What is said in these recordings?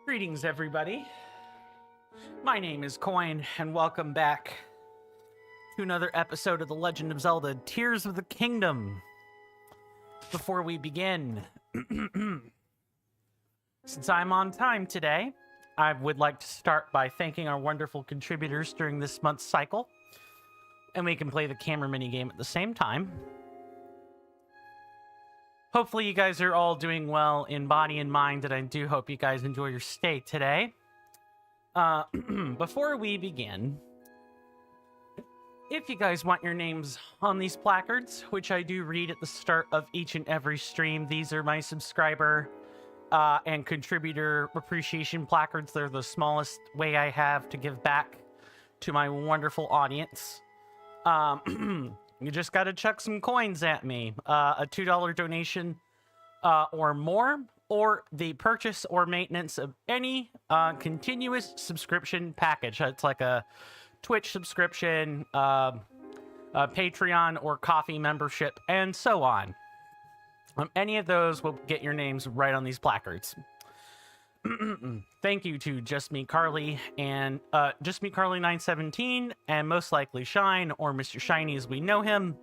Greetings, everybody. My name is Coin, and welcome back to another episode of The Legend of Zelda Tears of the Kingdom. Before we begin, since I'm on time today, I would like to start by thanking our wonderful contributors during this month's cycle, and we can play the camera minigame at the same time. Hopefully you guys are all doing well in body and mind, and I do hope you guys enjoy your stay today. Before we begin, if you guys want your names on these placards, which I do read at the start of each and every stream, these are my subscriber and contributor appreciation placards. They're the smallest way I have to give back to my wonderful audience. You just got to chuck some coins at me. A $2 donation or more, or the purchase or maintenance of any continuous subscription package. It's like a Twitch subscription, a Patreon or coffee membership, and so on. Any of those will get your names right on these placards. Thank you to Just Me Carly and Just Me Carly 917 and most likely Shine, or Mr. Shiny as we know him,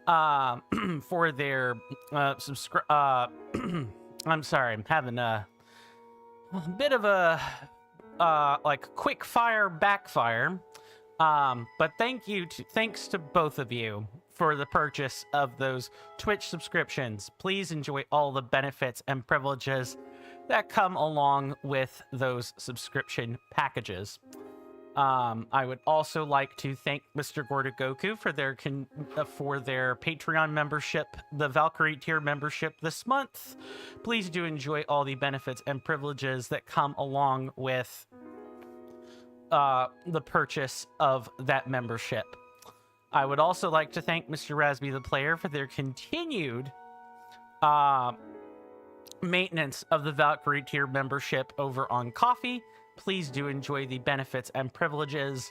for their I'm sorry, I'm having a bit of a like quick fire backfire. But thanks to both of you for the purchase of those Twitch subscriptions. Please enjoy all the benefits and privileges that come along with those subscription packages. I would also like to thank Mr. Goku for their Patreon membership, the Valkyrie tier membership this month. Please do enjoy all the benefits and privileges that come along with the purchase of that membership. I would also like to thank Mr. Rasby the Player for their continued maintenance of the Valkyrie tier membership over on Coffee. Please do enjoy the benefits and privileges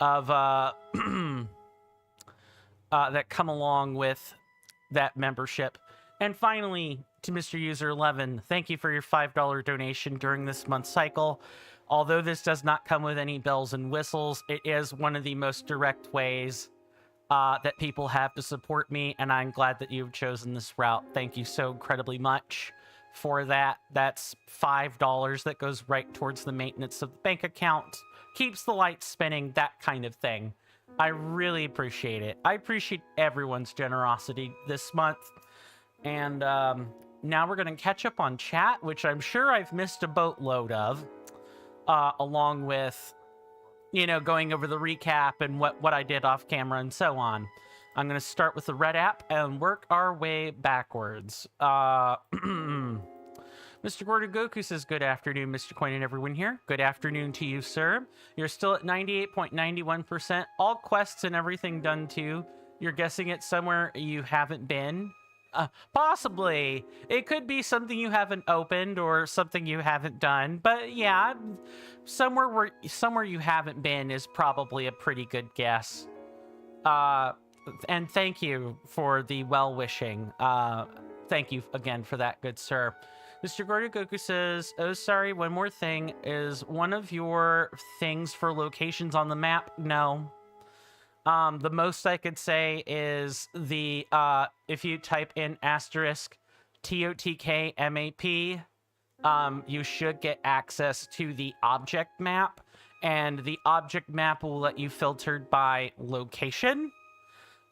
of that come along with that membership. And finally, to Mr. User 11, thank you for your $5 donation during this month's cycle. Although this does not come with any bells and whistles, it is one of the most direct ways that people have to support me, and I'm glad that you've chosen this route. Thank you so incredibly much for that. That's $5 that goes right towards the maintenance of the bank account, keeps the lights spinning, that kind of thing. I really appreciate it. I appreciate everyone's generosity this month. And now we're going to catch up on chat, which I'm sure I've missed a boatload of, along with, you know, going over the recap and what I did off camera and so on. I'm going to start with the red app and work our way backwards. Mr. Goku says, good afternoon, Mr. Coin and everyone here. Good afternoon to you, sir. You're still at 98.91%. All quests and everything done too. You're guessing it's somewhere you haven't been. Possibly. It could be something you haven't opened or something you haven't done. But yeah, somewhere you haven't been is probably a pretty good guess. And thank you for the well-wishing. Thank you again for that, good sir. Mr. Goku says, oh, sorry, one more thing. Is one of your things for locations on the map? No. The most I could say is the, if you type in asterisk TotK map, you should get access to the object map, and the object map will let you filtered by location.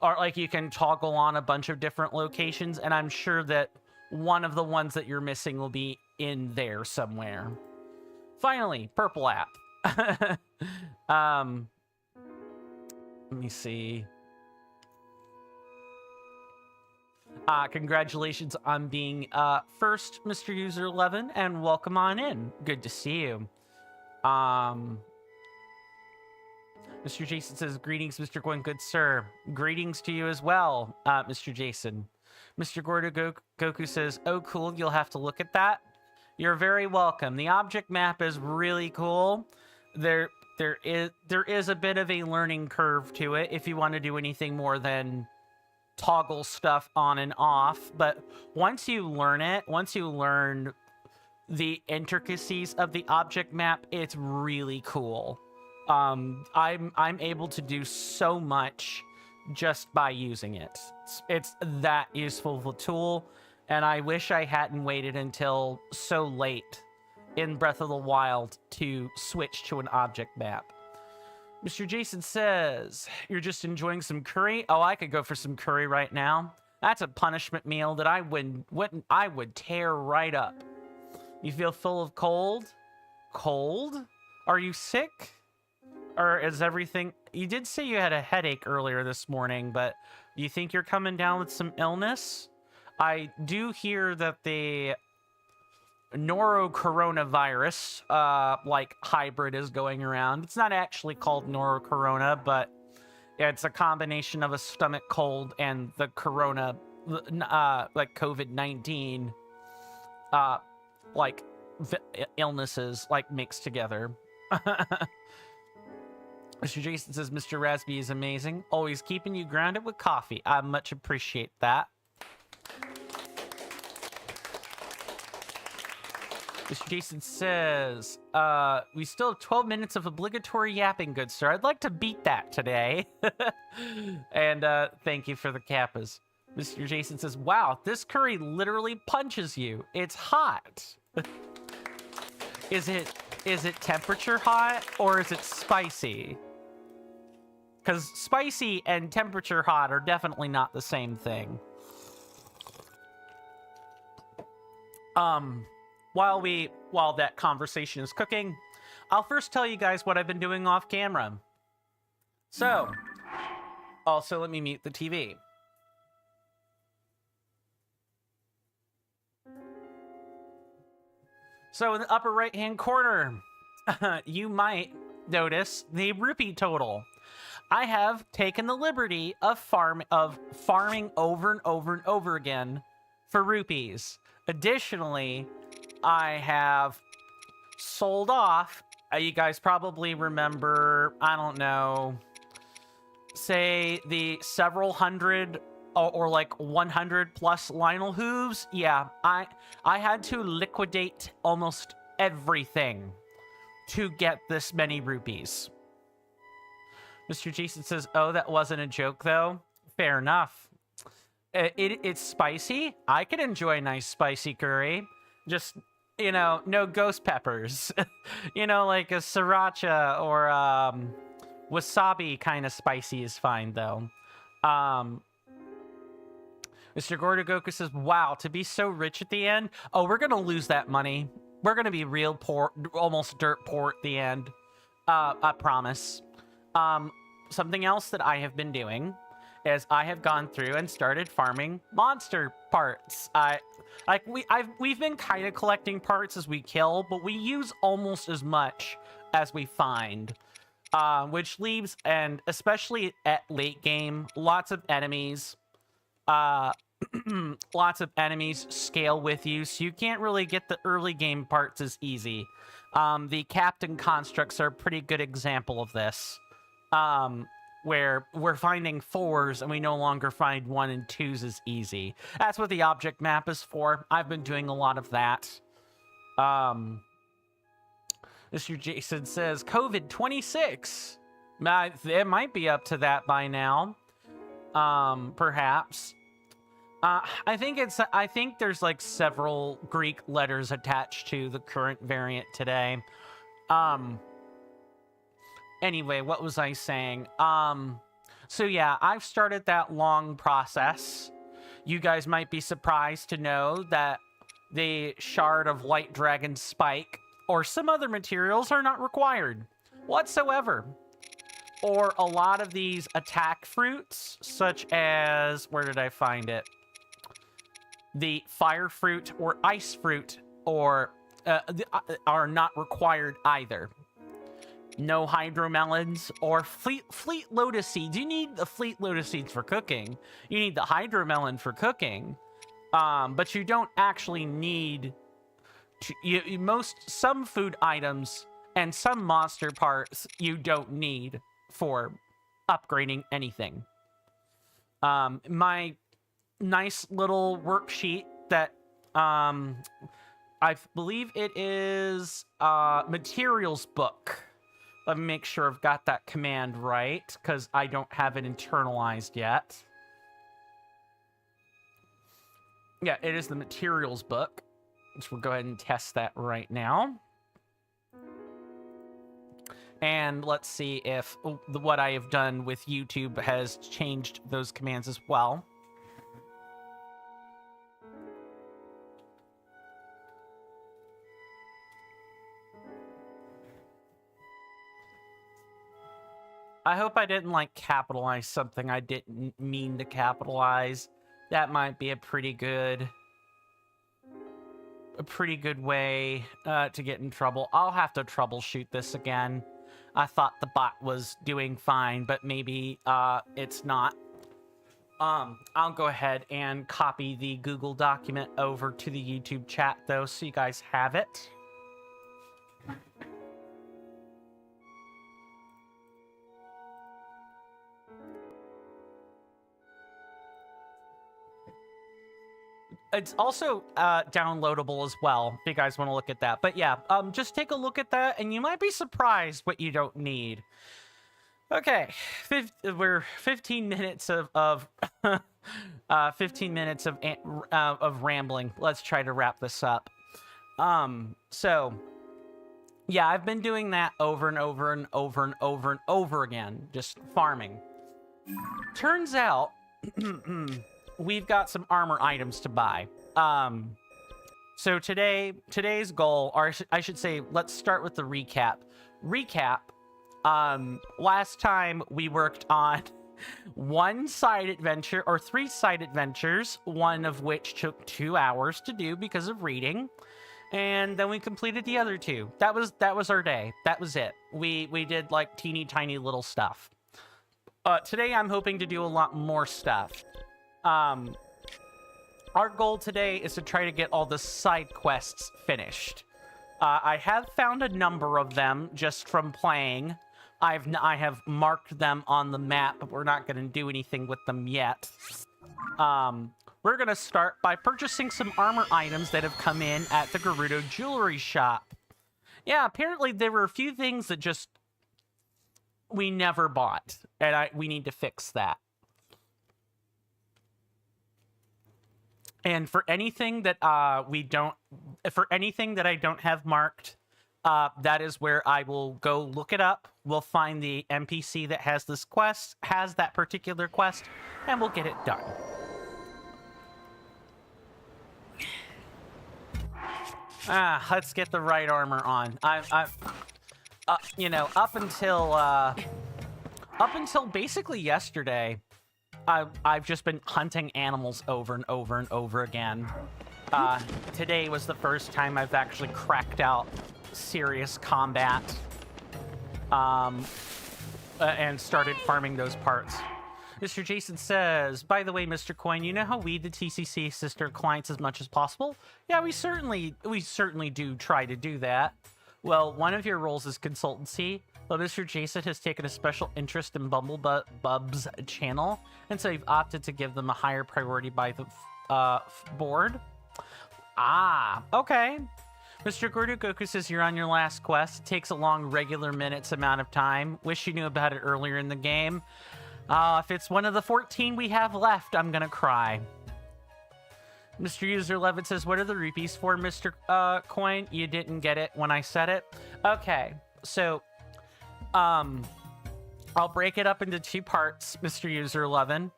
Or, like, you can toggle on a bunch of different locations, and I'm sure that one of the ones that you're missing will be in there somewhere. Finally, purple app. Let me see. Congratulations on being first, Mr. User 11, and welcome on in. Good to see you. Mr. Jason says, greetings, Mr. Gwen, good sir. Greetings to you as well, Mr. Jason. Mr. Goku says, oh, cool, you'll have to look at that. You're very welcome. The object map is really cool. There is a bit of a learning curve to it if you want to do anything more than toggle stuff on and off. But once you learn it, once you learn the intricacies of the object map, it's really cool. I'm able to do so much just by using it. It's that useful of a tool, and I wish I hadn't waited until so late in Breath of the Wild to switch to an object map. Mr. Jason says, you're just enjoying some curry? Oh, I could go for some curry right now. That's a punishment meal that I would tear right up. You feel full of cold? Cold? Are you sick? Or is everything... You did say you had a headache earlier this morning, but do you think you're coming down with some illness? I do hear that the noro-coronavirus, like, hybrid is going around. It's not actually called noro-corona, but it's a combination of a stomach cold and the corona, like, COVID-19, like, illnesses, like, mixed together. Mr. Jason says, Mr. Rasby is amazing. Always keeping you grounded with coffee. I much appreciate that. Mr. Jason says, we still have 12 minutes of obligatory yapping, good sir. I'd like to beat that today. And thank you for the kappas. Mr. Jason says, wow, this curry literally punches you. It's hot. Is it temperature hot or is it spicy? Because spicy and temperature hot are definitely not the same thing. While that conversation is cooking, I'll first tell you guys what I've been doing off camera. So, also let me mute the TV. So in the upper right-hand corner, you might notice the rupee total. I have taken the liberty of farming over and over and over again for rupees. Additionally, I have sold off, you guys probably remember, I don't know, say the several hundred or like 100 plus Lionel hooves. Yeah, I had to liquidate almost everything to get this many rupees. Mr. Jason says, oh, that wasn't a joke though. Fair enough. It's spicy. I can enjoy a nice spicy curry. Just, you know, no ghost peppers. You know, like a sriracha or wasabi kind of spicy is fine though. Mr. Gordogoku says, wow, to be so rich at the end. Oh, we're going to lose that money. We're going to be real poor, almost dirt poor at the end. I promise. Something else that I have been doing is I have gone through and started farming monster parts. We've been kind of collecting parts as we kill, but we use almost as much as we find, which leaves, and especially at late game, lots of enemies. Lots of enemies scale with you, so you can't really get the early game parts as easy. The captain constructs are a pretty good example of this. Where we're finding 4s and we no longer find 1 and 2s as easy. That's what the object map is for. I've been doing a lot of that. Mr. Jason says, COVID-26. It might be up to that by now. Perhaps. I think there's like several Greek letters attached to the current variant today. Anyway, what was I saying? So yeah, I've started that long process. You guys might be surprised to know that the shard of Light Dragon Spike or some other materials are not required whatsoever. Or a lot of these attack fruits, such as, where did I find it? The fire fruit or ice fruit or are not required either. No hydromelons or fleet lotus seeds. You need the fleet lotus seeds for cooking. You need the hydromelon for cooking. But you don't actually need to, some food items and some monster parts you don't need for upgrading anything. My nice little worksheet that I believe it is materials book. Let me make sure I've got that command right, because I don't have it internalized yet. Yeah, it is the materials book. So we'll go ahead and test that right now. And let's see if what I have done with YouTube has changed those commands as well. I hope I didn't, like, capitalize something I didn't mean to capitalize. That might be a pretty good way to get in trouble. I'll have to troubleshoot this again. I thought the bot was doing fine, but maybe it's not. I'll go ahead and copy the Google document over to the YouTube chat, though, so you guys have it. It's also downloadable as well, if you guys want to look at that. But yeah, just take a look at that, and you might be surprised what you don't need. Okay, we're 15 minutes of 15 minutes of rambling. Let's try to wrap this up. So yeah, I've been doing that over and over and over and over and over again, just farming. Turns out we've got some armor items to buy. So today's goal, or I should say, let's start with the recap. Last time we worked on one side adventure, or 3 side adventures, one of which took 2 hours to do because of reading, and then we completed the other 2. That was our day. That was it. We did like teeny tiny little stuff. Today I'm hoping to do a lot more stuff. Our goal today is to try to get all the side quests finished. I have found a number of them just from playing. I have marked them on the map, but we're not going to do anything with them yet. We're going to start by purchasing some armor items that have come in at the Gerudo Jewelry Shop. Yeah, apparently there were a few things that just we never bought, and we need to fix that. And for anything that I don't have marked, that is where I will go look it up. We'll find the NPC that has this quest, has that particular quest, and we'll get it done. Let's get the right armor on. You know, up until basically yesterday, I've just been hunting animals over and over and over again. Today was the first time I've actually cracked out serious combat and started farming those parts. Mr. Jason says, by the way, Mr. Coin, you know how we, the TCC, assist our clients as much as possible? Yeah, we certainly do try to do that. Well, one of your roles is consultancy. Well, Mr. Jason has taken a special interest in Bub's channel, and so you've opted to give them a higher priority by the board. Ah, okay. Mr. Gordo Goku says you're on your last quest. It takes a long, regular minutes amount of time. Wish you knew about it earlier in the game. If it's one of the 14 we have left, I'm gonna cry. Mr. User 11 says, what are the rupees for, Mr. Coin? You didn't get it when I said it? Okay, so I'll break it up into 2 parts, Mr. User 11.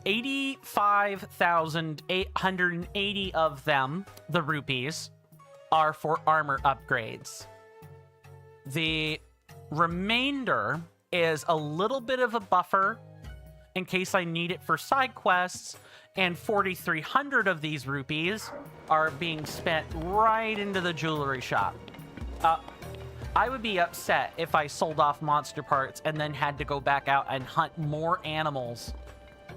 85,880 of them, the rupees, are for armor upgrades. The remainder is a little bit of a buffer in case I need it for side quests, and 4,300 of these rupees are being spent right into the jewelry shop. I would be upset if I sold off monster parts and then had to go back out and hunt more animals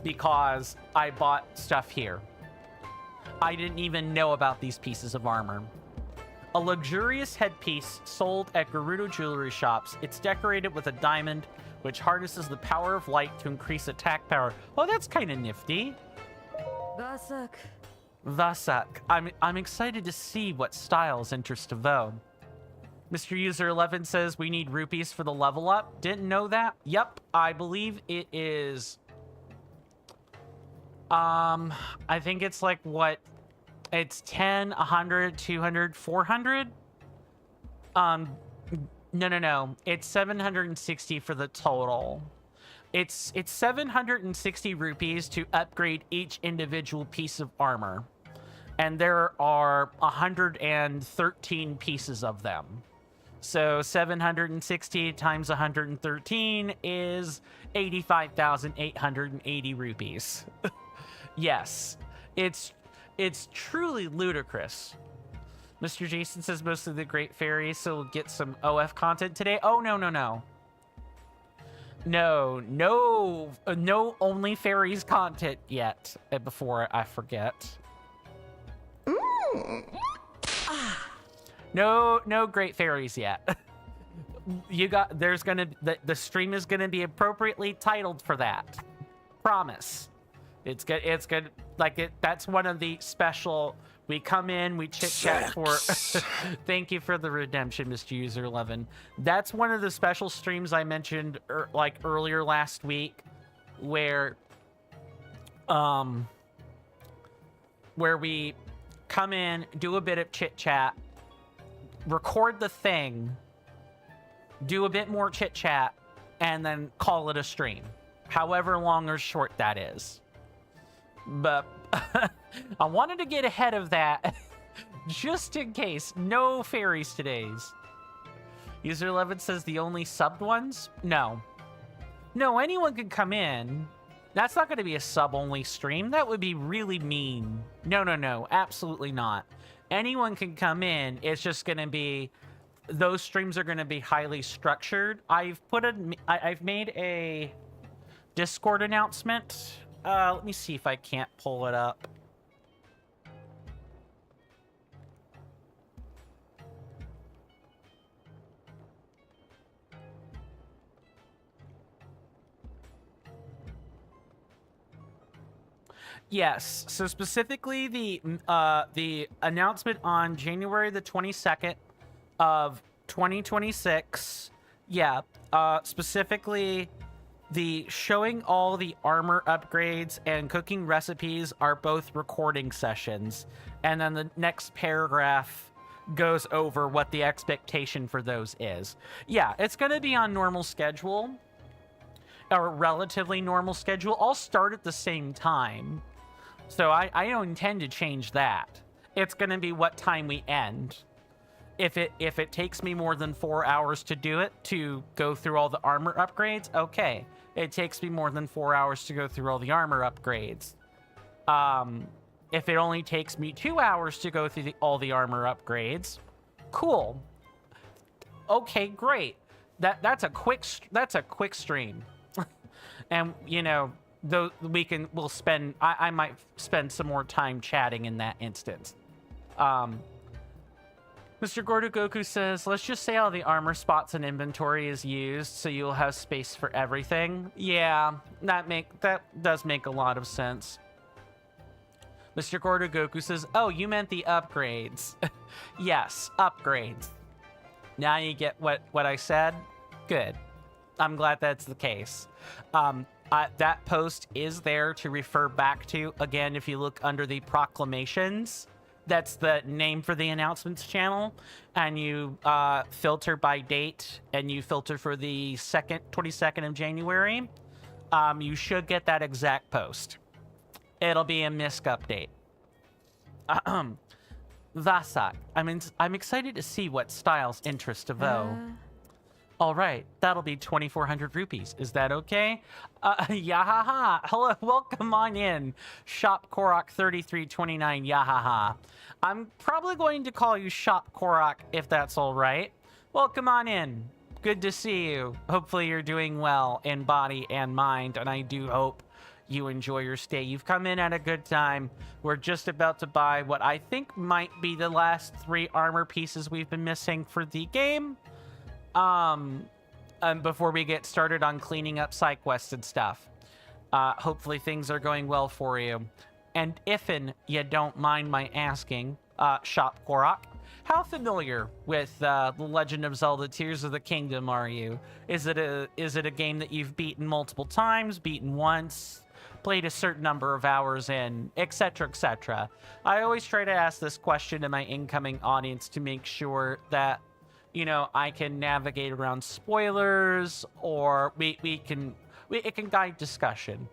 because I bought stuff here. I didn't even know about these pieces of armor. A luxurious headpiece sold at Gerudo jewelry shops. It's decorated with a diamond, which harnesses the power of light to increase attack power. Oh, that's kind of nifty. Vasak, I'm excited to see what styles interest Devo. Mr. User 11 says we need rupees for the level up. Didn't know that. Yep, I believe it is. I think it's like what? It's 10, 100, 200, 400. No. It's 760 for the total. It's 760 rupees to upgrade each individual piece of armor. And there are 113 pieces of them. So 760 times 113 is 85,880 rupees. Yes, it's truly ludicrous. Mr. Jason says most of the Great Fairies, so we'll get some OF content today. Oh, no. No only fairies content yet, before I forget. No great fairies yet. The stream is gonna be appropriately titled for that. Promise. It's good. That's one of the special. We come in, we chit chat for. Thank you for the redemption, Mr. User 11. That's one of the special streams I mentioned earlier last week, where we come in, do a bit of chit chat, record the thing, do a bit more chit chat, and then call it a stream, however long or short that is. But I wanted to get ahead of that just in case. No fairies today's. User 11 says the only subbed ones? No, anyone can come in. That's not going to be a sub-only stream. That would be really mean. No, absolutely not. Anyone can come in. It's just going to be... Those streams are going to be highly structured. I've made a Discord announcement. Let me see if I can't pull it up. Yes, so specifically the announcement on January the 22nd of 2026. Yeah, specifically the showing all the armor upgrades and cooking recipes are both recording sessions. And then the next paragraph goes over what the expectation for those is. Yeah, it's going to be on normal schedule, or relatively normal schedule. I'll start at the same time. So I don't intend to change that. It's going to be what time we end. If it takes me more than 4 hours to do it, to go through all the armor upgrades, okay. It takes me more than 4 hours to go through all the armor upgrades. If it only takes me 2 hours to go through all the armor upgrades, cool. Okay, great. That's a quick stream. And we'll spend. I might spend some more time chatting in that instance. Mr. Gordo Goku says, let's just say all the armor spots and inventory is used, so you'll have space for everything. Yeah, that does make a lot of sense. Mr. Gordo Goku says, oh, you meant the upgrades. Yes, upgrades. Now you get what I said? Good. I'm glad that's the case. That post is there to refer back to. Again, if you look under the proclamations, that's the name for the announcements channel, and you filter by date, and you filter for the 22nd of January, you should get that exact post. It'll be a MISC update. Vasak, I'm excited to see what styles interest Devo. All right, that'll be 2,400 rupees. Is that okay? Yahaha. Hello, welcome on in. Shop Korok 3329. Yahaha. I'm probably going to call you Shop Korok if that's all right. Welcome on in. Good to see you. Hopefully you're doing well in body and mind, and I do hope you enjoy your stay. You've come in at a good time. We're just about to buy what I think might be the last 3 armor pieces we've been missing for the game. Before we get started on cleaning up side quests and stuff. Hopefully things are going well for you. and if'n you don't mind my asking, Shop Korok, how familiar with The Legend of Zelda Tears of the Kingdom are you? Is it a game that you've beaten multiple times, beaten once, played a certain number of hours in, etc., etc.? I always try to ask this question to my incoming audience to make sure that, you know, I can navigate around spoilers, or it can guide discussion.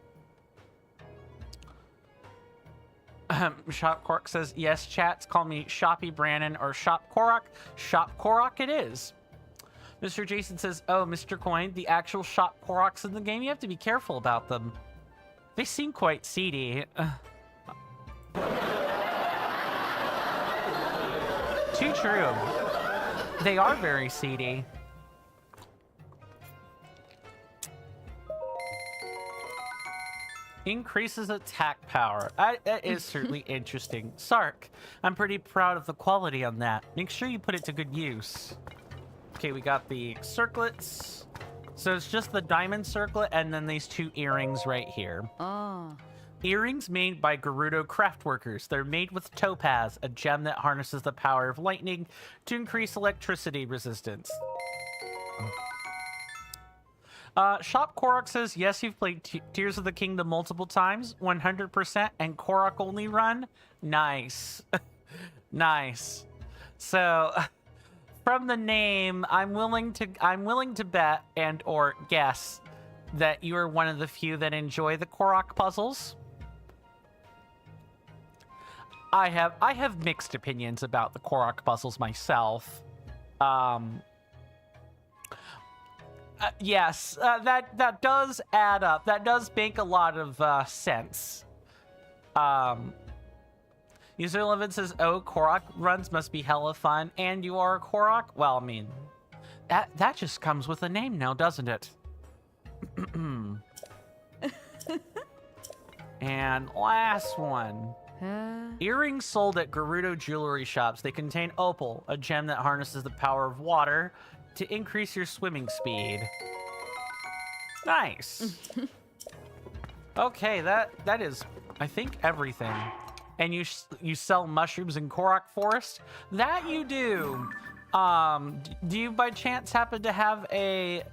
Shop Korok says, yes, chats call me Shoppy Brannon or Shop Korok. Shop Korok it is. Mr. Jason says, oh, Mr. Coin, the actual Shop Koroks in the game, you have to be careful about them. They seem quite seedy. Too true. They are very seedy. Increases attack power. That is certainly interesting. Sark, I'm pretty proud of the quality on that. Make sure you put it to good use. Okay, we got the circlets. So it's just the diamond circlet and then these 2 earrings right here. Oh. Earrings made by Gerudo Craftworkers. They're made with topaz, a gem that harnesses the power of lightning to increase electricity resistance. Shop Korok says, yes, you've played Tears of the Kingdom multiple times, 100%, and Korok only run? Nice. Nice. So, from the name, I'm willing to bet and or guess that you are one of the few that enjoy the Korok puzzles. I have mixed opinions about the Korok puzzles myself. Yes, that does add up. That does make a lot of sense. User 11 says, oh, Korok runs must be hella fun, and you are a Korok? Well, I mean, that just comes with a name now, doesn't it? And last one. Earrings sold at Gerudo jewelry shops. They contain opal, a gem that harnesses the power of water to increase your swimming speed. Nice. Okay, that is, I think, everything. And you sell mushrooms in Korok Forest? That you do. Do you by chance happen to have a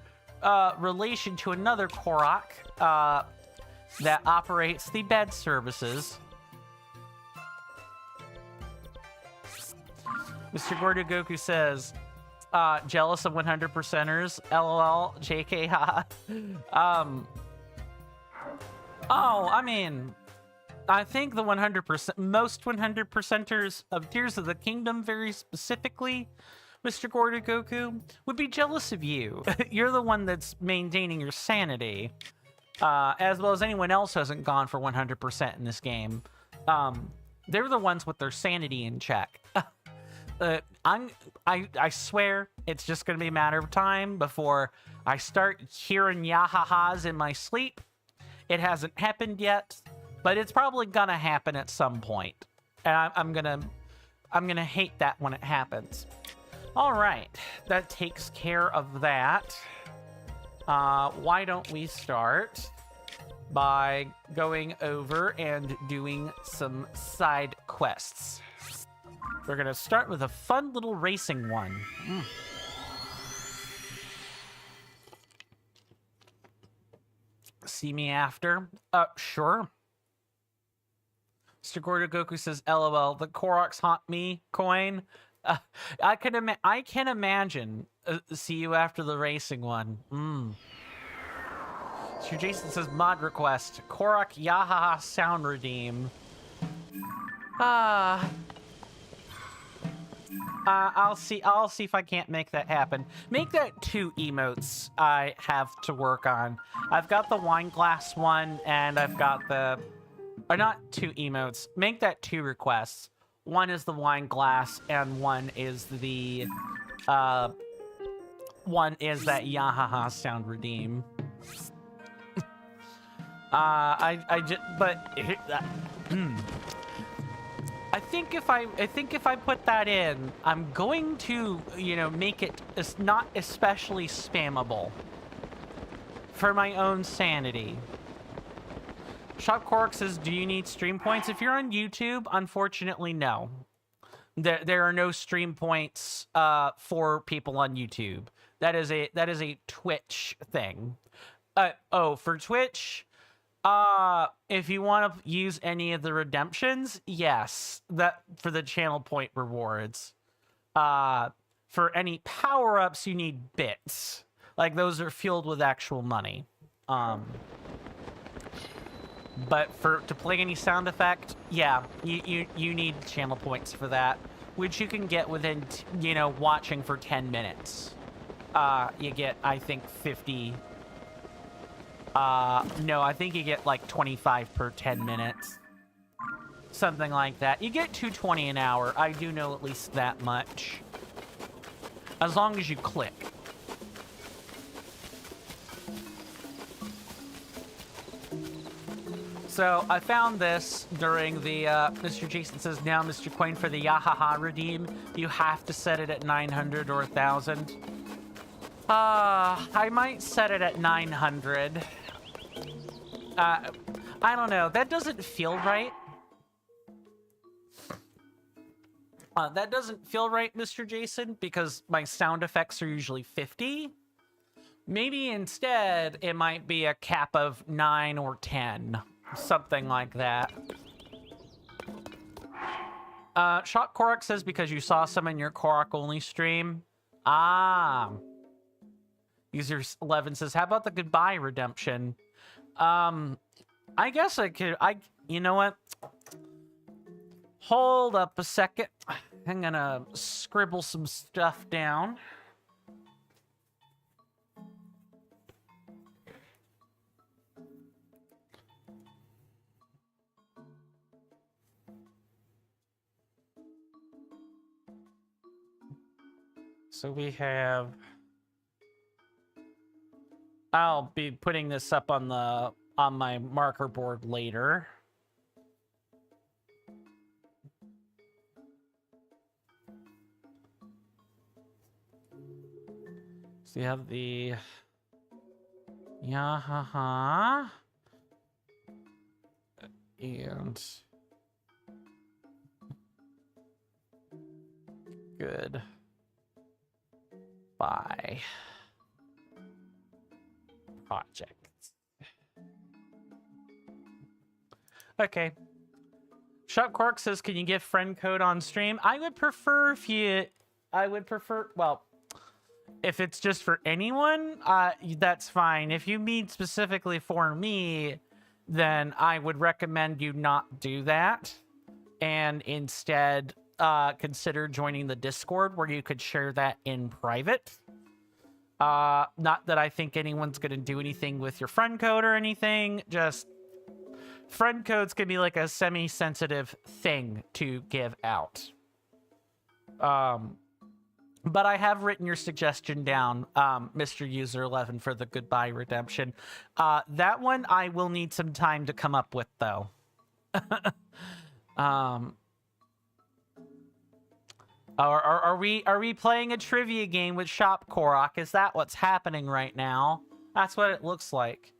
relation to another Korok that operates the bed services? Mr. Gordo Goku says, jealous of 100%ers, LOL, JK, haha. Oh, I mean, I think the 100%, most 100%ers of Tears of the Kingdom, very specifically, Mr. Gordo Goku, would be jealous of you. You're the one that's maintaining your sanity, as well as anyone else who hasn't gone for 100% in this game. They're the ones with their sanity in check. I swear it's just gonna be a matter of time before I start hearing yahahas in my sleep. It hasn't happened yet, but it's probably gonna happen at some point, and I'm gonna hate that when it happens. All right, that takes care of that. Why don't we start by going over and doing some side quests? We're gonna start with a fun little racing one. See me after? Sure. Mr. Gordo Goku says, LOL, the Koroks haunt me, coin. I can imagine. See you after the racing one. Mr. Jason says, mod request. Korok Yahaha sound redeem. I'll see if I can't make that happen. Make that 2 emotes I have to work on. I've got the wine glass one, and I've got the... Or not 2 emotes. Make that 2 requests. One is the wine glass, and one is the... one is that Yahaha sound redeem. I think if I put that in, I'm going to, make it not especially spammable for my own sanity. Shop Cork says, do you need stream points? If you're on YouTube, unfortunately, no. There are no stream points for people on YouTube. That is a Twitch thing. For Twitch, if you want to use any of the redemptions, yes, that for the channel point rewards. For any power-ups, you need bits. Like, those are fueled with actual money. But to play any sound effect, yeah, you need channel points for that, which you can get within, watching for 10 minutes. You get, I think, 50. No, I think you get like 25 per 10 minutes. Something like that. You get 220 an hour. I do know at least that much. As long as you click. So I found this during the Mr. Jason says, now Mr. Coin, for the Yahaha redeem, you have to set it at 900 or 1,000. I might set it at 900. I don't know. That doesn't feel right. That doesn't feel right, Mr. Jason, because my sound effects are usually 50. Maybe instead, it might be a cap of 9 or 10. Something like that. Shot Korok says, because you saw some in your Korok only stream. User 11 says, how about the goodbye redemption? I guess I could, you know what? Hold up a second. I'm gonna scribble some stuff down. So we have... I'll be putting this up on my marker board later. So you have the Yahaha and good bye projects. Okay. Shop Quark says, can you give friend code on stream? I would prefer well, if it's just for anyone, that's fine. If you mean specifically for me, then I would recommend you not do that and instead consider joining the Discord where you could share that in private. Not that I think anyone's going to do anything with your friend code or anything, just friend codes can be like a semi-sensitive thing to give out. But I have written your suggestion down, Mr. User 11, for the goodbye redemption. That one I will need some time to come up with, though. Are we playing a trivia game with Shop Korok? Is that what's happening right now? That's what it looks like.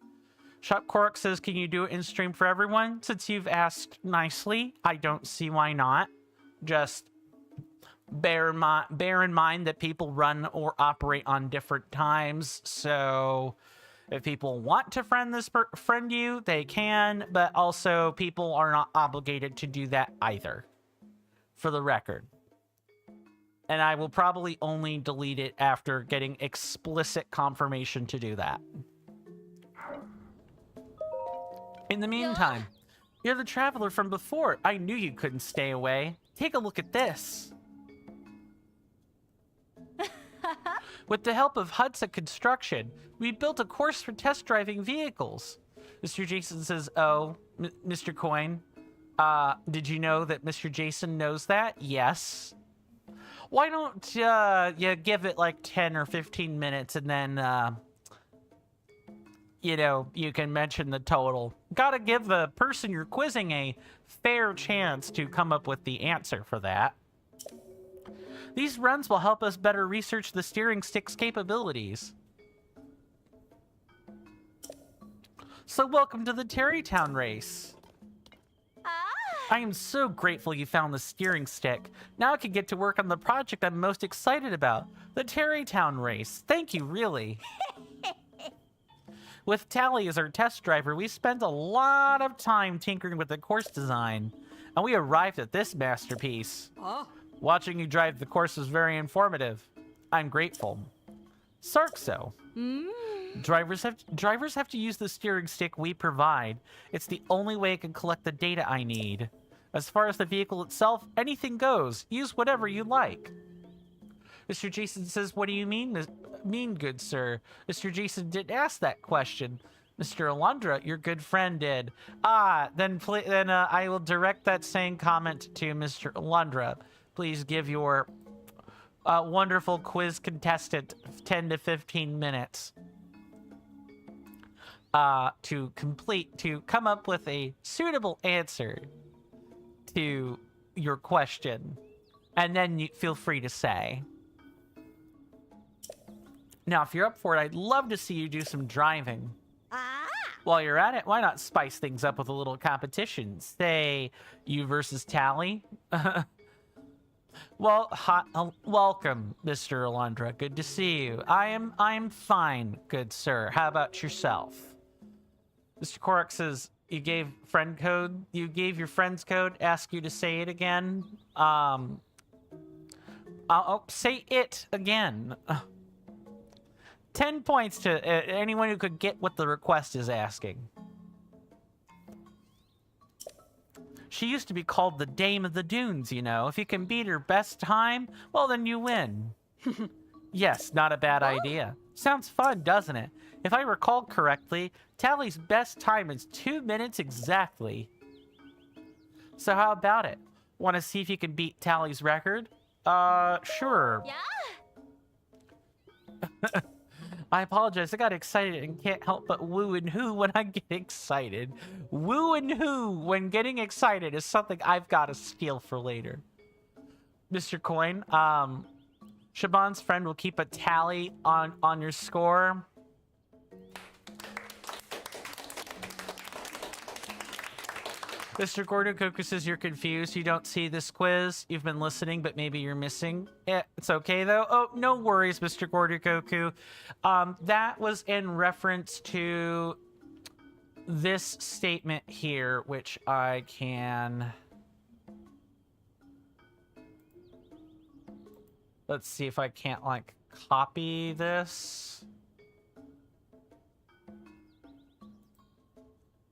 Shop Korok says, can you do it in stream for everyone? Since you've asked nicely, I don't see why not. Just bear in mind that people run or operate on different times. So if people want to friend you, they can, but also people are not obligated to do that either, for the record. And I will probably only delete it after getting explicit confirmation to do that. In the meantime, you're the traveler from before. I knew you couldn't stay away. Take a look at this. With the help of Hudson Construction, we built a course for test driving vehicles. Mr. Jason says, oh, Mr. Coin, did you know that Mr. Jason knows that? Yes. Why don't you give it like 10 or 15 minutes and then, you can mention the total. Gotta give the person you're quizzing a fair chance to come up with the answer for that. These runs will help us better research the steering stick's capabilities. So welcome to the Terrytown race. I am so grateful you found the steering stick. Now I can get to work on the project I'm most excited about, the Terrytown race. Thank you, really. With Tally as our test driver, we spent a lot of time tinkering with the course design, and we arrived at this masterpiece. Watching you drive the course was very informative. I'm grateful. Sarkso. Drivers have to use the steering stick we provide. It's the only way I can collect the data I need. As far as the vehicle itself, anything goes. Use whatever you like. Mr. Jason says, what do you mean, good sir? Mr. Jason didn't ask that question. Mr. Alondra, your good friend, did. Then I will direct that same comment to Mr. Alondra. Please give your wonderful quiz contestant 10 to 15 minutes to come up with a suitable answer to your question, and then you feel free to say. Now, if you're up for it, I'd love to see you do some driving. While you're at it, why not spice things up with a little competition? Say, you versus Tally. Well, welcome, Mr. Alondra. Good to see you. I'm fine, good sir. How about yourself? Mr. Korak says, you gave your friend's code, ask you to say it again. I'll say it again. 10 points to anyone who could get what the request is asking. She used to be called the Dame of the Dunes, you know. If you can beat her best time, well, then you win. Yes, not a bad idea. Sounds fun, doesn't it? If I recall correctly, Tally's best time is 2 minutes exactly. So how about it? Want to see if you can beat Tally's record? Sure. Yeah. I apologize, I got excited and can't help but woo and hoo when I get excited. Woo and hoo when getting excited is something I've got to steal for later. Mr. Coin, Shaban's friend will keep a tally on your score. Mr. Gordon Coco says you're confused. You don't see this quiz. You've been listening, but maybe you're missing. It's okay, though. Oh, no worries, Mr. Gordon Coco. That was in reference to this statement here, which I can... Let's see if I can't, like, copy this.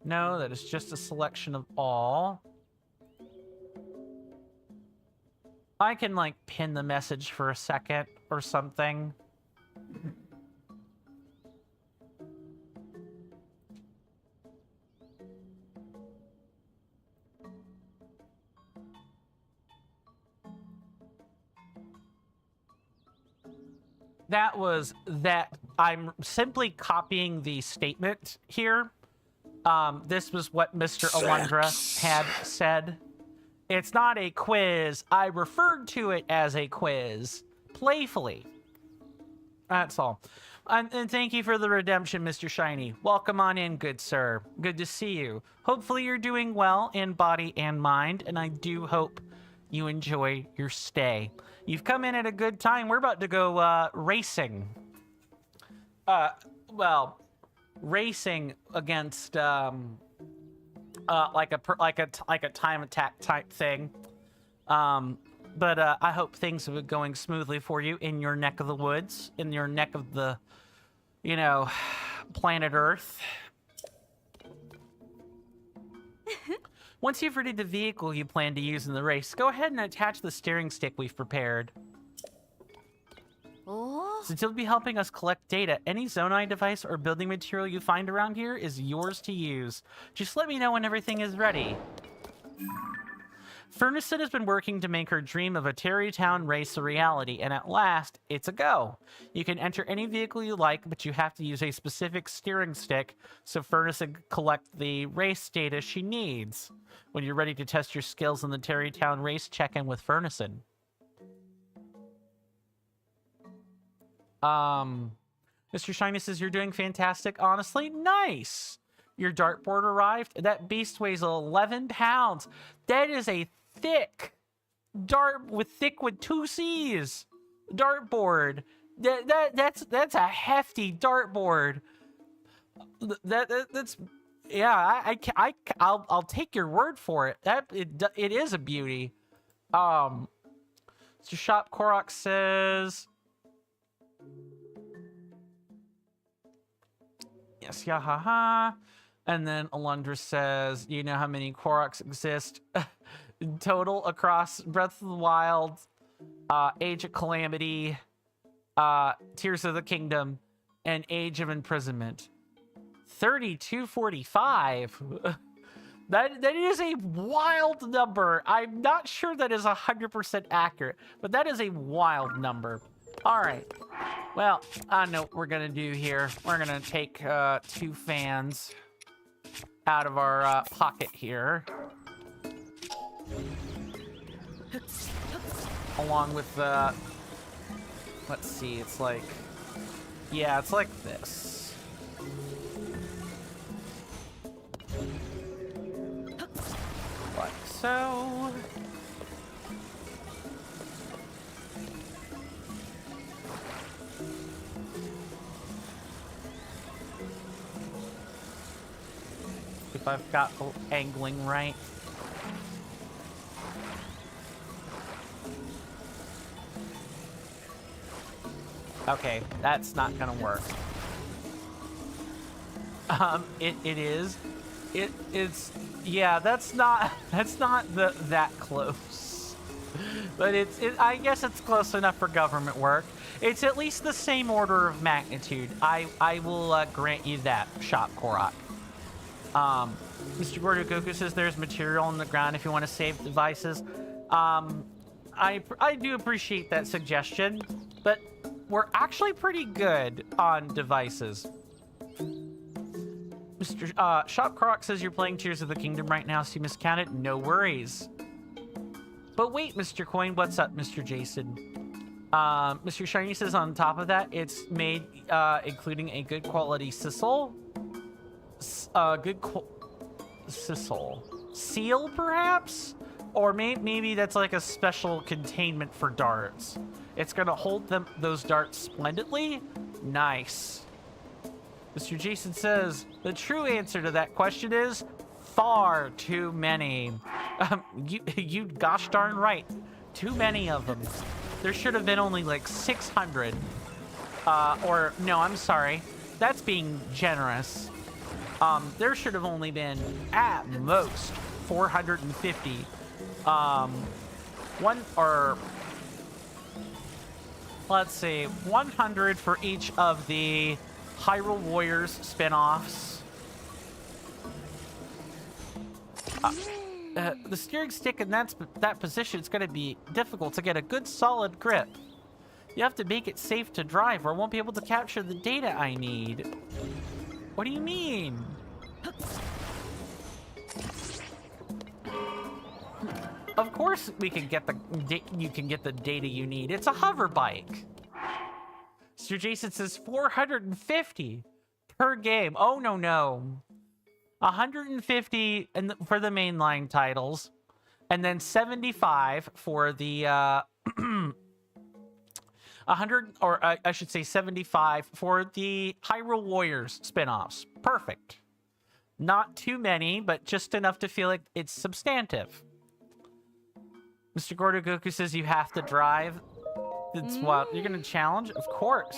No, that is just a selection of all. I can, like, pin the message for a second or something. That was that. I'm simply copying the statement here. This was what Mr. Alondra had said. It's not a quiz. I referred to it as a quiz. Playfully. That's all. And thank you for the redemption, Mr. Shiny. Welcome on in, good sir. Good to see you. Hopefully you're doing well in body and mind, and I do hope you enjoy your stay. You've come in at a good time. We're about to go racing. Well... racing against like a time attack type thing, but I hope things have been going smoothly for you in your neck of the woods, in your neck of the, you know, planet Earth. Once you've readied the vehicle you plan to use in the race, go ahead and attach the steering stick we've prepared. Oh. Since you'll be helping us collect data, any Zonai device or building material you find around here is yours to use. Just let me know when everything is ready. Furnason has been working to make her dream of a Terrytown race a reality, and at last, it's a go. You can enter any vehicle you like, but you have to use a specific steering stick so Furnason can collect the race data she needs. When you're ready to test your skills in the Terrytown race, check in with Furnason. Mr. Shiny says you're doing fantastic, honestly. Nice! your dartboard arrived. That beast weighs 11 pounds. That is a thick dart with 2 C's dartboard. That's a hefty dartboard. That's yeah. I'll take your word for it. It is a beauty. So Shop Korok says yes, yeah, haha. And then Alundra says, you know how many Koroks exist in total across Breath of the Wild, Age of Calamity, Tears of the Kingdom, and Age of Imprisonment? 3245. That is a wild number. I'm not sure that is 100% accurate, but that is a wild number. All right. Well, I know what we're gonna do here. We're gonna take 2 fans out of our pocket here, along with the. Let's see. It's like, yeah, it's like this. Like so. If I've got the angling right. Okay, that's not gonna work. It's yeah, that's not that close. But I guess it's close enough for government work. It's at least the same order of magnitude. I will grant you that, Shop Korok. Mr. Gordo Goku says there's material on the ground if you want to save devices. I do appreciate that suggestion, but we're actually pretty good on devices. Mr. Shop Korok says you're playing Tears of the Kingdom right now, so you miscounted. No worries. But wait, Mr. Coin, what's up, Mr. Jason? Mr. Shiny says on top of that, it's made including a good quality sisal. Seal, perhaps? Or maybe that's like a special containment for darts. It's gonna hold those darts splendidly. Nice. Mr. Jason says the true answer to that question is far too many. You gosh darn right. Too many of them. There should have been only like 600. Or no, I'm sorry. That's being generous. There should have only been at most 450. Let's see, 100 for each of the Hyrule Warriors spin-offs. The steering stick in that position, it's going to be difficult to get a good solid grip. You have to make it safe to drive or I won't be able to capture the data I need. What do you mean? Of course we can get you can get the data you need. It's a hover bike. Sir Jason says 450 per game. Oh, no. 150 for the mainline titles, and then 75 for the 100, or I should say 75 for the Hyrule Warriors spin-offs. Perfect. Not too many, but just enough to feel like it's substantive. Mr. Gordo Goku says you have to drive. It's what you're gonna challenge? Of course.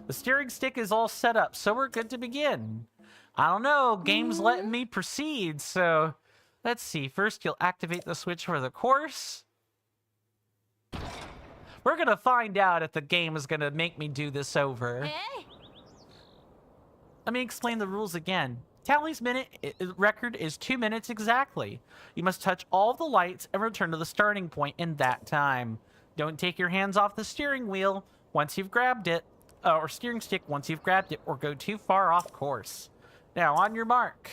The steering stick is all set up, so we're good to begin. I don't know, game's letting me proceed, so let's see. First, you'll activate the switch for the course. We're gonna find out if the game is gonna make me do this over. Let me explain the rules again. Tally's record is 2 minutes exactly. You must touch all the lights and return to the starting point in that time. Don't take your hands off the steering wheel once you've grabbed it, or steering stick once you've grabbed it, or go too far off course. Now, on your mark.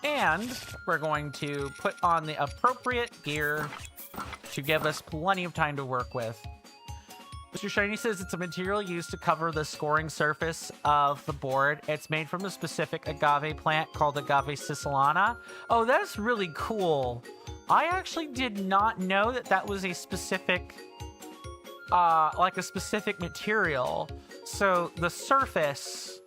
And we're going to put on the appropriate gear to give us plenty of time to work with. Mr. Shiny says it's a material used to cover the scoring surface of the board. It's made from a specific agave plant called Agave siciliana. Oh, that's really cool. I actually did not know that that was a specific, like a specific material. So the surface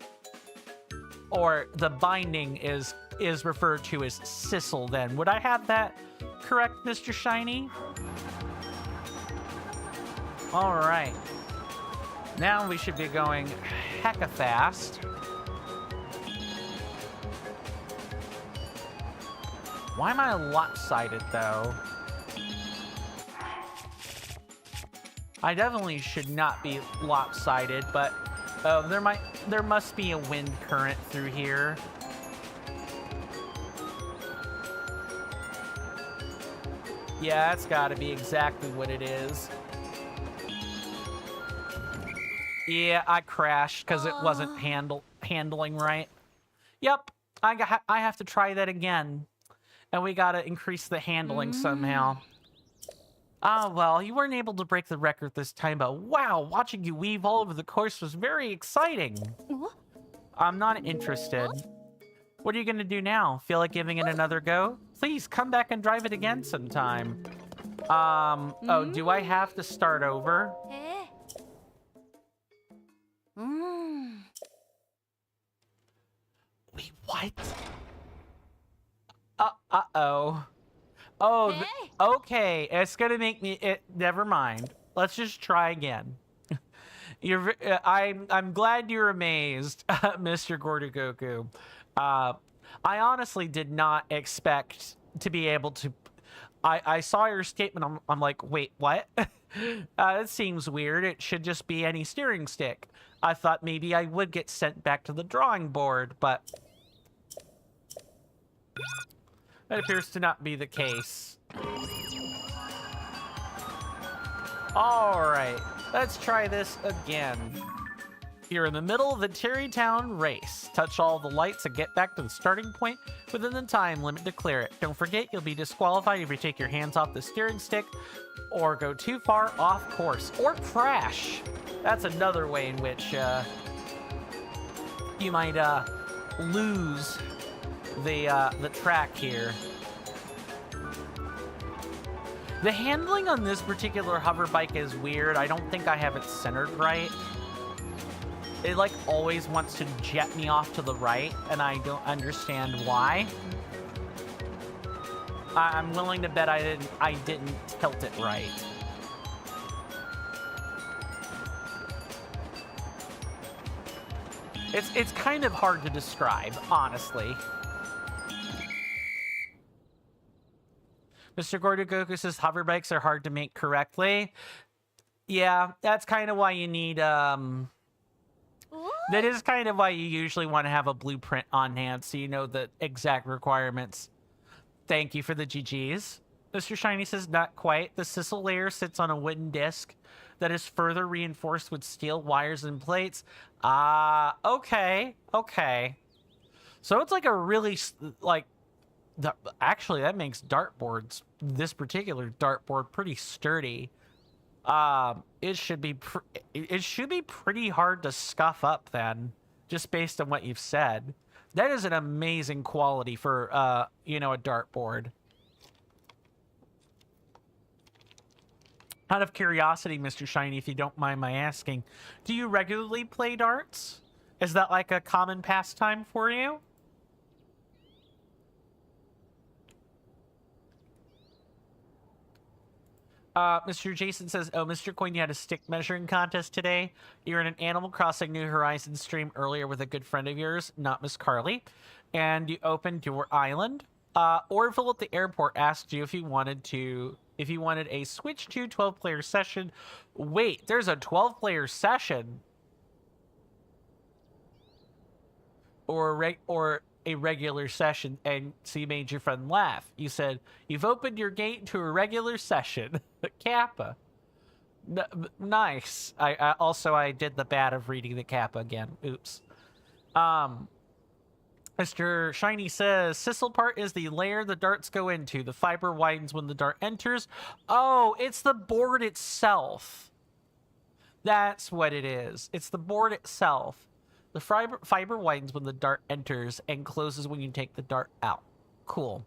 or the binding is referred to as sisal then. Would I have that correct, Mr. Shiny? All right. Now we should be going hecka fast. Why am I lopsided, though? I definitely should not be lopsided, but there must be a wind current through here. Yeah, that's got to be exactly what it is. Yeah, I crashed because it wasn't handling right. Yep, I have to try that again. And we gotta increase the handling somehow. Ah, well, you weren't able to break the record this time, but wow, watching you weave all over the course was very exciting. I'm not interested. What are you gonna do now? Feel like giving it another go? Please come back and drive it again sometime. Oh, do I have to start over? Wait, what? Uh-oh. Oh, okay. It's gonna make me. Never mind. Let's just try again. I'm glad you're amazed, Mr. Gordogoku. I honestly did not expect to be able to. I saw your statement. I'm like, wait, what? That seems weird. It should just be any steering stick. I thought maybe I would get sent back to the drawing board, but that appears to not be the case. All right, let's try this again. You're in the middle of the Terrytown race. Touch all the lights and get back to the starting point within the time limit to clear it. Don't forget, you'll be disqualified if you take your hands off the steering stick or go too far off course or crash. That's another way in which you might lose the track here. The handling on this particular hover bike is weird. I don't think I have it centered right. It like always wants to jet me off to the right, and I don't understand why. I'm willing to bet I didn't tilt it right. It's kind of hard to describe, honestly. Mr. Gordogoku says hover bikes are hard to make correctly. Yeah, that's kind of why you need that is kind of why you usually want to have a blueprint on hand so you know the exact requirements. Thank you for the GGs. Mr. Shiny says not quite. The sisal layer sits on a wooden disc that is further reinforced with steel wires and plates. Okay. So it's like a really, like, actually that makes dartboards, this particular dartboard, pretty sturdy. It should be pretty hard to scuff up then, just based on what you've said. That is an amazing quality for, you know, a dartboard. Out of curiosity, Mr. Shiny, if you don't mind my asking, do you regularly play darts? Is that like a common pastime for you? Mr. Jason says, oh, Mr. Coin, you had a stick measuring contest today. You were in an Animal Crossing New Horizons stream earlier with a good friend of yours, not Miss Carly, and you opened your island. Orville at the airport asked you if you wanted a Switch 2 12-player session. Wait, there's a 12-player session? Or a regular session, and so you made your friend laugh. You said, you've opened your gate to a regular session. Kappa. Nice. I did the bad of reading the Kappa again. Oops. Mr. Shiny says, sisal part is the layer the darts go into. The fiber widens when the dart enters. Oh, it's the board itself. That's what it is. It's the board itself. The fiber widens when the dart enters and closes when you take the dart out. Cool.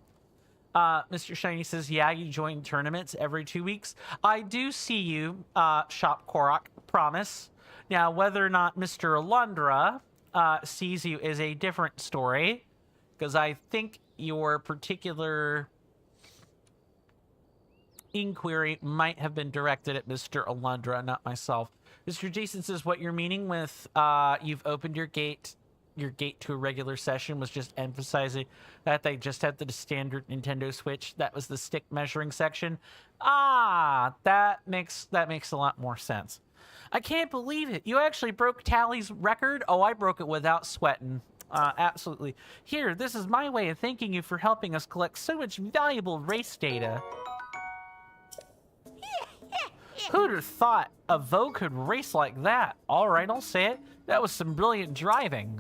Mr. Shiny says, yeah, you join tournaments every 2 weeks. I do see you, Shop Korok, promise. Now, whether or not Mr. Alundra sees you is a different story, because I think your particular inquiry might have been directed at Mr. Alundra, not myself. Mr. Jason says, what you're meaning with you've opened your gate to a regular session was just emphasizing that they just had the standard Nintendo Switch. That was the stick measuring section. Ah, that makes a lot more sense. I can't believe it. You actually broke Tally's record? Oh, I broke it without sweating. Absolutely. Here, this is my way of thanking you for helping us collect so much valuable race data. Who'd have thought a Vo could race like that? All right, I'll say it. That was some brilliant driving.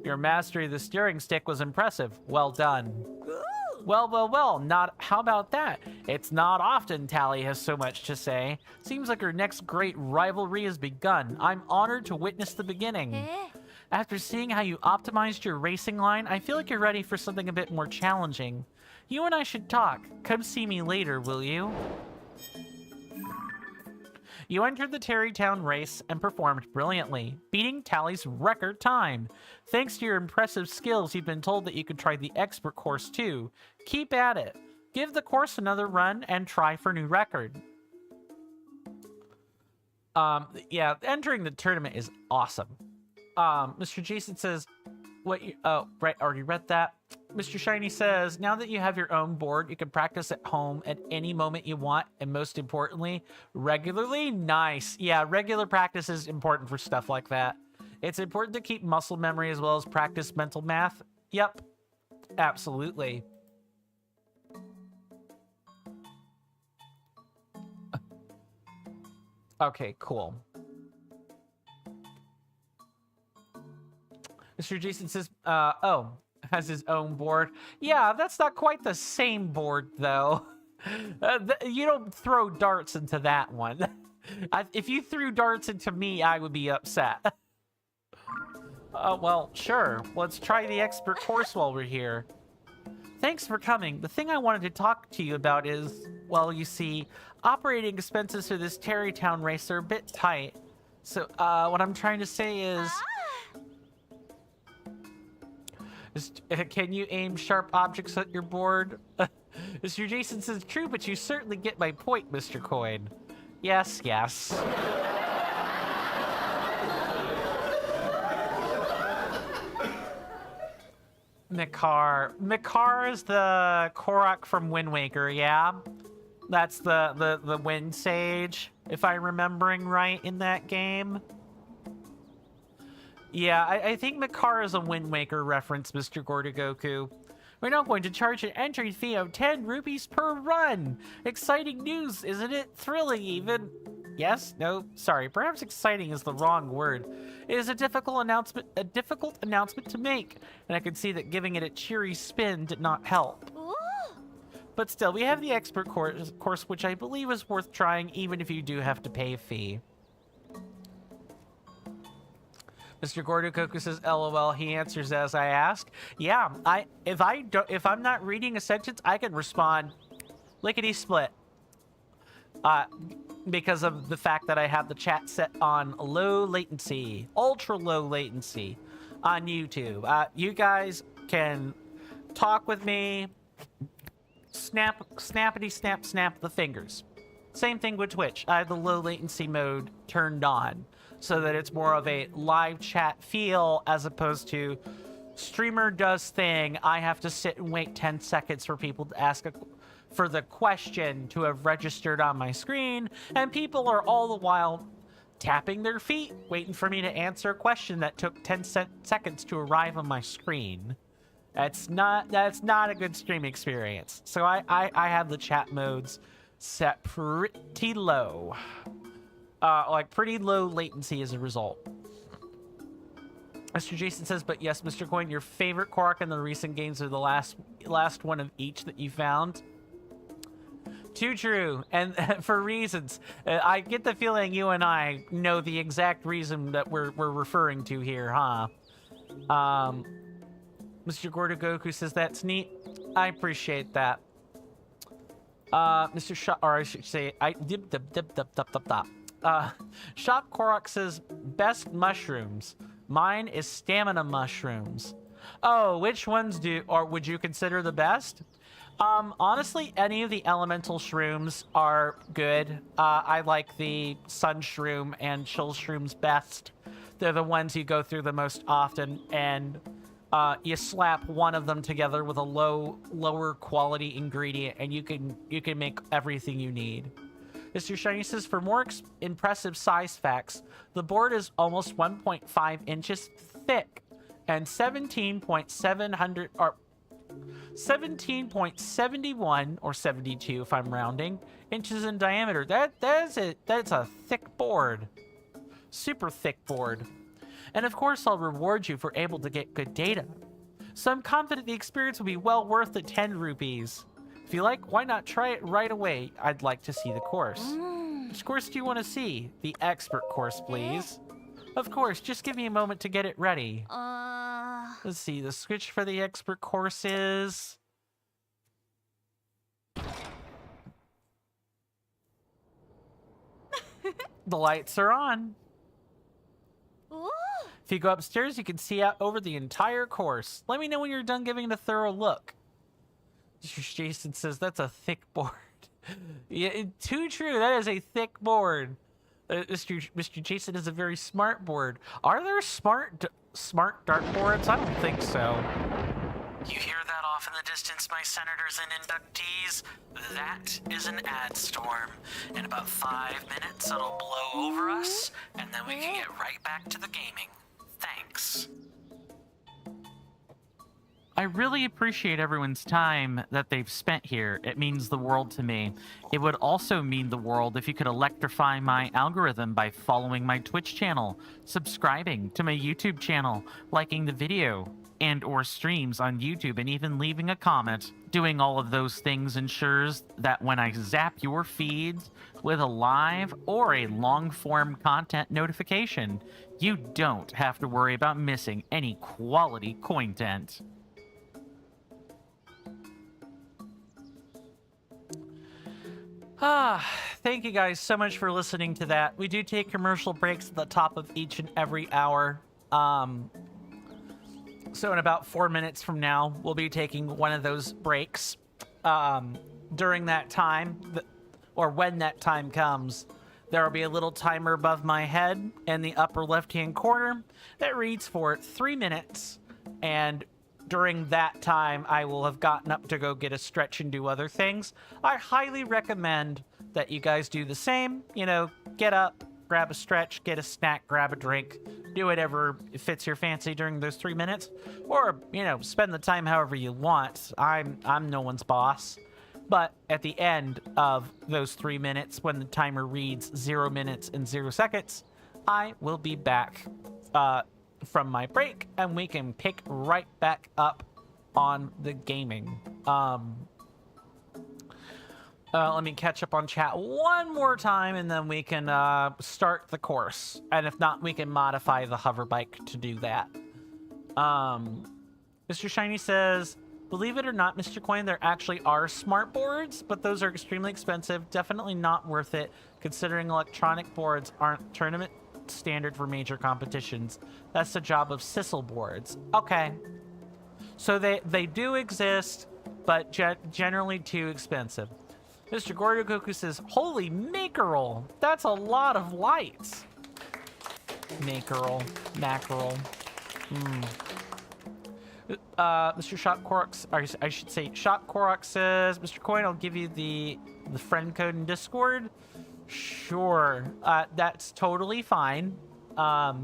Your mastery of the steering stick was impressive. Well done. Well, not. How about that? It's not often Tally has so much to say. Seems like her next great rivalry has begun. I'm honored to witness the beginning. After seeing how you optimized your racing line, I feel like you're ready for something a bit more challenging. You and I should talk. Come see me later, will you? You entered the Terrytown race and performed brilliantly, beating Tally's record time. Thanks to your impressive skills, you've been told that you could try the expert course too. Keep at it. Give the course another run and try for new record. Yeah, entering the tournament is awesome. Mr. Jason says, oh, right, already read that. Mr. Shiny says, now that you have your own board, you can practice at home at any moment you want, and most importantly, regularly. Nice. Yeah, regular practice is important for stuff like that. It's important to keep muscle memory as well as practice mental math. Yep, absolutely. Okay, cool. Mr. Jason says, oh, has his own board. Yeah, that's not quite the same board, though. You don't throw darts into that one. If you threw darts into me, I would be upset. Well, sure. Let's try the expert course while we're here. Thanks for coming. The thing I wanted to talk to you about is, well, you see, operating expenses for this Terrytown race are a bit tight. So, what I'm trying to say is... Can you aim sharp objects at your board? Mr. Jason says, true, but you certainly get my point, Mr. Coin. Yes, yes. Mikar. Mikar is the Korok from Wind Waker, yeah? That's the Wind Sage, if I'm remembering right in that game. Yeah, I think Mikar is a Wind Waker reference, Mr. Gordogoku. We're now going to charge an entry fee of 10 rupees per run. Exciting news, isn't it? Thrilling, even. Yes? No? Sorry, perhaps exciting is the wrong word. It is a difficult announcement to make, and I can see that giving it a cheery spin did not help. Ooh. But still, we have the expert course, which I believe is worth trying, even if you do have to pay a fee. Mr. Gordogoku says, LOL. He answers as I ask. Yeah, if I'm not reading a sentence, I can respond lickety split. Because of the fact that I have the chat set on low latency, ultra low latency on YouTube. You guys can talk with me, snappity snap the fingers. Same thing with Twitch. I have the low latency mode turned on so that it's more of a live chat feel as opposed to streamer does thing. I have to sit and wait 10 seconds for people to ask for the question to have registered on my screen, and people are all the while tapping their feet, waiting for me to answer a question that took 10 seconds to arrive on my screen. That's not a good stream experience. So I have the chat modes set pretty low. Like pretty low latency as a result. Mr. Jason says, but yes, Mr. Coin, your favorite Korok in the recent games are the last one of each that you found. Too true, and for reasons. I get the feeling you and I know the exact reason that we're referring to here, huh? Mr. Gordo Goku says that's neat. I appreciate that. Mr. Shop, or I should say, Shop Korok says best mushrooms. Mine is stamina mushrooms. Oh, which ones would you consider the best? Honestly, any of the elemental shrooms are good. I like the sun shroom and chill shrooms best. They're the ones you go through the most often, and you slap one of them together with a lower quality ingredient, and you can make everything you need. Mr. Shiny says, for more impressive size facts, the board is almost 1.5 inches thick and 17.71 or 72 if I'm rounding inches in diameter. That's a thick board. Super thick board. And of course I'll reward you for able to get good data. So I'm confident the experience will be well worth the 10 rupees. If you like, why not try it right away? I'd like to see the course. Which course do you want to see? The expert course, please. Of course, just give me a moment to get it ready. Let's see, the switch for the expert course is... The lights are on. If you go upstairs, you can see out over the entire course. Let me know when you're done giving it a thorough look. Jason says that's a thick board. Yeah, too true. That is a thick board. Mr. Jason is a very smart board. Are there smart dartboards? I don't think so. You hear that off in the distance, my senators and inductees? That is an ad storm. In about 5 minutes, it'll blow over us, and then we can get right back to the gaming. Thanks. I really appreciate everyone's time that they've spent here. It means the world to me. It would also mean the world if you could electrify my algorithm by following my Twitch channel, subscribing to my YouTube channel, liking the video and or streams on YouTube, and even leaving a comment. Doing all of those things ensures that when I zap your feeds with a live or a long-form content notification, you don't have to worry about missing any quality content. Thank you guys so much for listening to that. We do take commercial breaks at the top of each and every hour. So in about 4 minutes from now, we'll be taking one of those breaks. During that time, or when that time comes, there will be a little timer above my head in the upper left-hand corner that reads for 3 minutes. And during that time, I will have gotten up to go get a stretch and do other things. I highly recommend that you guys do the same. You know, get up, grab a stretch, get a snack, grab a drink, do whatever fits your fancy during those 3 minutes. Or, you know, spend the time however you want. I'm no one's boss. But at the end of those 3 minutes, when the timer reads 0 minutes and 0 seconds, I will be back from my break, and we can pick right back up on the gaming. Let me catch up on chat one more time, and then we can start the course. And if not, we can modify the hover bike to do that. Mr. Shiny says, believe it or not, Mr. Coin, there actually are smart boards, but those are extremely expensive. Definitely not worth it, considering electronic boards aren't tournament standard for major competitions. That's the job of Sissel boards. Okay. So they do exist, but generally too expensive. Mr. Gordo Goku says, holy mackerel, that's a lot of lights. Mackerel. Mr. Shop Korok, or I should say Shop Korok says, Mr. Coin, I'll give you the friend code in Discord. Sure, that's totally fine. Now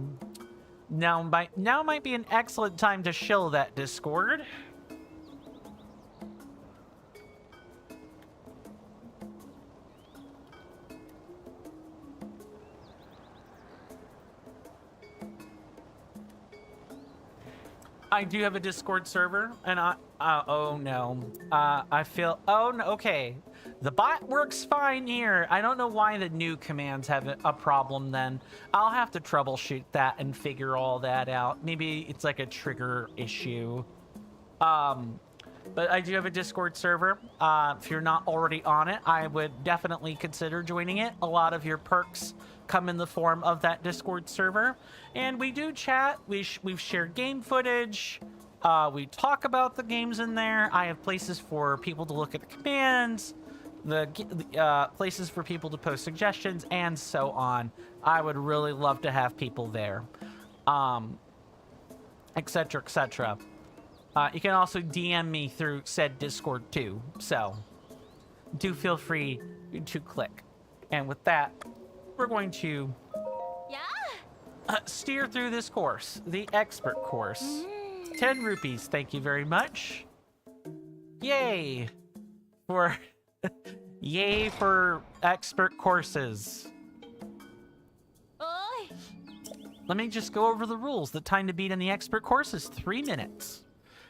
might be an excellent time to shill that Discord. I do have a Discord server, and oh no. I feel, oh no, okay. The bot works fine here. I don't know why the new commands have a problem then. I'll have to troubleshoot that and figure all that out. Maybe it's like a trigger issue. But I do have a Discord server. If you're not already on it, I would definitely consider joining it. A lot of your perks come in the form of that Discord server. And we do chat. We've shared game footage. We talk about the games in there. I have places for people to look at the commands, the places for people to post suggestions, and so on. I would really love to have people there, etc., etc. You can also DM me through said Discord too, so do feel free to click. And with that, we're going to steer through this course, the expert course. 10 rupees, thank you very much. Yay for yay for expert courses. Let me just go over the rules. The time to beat in the expert course is 3 minutes.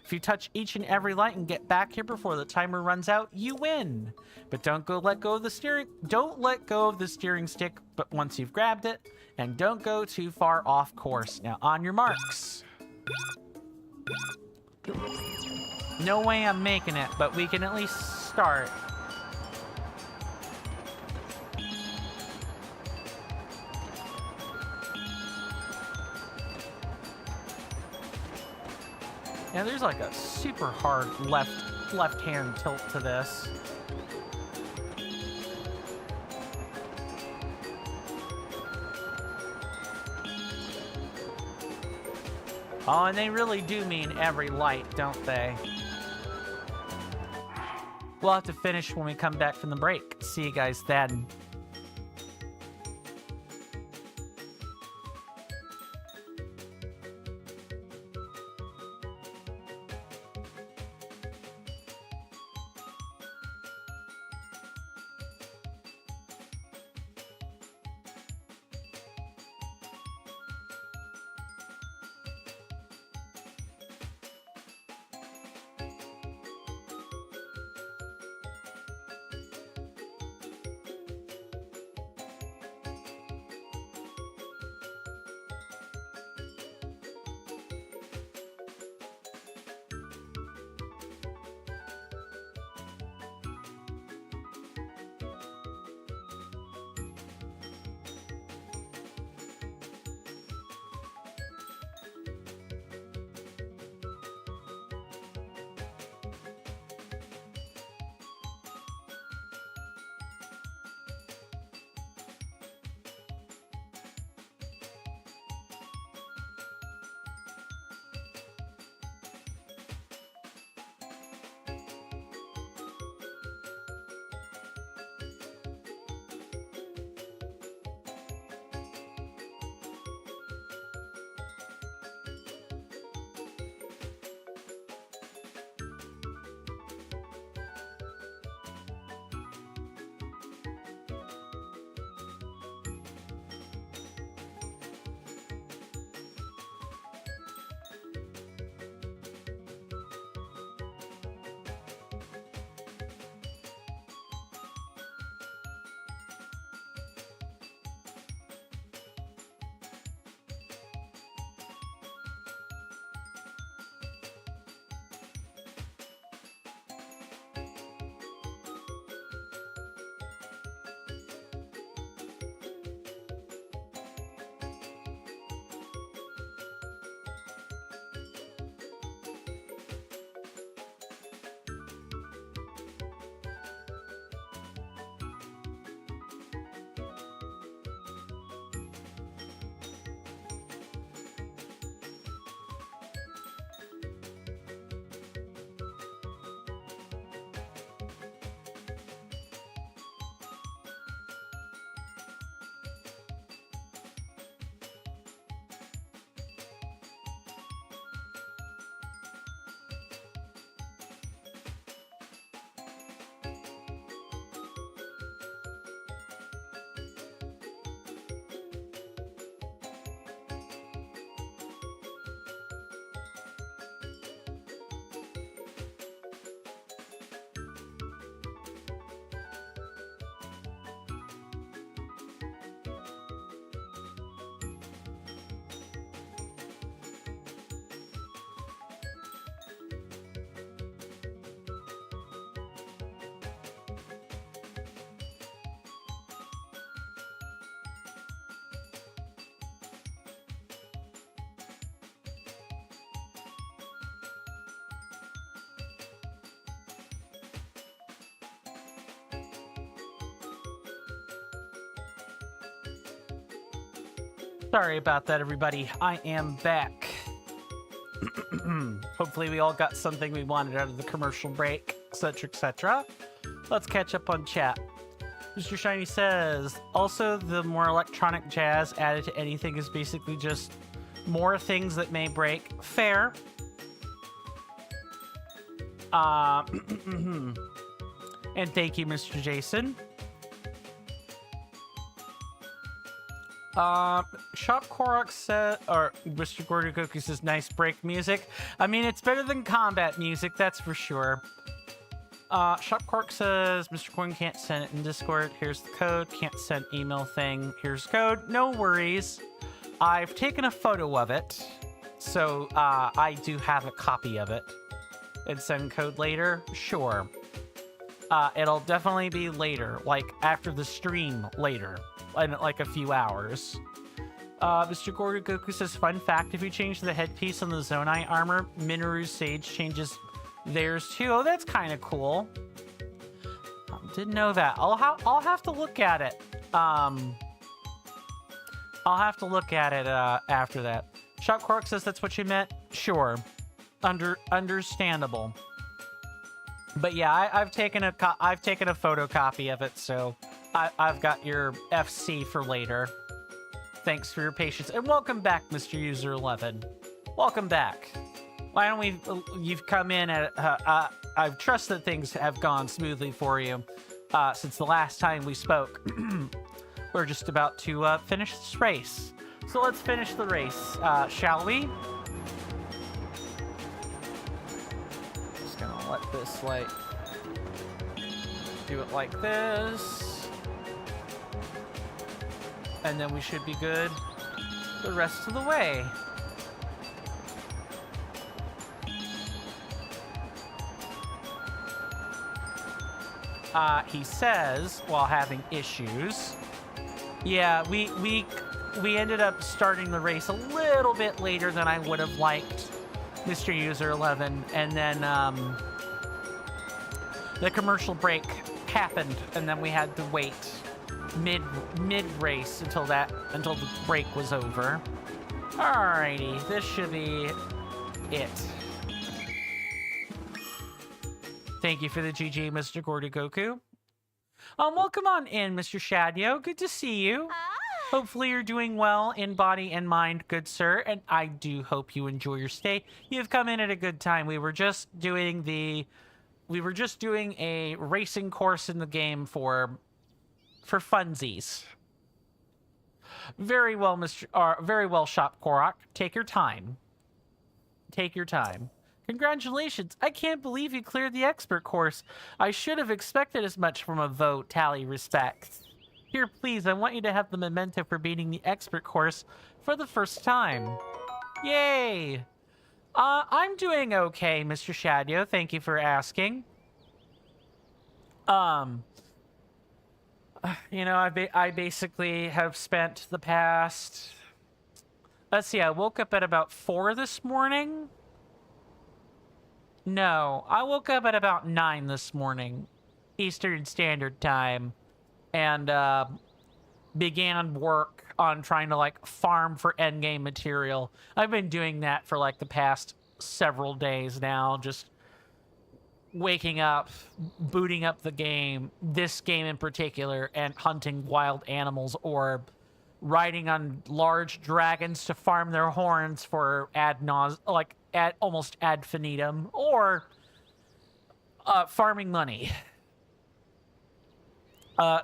If you touch each and every light and get back here before the timer runs out, you win. But don't let go of the steering stick, but once you've grabbed it, and don't go too far off course. Now on your marks. No way I'm making it, but we can at least start. Yeah, there's like a super hard left-hand tilt to this. Oh, and they really do mean every light, don't they? We'll have to finish when we come back from the break. See you guys then. Sorry about that, everybody. I am back. Hopefully we all got something we wanted out of the commercial break, etc., etc. Let's catch up on chat. Mr. Shiny says, also, the more electronic jazz added to anything is basically just more things that may break. Fair. And thank you, Mr. Jason. Shop Korok said, or Mr. Gordogoku says, nice break music. I mean, it's better than combat music, that's for sure. Shop Korok says, Mr. Coin can't send it in Discord. Here's the code. Can't send email thing. Here's code. No worries. I've taken a photo of it, so I do have a copy of it. And send code later? Sure. It'll definitely be later, like after the stream later, in like a few hours. Mr. Gordogoku says, fun fact, if you change the headpiece on the Zonai armor, Minoru's Sage changes theirs too. Oh, that's kind of cool. Didn't know that. I'll have to look at it. I'll have to look at it after that. Shop Quark says that's what you meant. Sure. Understandable. But yeah, I've taken a photocopy of it, so I've got your FC for later. Thanks for your patience, and welcome back, Mr. User 11. Welcome back. Why don't we? You've come in at. I trust that things have gone smoothly for you since the last time we spoke. We're just about to finish this race, so let's finish the race, shall we? Just gonna let this do it like this, and then we should be good the rest of the way. He says, while having issues, yeah, we ended up starting the race a little bit later than I would have liked, Mr. User 11, and then the commercial break happened, and then we had to wait mid race until the break was over. Alrighty, this should be it. Thank you for the GG, Mr. Gordogoku. Welcome on in, Mr. Shadio. Good to see you. Hopefully you're doing well in body and mind, good sir, and I do hope you enjoy your stay. You've come in at a good time. We were just doing a racing course in the game for funsies. Very well, very well, Shop Korok. Take your time. Take your time. Congratulations. I can't believe you cleared the expert course. I should have expected as much from a vote, Tally respects. Here, please, I want you to have the memento for beating the expert course for the first time. Yay! I'm doing okay, Mr. Shadio. Thank you for asking. You know, I basically have spent the past... Let's see, I woke up at about 4 this morning. No, I woke up at about 9 this morning, Eastern Standard Time, and began work on trying to farm for endgame material. I've been doing that for the past several days now, just waking up, booting up the game, this game in particular, and hunting wild animals or riding on large dragons to farm their horns for almost ad infinitum, or farming money.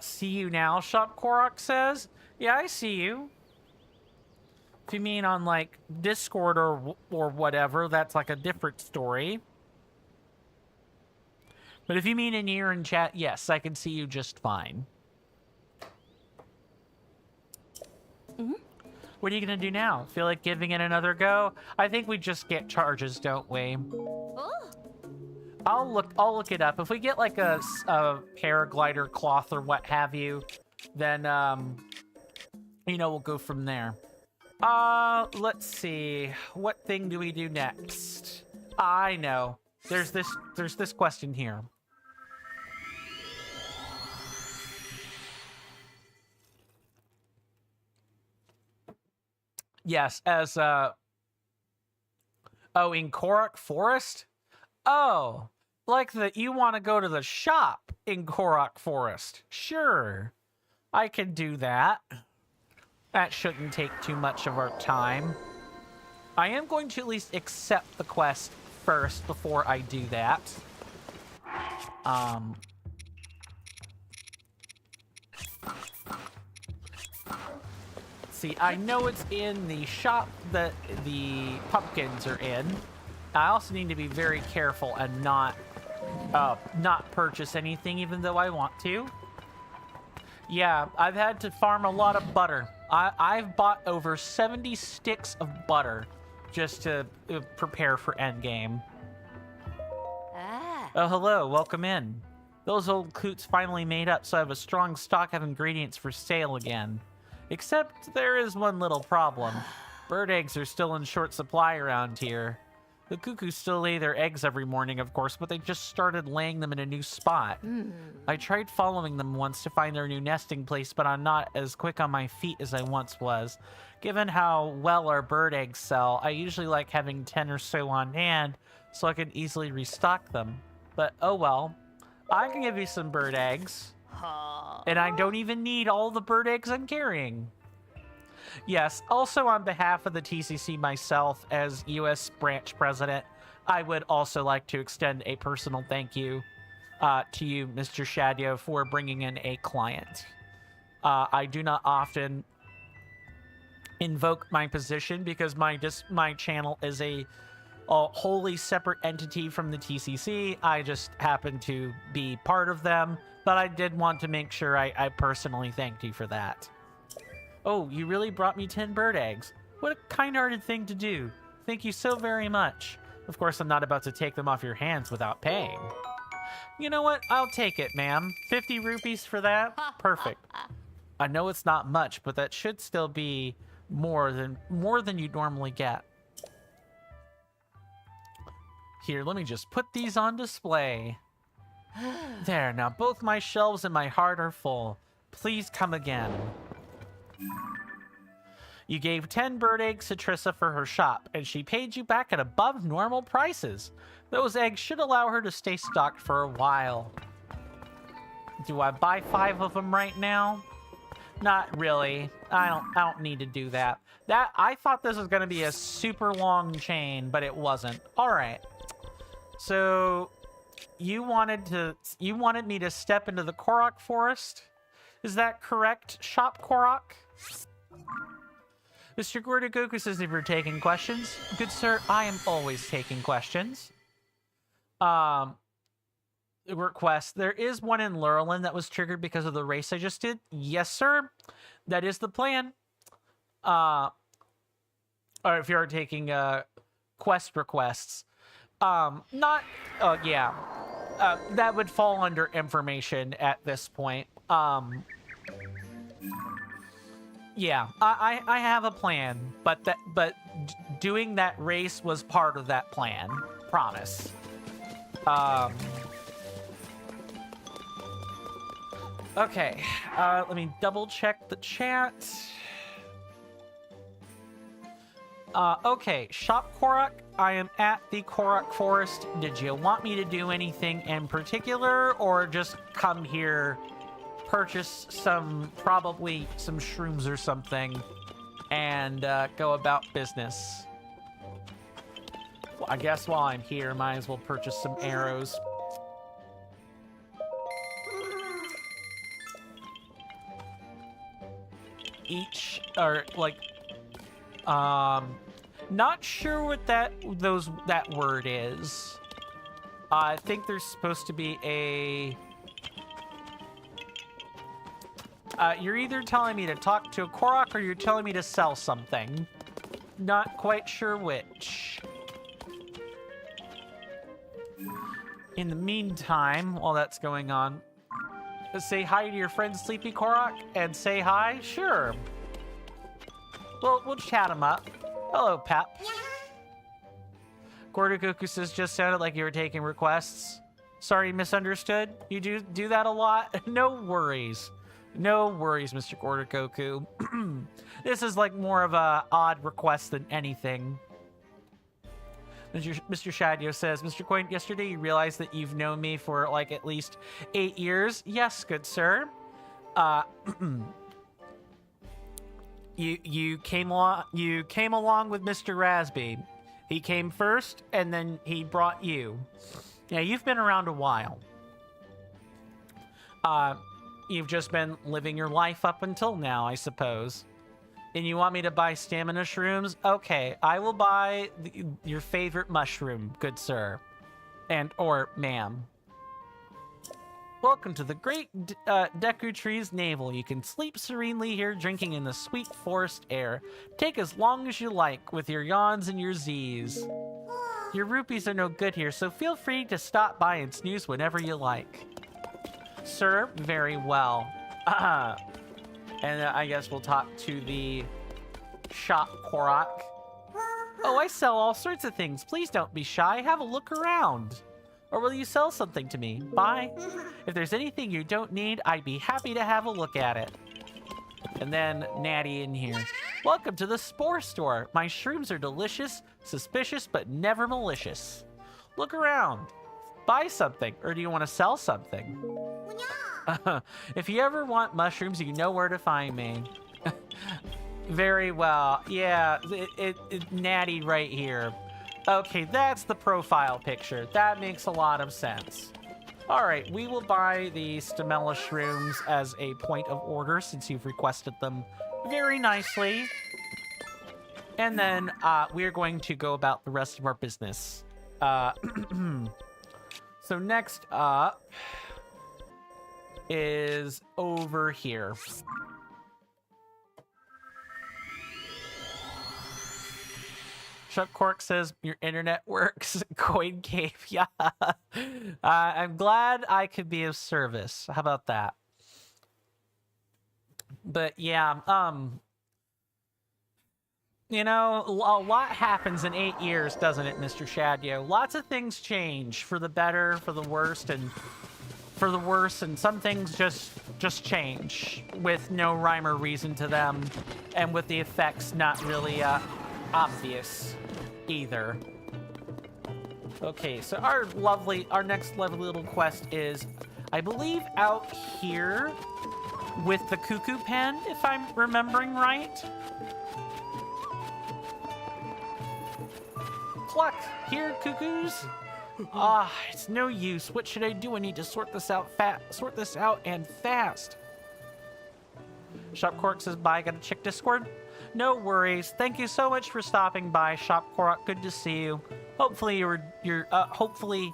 See you now, Shop Korok says. Yeah, I see you. If you mean on Discord or whatever, that's a different story. But if you mean in here in chat, yes, I can see you just fine. Mm-hmm. What are you gonna do now? Feel like giving it another go? I think we just get charges, don't we? Oh. I'll look it up. If we get a paraglider cloth or what have you, then we'll go from there. Let's see. What thing do we do next? I know. There's this question here. Yes, as oh, in Korok Forest? Oh, like that you want to go to the shop in Korok Forest. Sure, I can do that. That shouldn't take too much of our time. I am going to at least accept the quest first before I do that. See, I know it's in the shop that the pumpkins are in. I also need to be very careful and not purchase anything even though I want to. Yeah, I've had to farm a lot of butter. I've bought over 70 sticks of butter just to prepare for endgame. Oh, hello, welcome in. Those old coots finally made up, so I have a strong stock of ingredients for sale again. Except there is one little problem. Bird eggs are still in short supply around here. The cuckoos still lay their eggs every morning, of course, but they just started laying them in a new spot. I tried following them once to find their new nesting place, but I'm not as quick on my feet as I once was. Given how well our bird eggs sell, I usually like having 10 or so on hand so I can easily restock them. But oh well, I can give you some bird eggs. And I don't even need all the bird eggs I'm carrying. Yes, also on behalf of the TCC myself as U.S. branch president, I would also like to extend a personal thank you to you, Mr. Shadio, for bringing in a client. I do not often invoke my position because my channel is a wholly separate entity from the TCC. I just happen to be part of them, but I did want to make sure I personally thanked you for that. Oh, you really brought me 10 bird eggs. What a kind-hearted thing to do. Thank you so very much. Of course, I'm not about to take them off your hands without paying. You know what? I'll take it, ma'am. 50 rupees for that? Perfect. I know it's not much, but that should still be more than you normally get. Here, let me just put these on display. There, now both my shelves and my heart are full. Please come again. You gave 10 bird eggs to Trissa for her shop, and she paid you back at above normal prices. Those eggs should allow her to stay stocked for a while. Do I buy 5 of them right now? Not really. I don't need to do that. I thought this was going to be a super long chain, but it wasn't. All right. So you wanted me to step into the Korok Forest? Is that correct, Shop Korok? Mr. Gordogoku says if you're taking questions. Good sir, I am always taking questions. Request. There is one in Lurelin that was triggered because of the race I just did. Yes, sir. That is the plan. Or if you're taking quest requests. Not yeah. That would fall under information at this point. Yeah, I have a plan, but doing that race was part of that plan. Promise. Okay, let me double check the chat. Okay, Shop Korok, I am at the Korok Forest. Did you want me to do anything in particular, or just come here, purchase probably some shrooms or something, and go about business? Well, I guess while I'm here, might as well purchase some arrows. Each, or like, not sure what that word is. I think there's supposed to be a... you're either telling me to talk to a Korok or you're telling me to sell something. Not quite sure which. In the meantime, while that's going on, say hi to your friend Sleepy Korok and say hi? Sure. Well, we'll chat him up. Hello, Pep. Gordogoku says just sounded like you were taking requests. Sorry, misunderstood. You do that a lot? No worries. No worries, Mr. Gordakoku. This is like more of a odd request than anything. Mr. Shadio says, Mr. Coin, yesterday you realized that you've known me for like at least 8 years. Yes, good sir. You came along with Mr. Rasby. He came first, and then he brought you. Yeah, you've been around a while. You've just been living your life up until now, I suppose. And you want me to buy stamina shrooms? Okay, I will buy your favorite mushroom, good sir. Or ma'am. Welcome to the great Deku Tree's navel. You can sleep serenely here, drinking in the sweet forest air. Take as long as you like with your yawns and your Z's. Your rupees are no good here, so feel free to stop by and snooze whenever you like. Sir, very well. And I guess we'll talk to the shop Korok. Oh, I sell all sorts of things. Please don't be shy. Have a look around. Or will you sell something to me? Bye. If there's anything you don't need, I'd be happy to have a look at it. And then Natty in here. Welcome to the Spore Store. My shrooms are delicious, suspicious, but never malicious. Look around. Buy something. Or do you want to sell something? If you ever want mushrooms, you know where to find me. Very well. Yeah, Natty right here. Okay, that's the profile picture. That makes a lot of sense. All right, we will buy the Stamella shrooms as a point of order since you've requested them very nicely. And then we're going to go about the rest of our business. So next up is over here. Chuck Cork says, your internet works. Coin Cave, yeah. I'm glad I could be of service. How about that? But yeah, you know, a lot happens in 8 years, doesn't it, Mr. Shadio? Lots of things change for the better, for the worst, and for the worse, and some things just change with no rhyme or reason to them, and with the effects not really obvious either. Okay, so our next lovely little quest is, I believe, out here with the cuckoo pen, if I'm remembering right. Cluck! Here, cuckoos! It's no use. What should I do? I need to sort this out and fast. Shop Cork says, bye, gotta check Discord. No worries. Thank you so much for stopping by, Shop Korok. Good to see you. Hopefully hopefully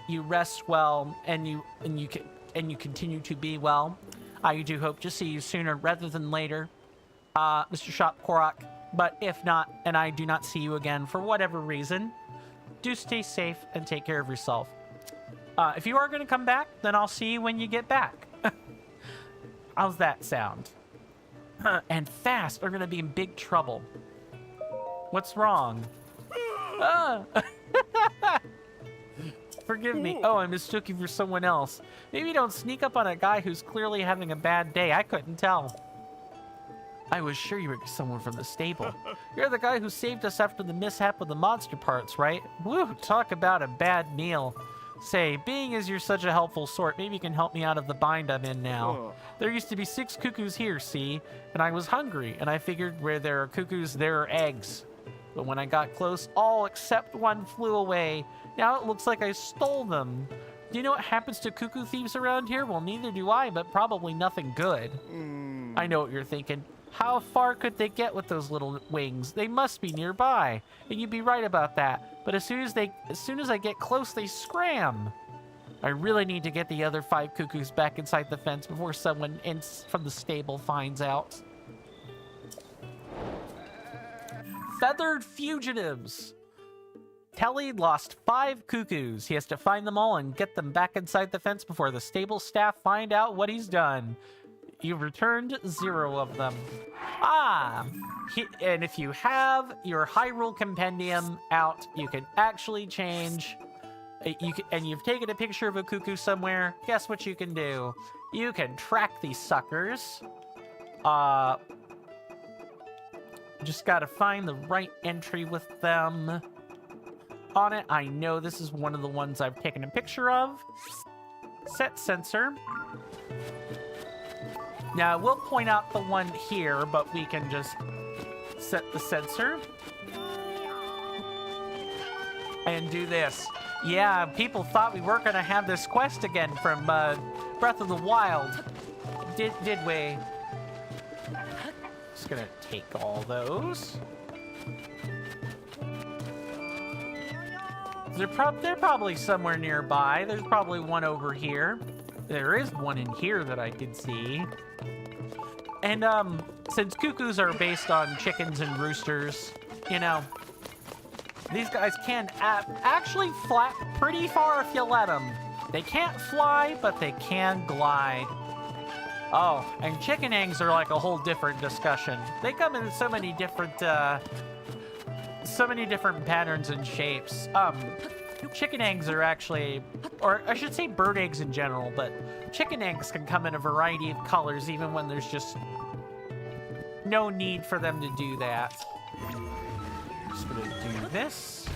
you rest well and you continue to be well. I do hope to see you sooner rather than later, Mr. Shop Korok. But if not, and I do not see you again for whatever reason, do stay safe and take care of yourself. If you are going to come back, then I'll see you when you get back. How's that sound? And fast are going to be in big trouble. What's wrong? Forgive me. Oh, I mistook you for someone else. Maybe don't sneak up on a guy who's clearly having a bad day. I couldn't tell. I was sure you were someone from the stable. You're the guy who saved us after the mishap with the monster parts, right? Woo, talk about a bad meal. Say, being as you're such a helpful sort, maybe you can help me out of the bind I'm in now. There used to be 6 cuckoos here, see? And I was hungry, and I figured where there are cuckoos, there are eggs. But when I got close, all except one flew away. Now it looks like I stole them. Do you know what happens to cuckoo thieves around here? Well, neither do I, but probably nothing good. I know what you're thinking. How far could they get with those little wings? They must be nearby. And you'd be right about that. But as soon as I get close, they scram. I really need to get the other 5 cuckoos back inside the fence before someone from the stable finds out. Feathered fugitives. Telly lost 5 cuckoos. He has to find them all and get them back inside the fence before the stable staff find out what he's done. You've returned 0 of them. And if you have your Hyrule Compendium out, you can actually change. And you've taken a picture of a cuckoo somewhere. Guess what you can do? You can track these suckers. Just gotta find the right entry with them on it. I know this is one of the ones I've taken a picture of. Set sensor. Now, we'll point out the one here, but we can just set the sensor. And do this. Yeah, people thought we weren't going to have this quest again from Breath of the Wild. Did we? Just gonna take all those. They're probably somewhere nearby. There's probably one over here. There is one in here that I can see. And since cuckoos are based on chickens and roosters, you know, these guys can actually fly pretty far if you let them. They can't fly, but they can glide. Oh, and chicken eggs are like a whole different discussion. They come in so many different patterns and shapes. Chicken eggs are actually, or I should say bird eggs in general, but chicken eggs can come in a variety of colors even when there's just no need for them to do that. Just gonna do this.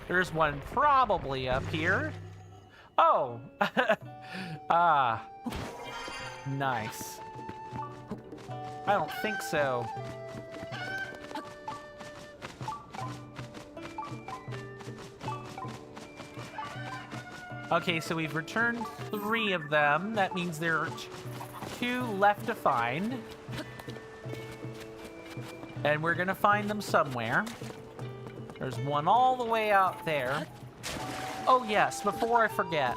There's one probably up here. Oh! Nice. I don't think so. Okay, so we've returned 3 of them. That means there are 2 left to find. And we're gonna find them somewhere. There's one all the way out there. Oh yes, before I forget.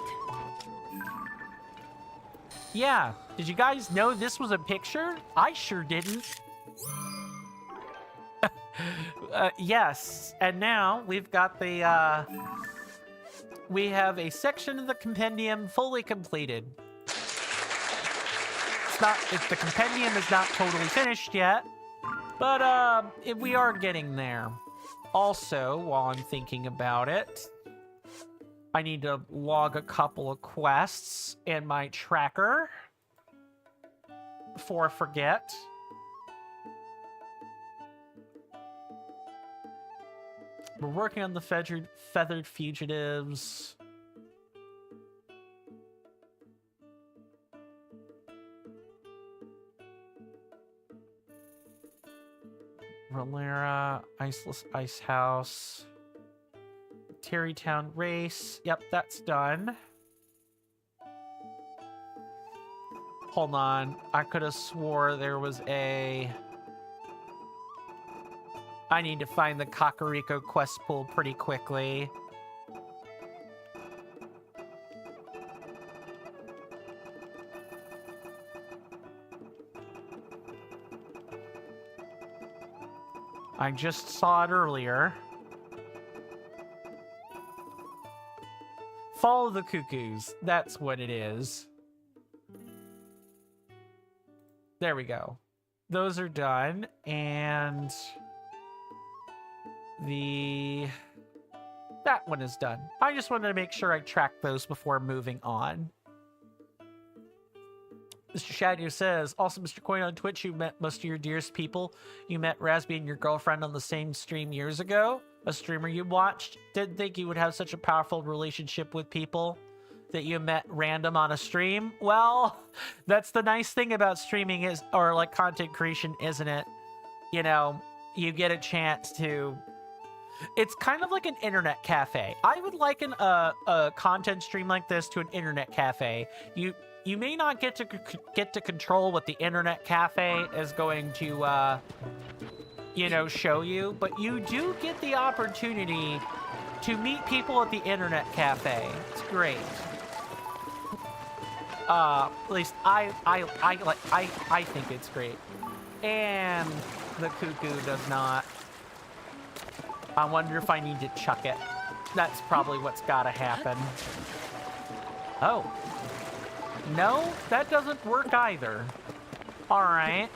Yeah, did you guys know this was a picture? I sure didn't. Yes, and now we've got the, we have a section of the compendium fully completed. The compendium is not totally finished yet, but we are getting there. Also, while I'm thinking about it, I need to log a couple of quests in my tracker before I forget. We're working on the feathered fugitives. Valera, Iceless Ice House. Terrytown Race. Yep, that's done. Hold on. I could have swore there was a... I need to find the Kakariko quest pool pretty quickly. I just saw it earlier. Follow the cuckoos. That's what it is. There we go. Those are done. And that one is done. I just wanted to make sure I tracked those before moving on. Mr. Shadow says, also, Mr. Coin on Twitch, you met most of your dearest people. You met Raspy and your girlfriend on the same stream years ago. A streamer you watched. Didn't think you would have such a powerful relationship with people that you met random on a stream. Well, that's the nice thing about streaming is, or like content creation, isn't it? You know, you get a chance to... It's kind of like an internet cafe. I would liken a content stream like this to an internet cafe. You may not get to control what the internet cafe is going to, you know, show you, but you do get the opportunity to meet people at the internet cafe. It's great. At least I think it's great. And the cuckoo does not. I wonder if I need to chuck it. That's probably what's gotta happen. Oh. No, that doesn't work either. All right.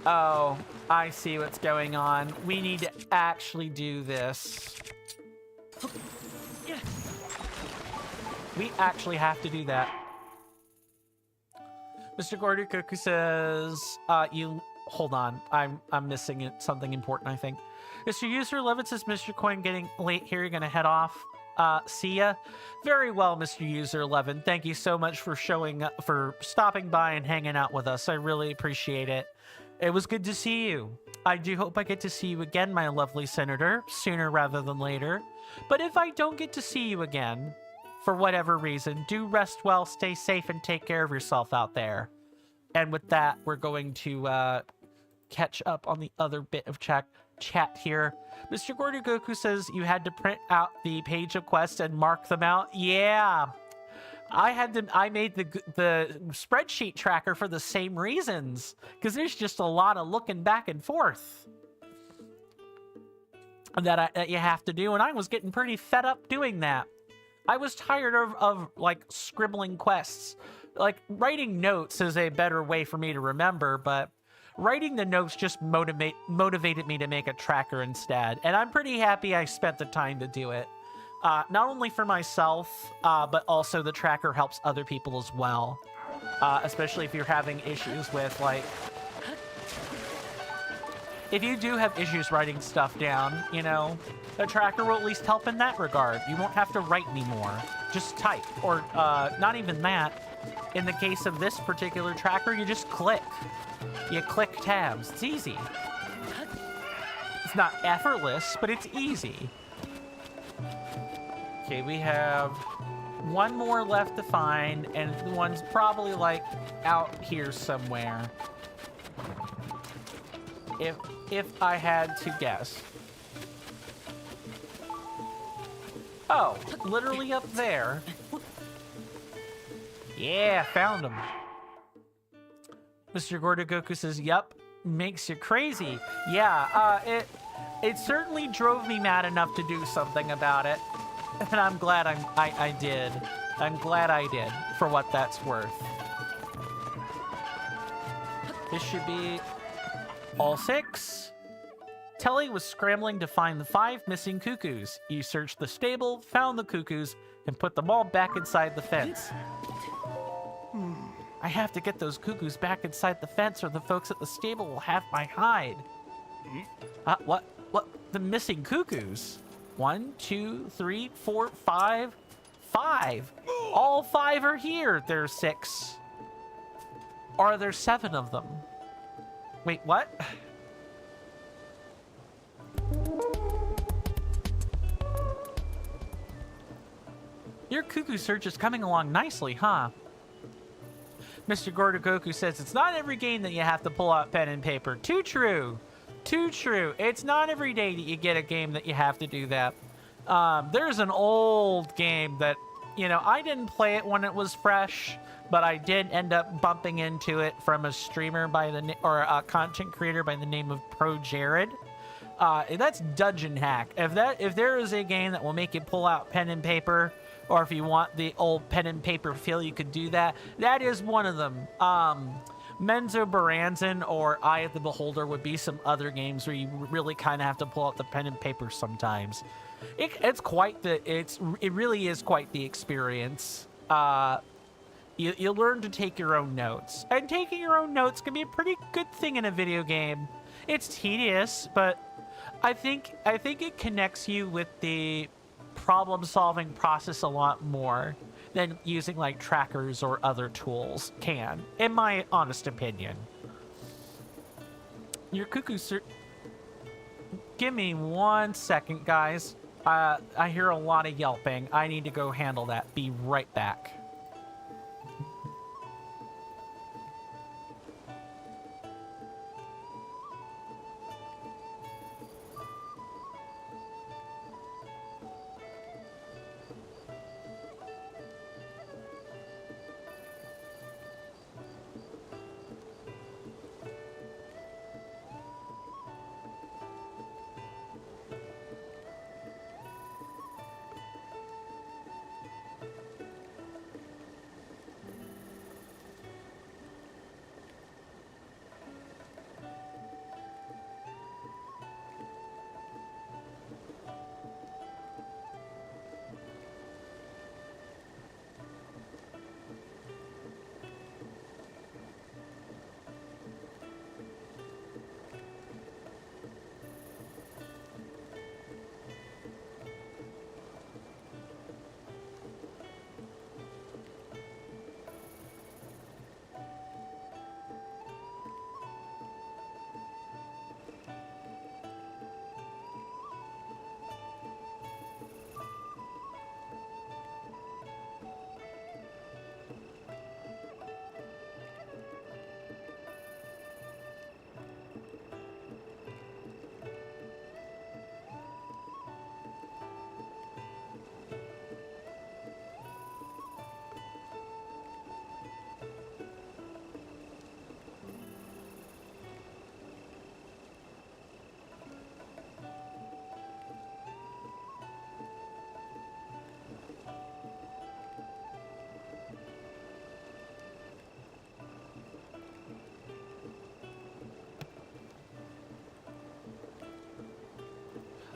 Oh, I see what's going on. We need to actually do this. We actually have to do that. Mr. Gordukoku says, you hold on. I'm missing it, something important, I think. Mr. User 11 says, Mr. Coin getting late here. You're gonna head off. See ya. Very well, Mr. User 11. Thank you so much for for stopping by and hanging out with us. I really appreciate it. It was good to see you. I do hope I get to see you again, my lovely senator, sooner rather than later. But if I don't get to see you again, for whatever reason, do rest well, stay safe, and take care of yourself out there. And with that, we're going to catch up on the other bit of chat here. Mr. Gordugoku says you had to print out the page of quests and mark them out. Yeah, I made the spreadsheet tracker for the same reasons, because there's just a lot of looking back and forth that you have to do, and I was getting pretty fed up doing that. I was tired of like scribbling quests. Like, writing notes is a better way for me to remember, but writing the notes just motivated me to make a tracker instead. And I'm pretty happy I spent the time to do it. Not only for myself, but also the tracker helps other people as well. Especially if you're having issues with, like... If you do have issues writing stuff down, you know, the tracker will at least help in that regard. You won't have to write anymore. Just type. Or, not even that. In the case of this particular tracker, you just click. You click tabs. It's easy. It's not effortless, but it's easy. Okay, we have one more left to find, and the one's probably, like, out here somewhere. If I had to guess. Oh, literally up there. Yeah, found him. Mr. Gordugoku says, yup, makes you crazy. Yeah, it certainly drove me mad enough to do something about it. And I'm glad I did. I'm glad I did, for what that's worth. This should be all 6. Telly was scrambling to find the 5 missing cuckoos. You searched the stable, found the cuckoos, and put them all back inside the fence. I have to get those cuckoos back inside the fence or the folks at the stable will have my hide. What? The missing cuckoos? 1, 2, 3, 4, 5. 5! All 5 are here! There's 6. Or are there 7 of them? Wait, what? Your cuckoo search is coming along nicely, huh? Mr. Gordugoku says it's not every game that you have to pull out pen and paper. Too true. Too true. It's not every day that you get a game that you have to do that. There's an old game that, you know, I didn't play it when it was fresh, but I did end up bumping into it from a streamer by the or a content creator by the name of Pro Jared. That's Dungeon Hack. If there is a game that will make you pull out pen and paper, or if you want the old pen and paper feel, you could do that. That is one of them. Menzo Baranzan or Eye of the Beholder would be some other games where you really kind of have to pull out the pen and paper sometimes. It really is quite the experience. You learn to take your own notes, and taking your own notes can be a pretty good thing in a video game. It's tedious, but I think it connects you with the problem-solving process a lot more than using like trackers or other tools can, in my honest opinion. Your cuckoo give me 1 second, guys. I hear a lot of yelping. I need to go handle that. Be right back.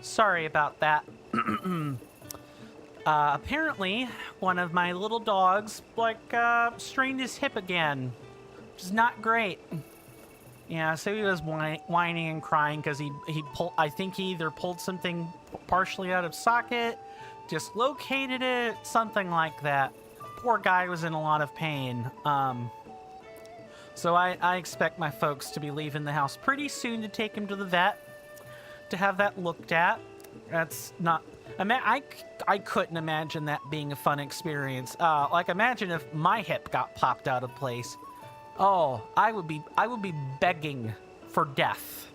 Sorry about that. Apparently, one of my little dogs, strained his hip again, which is not great. Yeah, so he was whining and crying because he pulled. I think he either pulled something partially out of socket, dislocated it, something like that. Poor guy was in a lot of pain. So I expect my folks to be leaving the house pretty soon to take him to the vet to have that looked at. That's not. I couldn't imagine that being a fun experience. Imagine if my hip got popped out of place. Oh, I would be begging for death.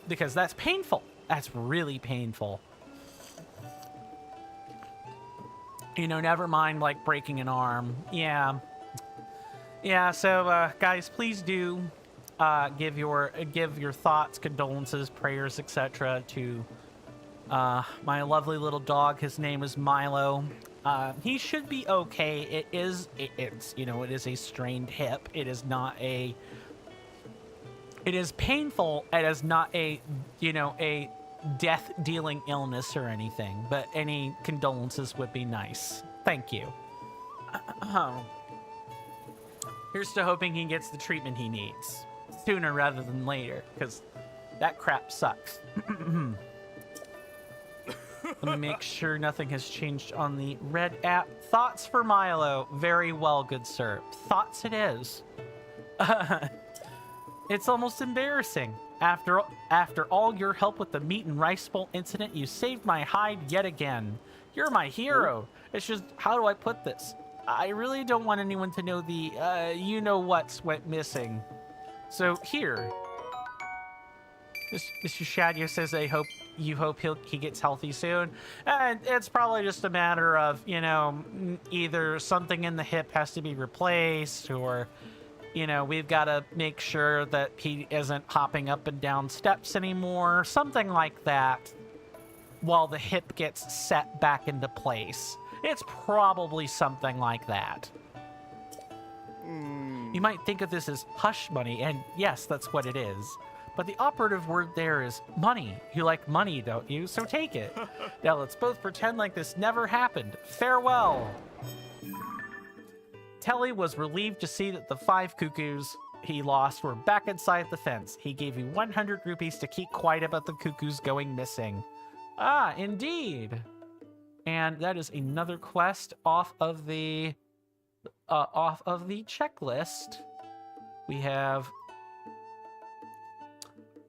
Because that's painful. That's really painful. You know, never mind like breaking an arm. Yeah. Yeah, so guys, please do give your thoughts, condolences, prayers, etc. to my lovely little dog. His name is Milo. He should be okay. It's a strained hip. It is painful. It is not a death-dealing illness or anything, but any condolences would be nice. Thank you. Here's to hoping he gets the treatment he needs sooner rather than later, because that crap sucks. Let me make sure nothing has changed on the red app. Thoughts for Milo. Very well, good sir. Thoughts it is. It's almost embarrassing. After all your help with the meat and rice bowl incident, you saved my hide yet again. You're my hero. It's just, how do I put this? I really don't want anyone to know the, you-know-whats went missing. So, here. Mr. Shadio says he hope he gets healthy soon. And it's probably just a matter of, either something in the hip has to be replaced, or, we've got to make sure that he isn't hopping up and down steps anymore, something like that, while the hip gets set back into place. It's probably something like that. You might think of this as hush money, and yes, that's what it is. But the operative word there is money. You like money, don't you? So take it. Now let's both pretend like this never happened. Farewell. Telly was relieved to see that the 5 cuckoos he lost were back inside the fence. He gave you 100 rupees to keep quiet about the cuckoos going missing. Ah, indeed. And that is another quest off of the checklist. We have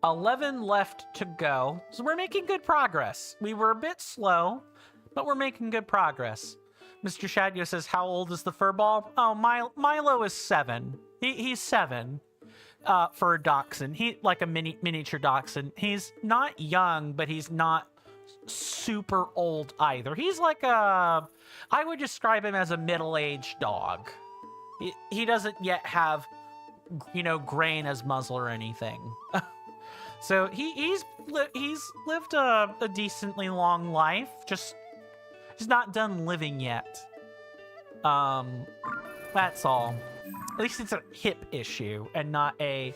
11 left to go. So we're making good progress. We were a bit slow, but we're making good progress. Mr. Shadio says, how old is the furball? Oh, Milo is 7. He's 7 for a dachshund. He like a miniature dachshund. He's not young, but he's not super old either. He's like I would describe him as a middle-aged dog. He doesn't yet have, gray in his muzzle or anything. So he's lived a decently long life. Just he's not done living yet. That's all. At least it's a hip issue and not a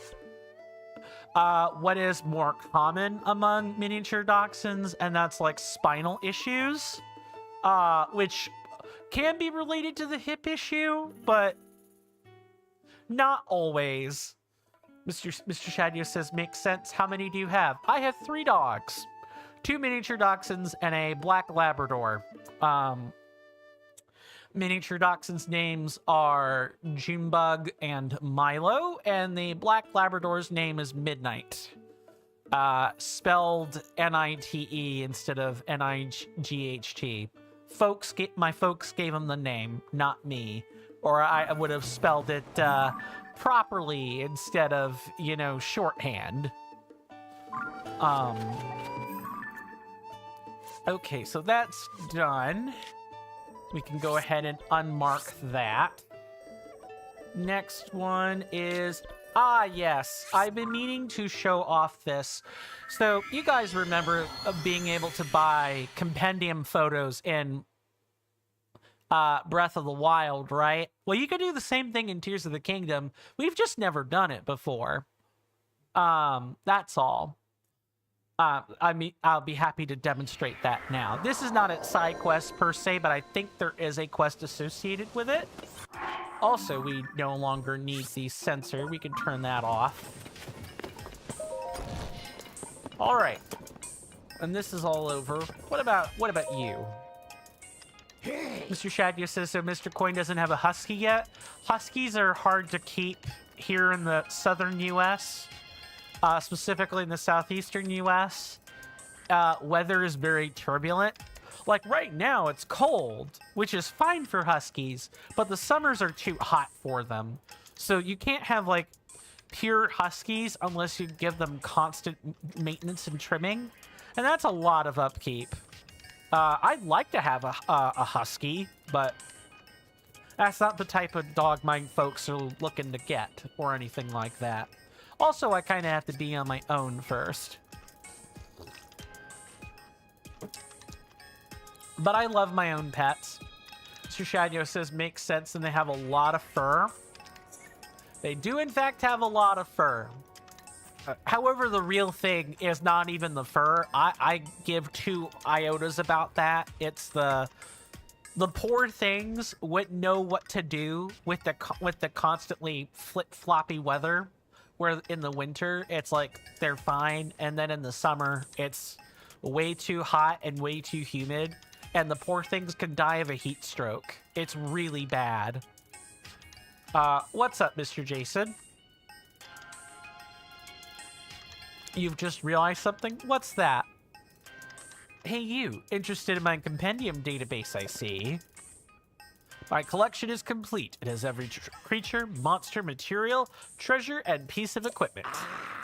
what is more common among miniature dachshunds, and that's like spinal issues, which can be related to the hip issue, but not always. Mr. Shadio says, makes sense. How many do you have? I have 3 dogs. 2 miniature dachshunds and a black Labrador. Miniature dachshunds' names are Junebug and Milo, and the black Labrador's name is Midnight. Spelled N-I-T-E instead of N-I-G-H-T. My folks gave him the name, not me. Or I would have spelled it properly instead of, shorthand. Okay, so that's done. We can go ahead and unmark that. Next one is... Ah, yes. I've been meaning to show off this. So, you guys remember being able to buy compendium photos in Breath of the Wild, right? Well, you could do the same thing in Tears of the Kingdom. We've just never done it before. That's all. I mean, I'll be happy to demonstrate that now. This is not a side quest per se, but I think there is a quest associated with it. Also, we no longer need the sensor. We can turn that off. All right. And this is all over. What about you? Mr. Shaggy says, so Mr. Coin doesn't have a husky yet. Huskies are hard to keep here in the southern U.S., specifically in the southeastern U.S. Weather is very turbulent. Like right now, it's cold, which is fine for huskies, but the summers are too hot for them. So you can't have like pure huskies unless you give them constant maintenance and trimming, and that's a lot of upkeep. I'd like to have a husky, but that's not the type of dog my folks are looking to get or anything like that. Also, I kind of have to be on my own first. But I love my own pets. Mr. Shadio says, makes sense, and they have a lot of fur. They do, in fact, have a lot of fur. However, the real thing is not even the fur. I give 2 iotas about that. It's the poor things wouldn't know what to do with the constantly flip-floppy weather. Where in the winter, it's like they're fine, and then in the summer, it's way too hot and way too humid, and the poor things can die of a heat stroke. It's really bad. What's up, Mr. Jason? You've just realized something? What's that? Hey, you. Interested in my compendium database, I see. My collection is complete. It has every creature, monster, material, treasure, and piece of equipment.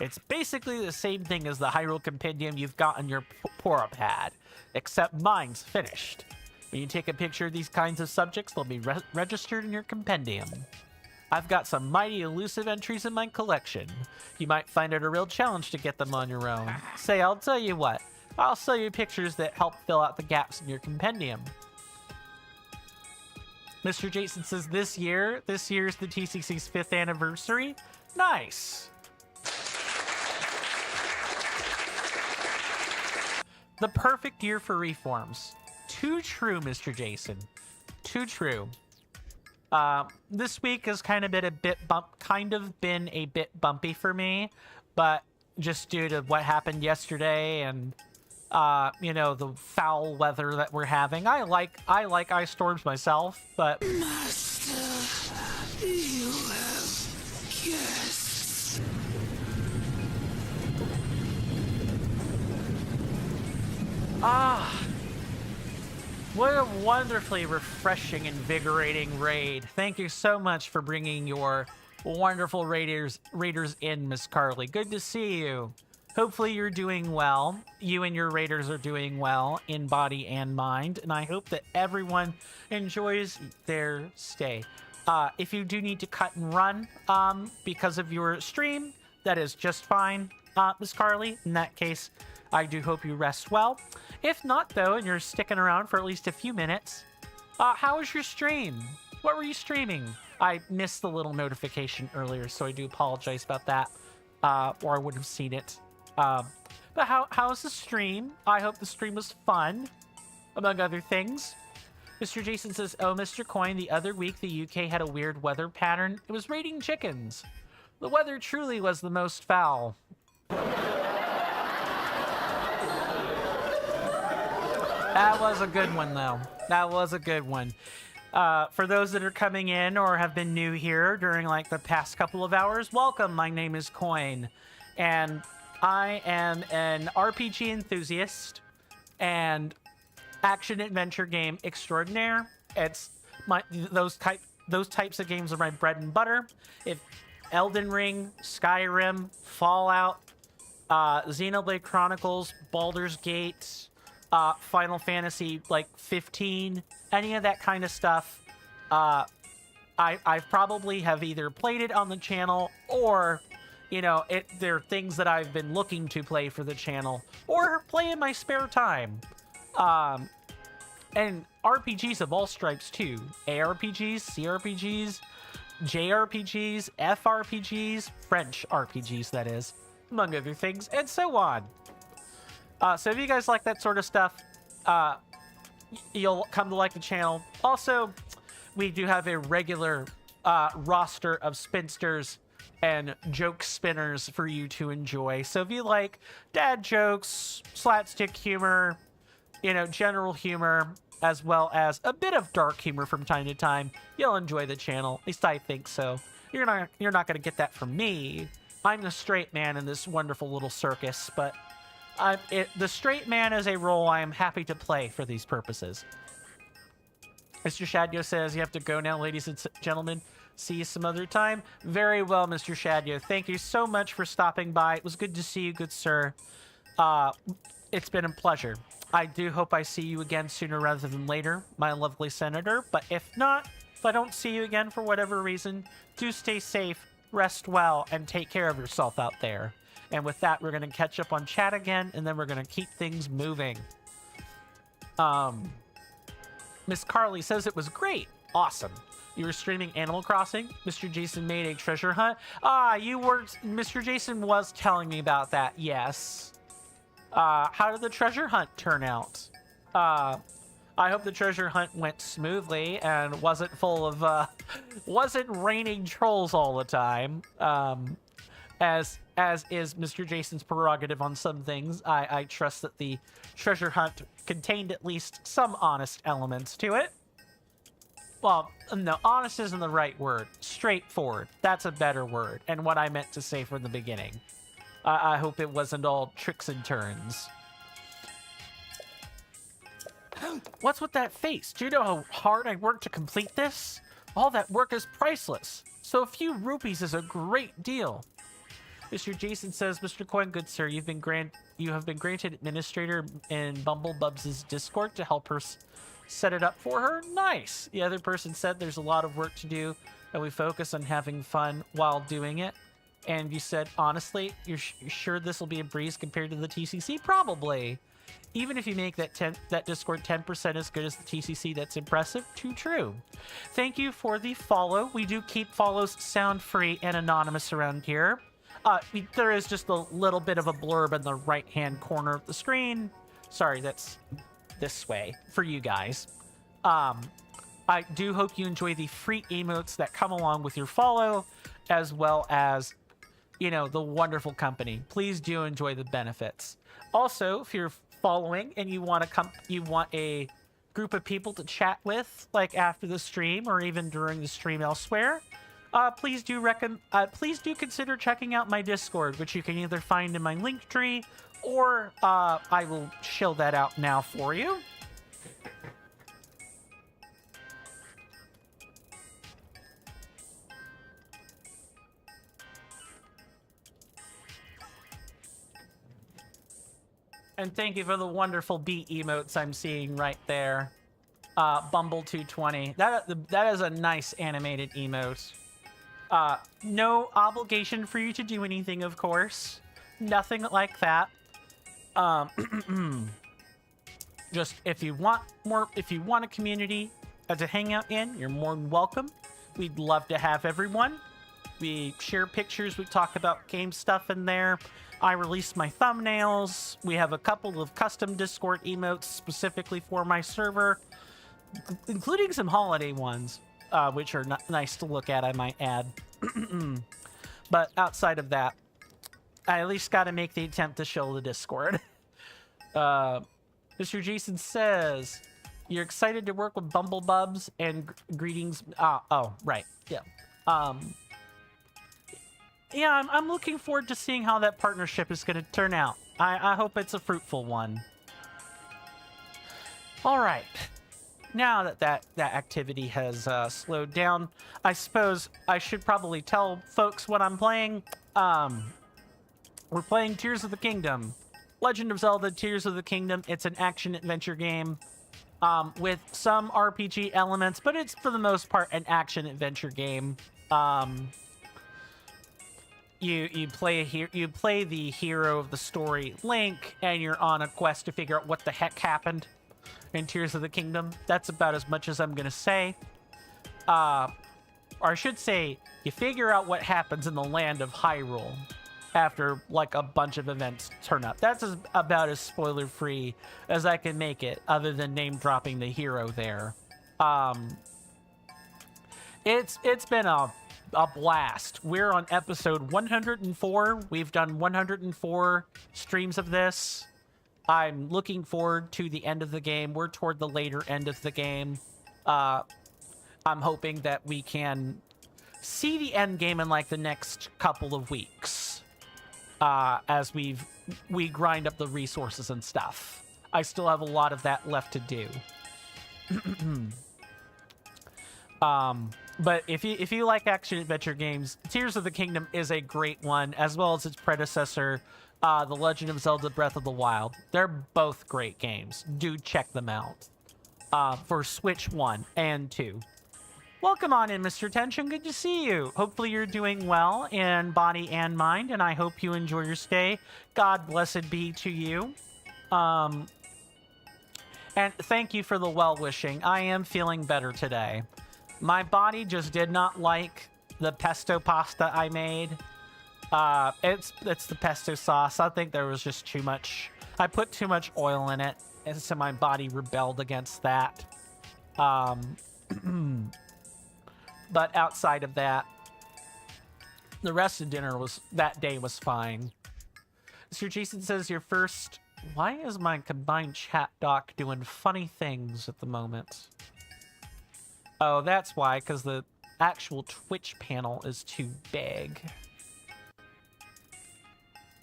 It's basically the same thing as the Hyrule Compendium you've got on your Pora pad, except mine's finished. When you take a picture of these kinds of subjects, they'll be registered in your compendium. I've got some mighty elusive entries in my collection. You might find it a real challenge to get them on your own. Say, I'll tell you what. I'll sell you pictures that help fill out the gaps in your compendium. Mr. Jason says, this year's the TCC's 5th anniversary. Nice. The perfect year for reforms. Too true, Mr. Jason. Too true. This week has kind of been a bit bumpy for me, but just due to what happened yesterday and you know, the foul weather that we're having. I like ice storms myself, but Master, you have guests. What a wonderfully refreshing, invigorating raid. Thank you so much for bringing your wonderful raiders in, Miss Carly. Good to see you. Hopefully you're doing well. You and your raiders are doing well in body and mind, and I hope that everyone enjoys their stay. If you do need to cut and run because of your stream, that is just fine, Miss Carly. In that case, I do hope you rest well. If not, though, and you're sticking around for at least a few minutes, how was your stream? What were you streaming? I missed the little notification earlier, so I do apologize about that, or I would have seen it. But how's the stream? I hope the stream was fun, among other things. Mr. Jason says, oh, Mr. Coin, the other week the UK had a weird weather pattern. It was raining chickens. The weather truly was the most foul. That was a good one, though. That was a good one. For those that are coming in or have been new here during like the past couple of hours, welcome. My name is Coin, and I am an RPG enthusiast and action adventure game extraordinaire. It's those types of games are my bread and butter. If Elden Ring, Skyrim, Fallout, Xenoblade Chronicles, Baldur's Gate, Final Fantasy like 15, any of that kind of stuff, I probably have either played it on the channel or, you know, they're things that I've been looking to play for the channel or play in my spare time. And RPGs of all stripes too. ARPGs, CRPGs, JRPGs, FRPGs, French RPGs that is, among other things, and so on. So if you guys like that sort of stuff, you'll come to like the channel. Also, we do have a regular roster of spinsters and joke spinners for you to enjoy. So if you like dad jokes, slapstick humor, you know, general humor, as well as a bit of dark humor from time to time, you'll enjoy the channel. At least I think so. You're not going to get that from me. I'm the straight man in this wonderful little circus, but the straight man is a role I am happy to play for these purposes. Mr. Shadyo says, you have to go now, ladies and gentlemen. See you some other time. Very well, Mr. Shadyo. Thank you so much for stopping by. It was good to see you, good sir. It's been a pleasure. I do hope I see you again sooner rather than later, my lovely senator. But if not, if I don't see you again for whatever reason, do stay safe, rest well, and take care of yourself out there. And with that, we're going to catch up on chat again, and then we're going to keep things moving. Miss Carly says it was great. Awesome. You were streaming Animal Crossing. Mr. Jason made a treasure hunt. You were... Mr. Jason was telling me about that, yes. How did the treasure hunt turn out? I hope the treasure hunt went smoothly and wasn't full of... wasn't raining trolls all the time. As is Mr. Jason's prerogative on some things, I trust that the treasure hunt contained at least some honest elements to it. Well, no, honest isn't the right word. Straightforward. That's a better word, and what I meant to say from the beginning. I hope it wasn't all tricks and turns. What's with that face? Do you know how hard I worked to complete this? All that work is priceless, so a few rupees is a great deal. Mr. Jason says, Mr. Coin, good sir, you have been granted administrator in Bumblebub's Discord to help her set it up for her. Nice. The other person said there's a lot of work to do, and we focus on having fun while doing it. And you said, honestly, you're sure this will be a breeze compared to the TCC? Probably. Even if you make that Discord 10% as good as the TCC, that's impressive. Too true. Thank you for the follow. We do keep follows sound-free and anonymous around here. There is just a little bit of a blurb in the right-hand corner of the screen. Sorry, that's this way for you guys. I do hope you enjoy the free emotes that come along with your follow, as well as, you know, the wonderful company. Please do enjoy the benefits. Also, if you're following and you want a group of people to chat with, like after the stream or even during the stream elsewhere, please do consider checking out my Discord, which you can either find in my link tree, or I will shill that out now for you. And thank you for the wonderful beat emotes I'm seeing right there. Bumble220. That is a nice animated emote. No obligation for you to do anything, of course. Nothing like that. Just if you want a community to hang out in, you're more than welcome. We'd love to have everyone. We share pictures, we talk about game stuff in there. I release my thumbnails. We have a couple of custom Discord emotes specifically for my server, including some holiday ones, which are nice to look at, I might add. But outside of that, I at least got to make the attempt to show the Discord. Mr. Jason says, you're excited to work with Bumblebubs and greetings. Oh, right. Yeah. Yeah, I'm looking forward to seeing how that partnership is going to turn out. I hope it's a fruitful one. All right. Now that activity has slowed down, I suppose I should probably tell folks what I'm playing. We're playing Tears of the Kingdom. Legend of Zelda Tears of the Kingdom. It's an action-adventure game with some RPG elements, but it's for the most part an action-adventure game. You play the hero of the story, Link, and you're on a quest to figure out what the heck happened in Tears of the Kingdom. That's about as much as I'm gonna say. Or I should say, you figure out what happens in the land of Hyrule, after like a bunch of events turn up. That's about as spoiler free as I can make it, other than name dropping the hero there. It's been a blast. We're on episode 104. We've done 104 streams of this. I'm looking forward to the end of the game. We're toward the later end of the game. I'm hoping that we can see the end game in like the next couple of weeks, as we grind up the resources and stuff. I still have a lot of that left to do. But if you like action adventure games, Tears of the Kingdom is a great one, as well as its predecessor, The Legend of Zelda Breath of the Wild. They're both great games. Do check them out. For Switch 1 and 2. Welcome on in, Mr. Tension. Good to see you. Hopefully you're doing well in body and mind, and I hope you enjoy your stay. God blessed be to you. And thank you for the well-wishing. I am feeling better today. My body just did not like the pesto pasta I made. It's the pesto sauce. I think there was just too much. I put too much oil in it, and so my body rebelled against that. But outside of that, the rest of dinner that day was fine. Mr. Jason says your first... Why is my combined chat dock doing funny things at the moment? Oh, that's why, because the actual Twitch panel is too big.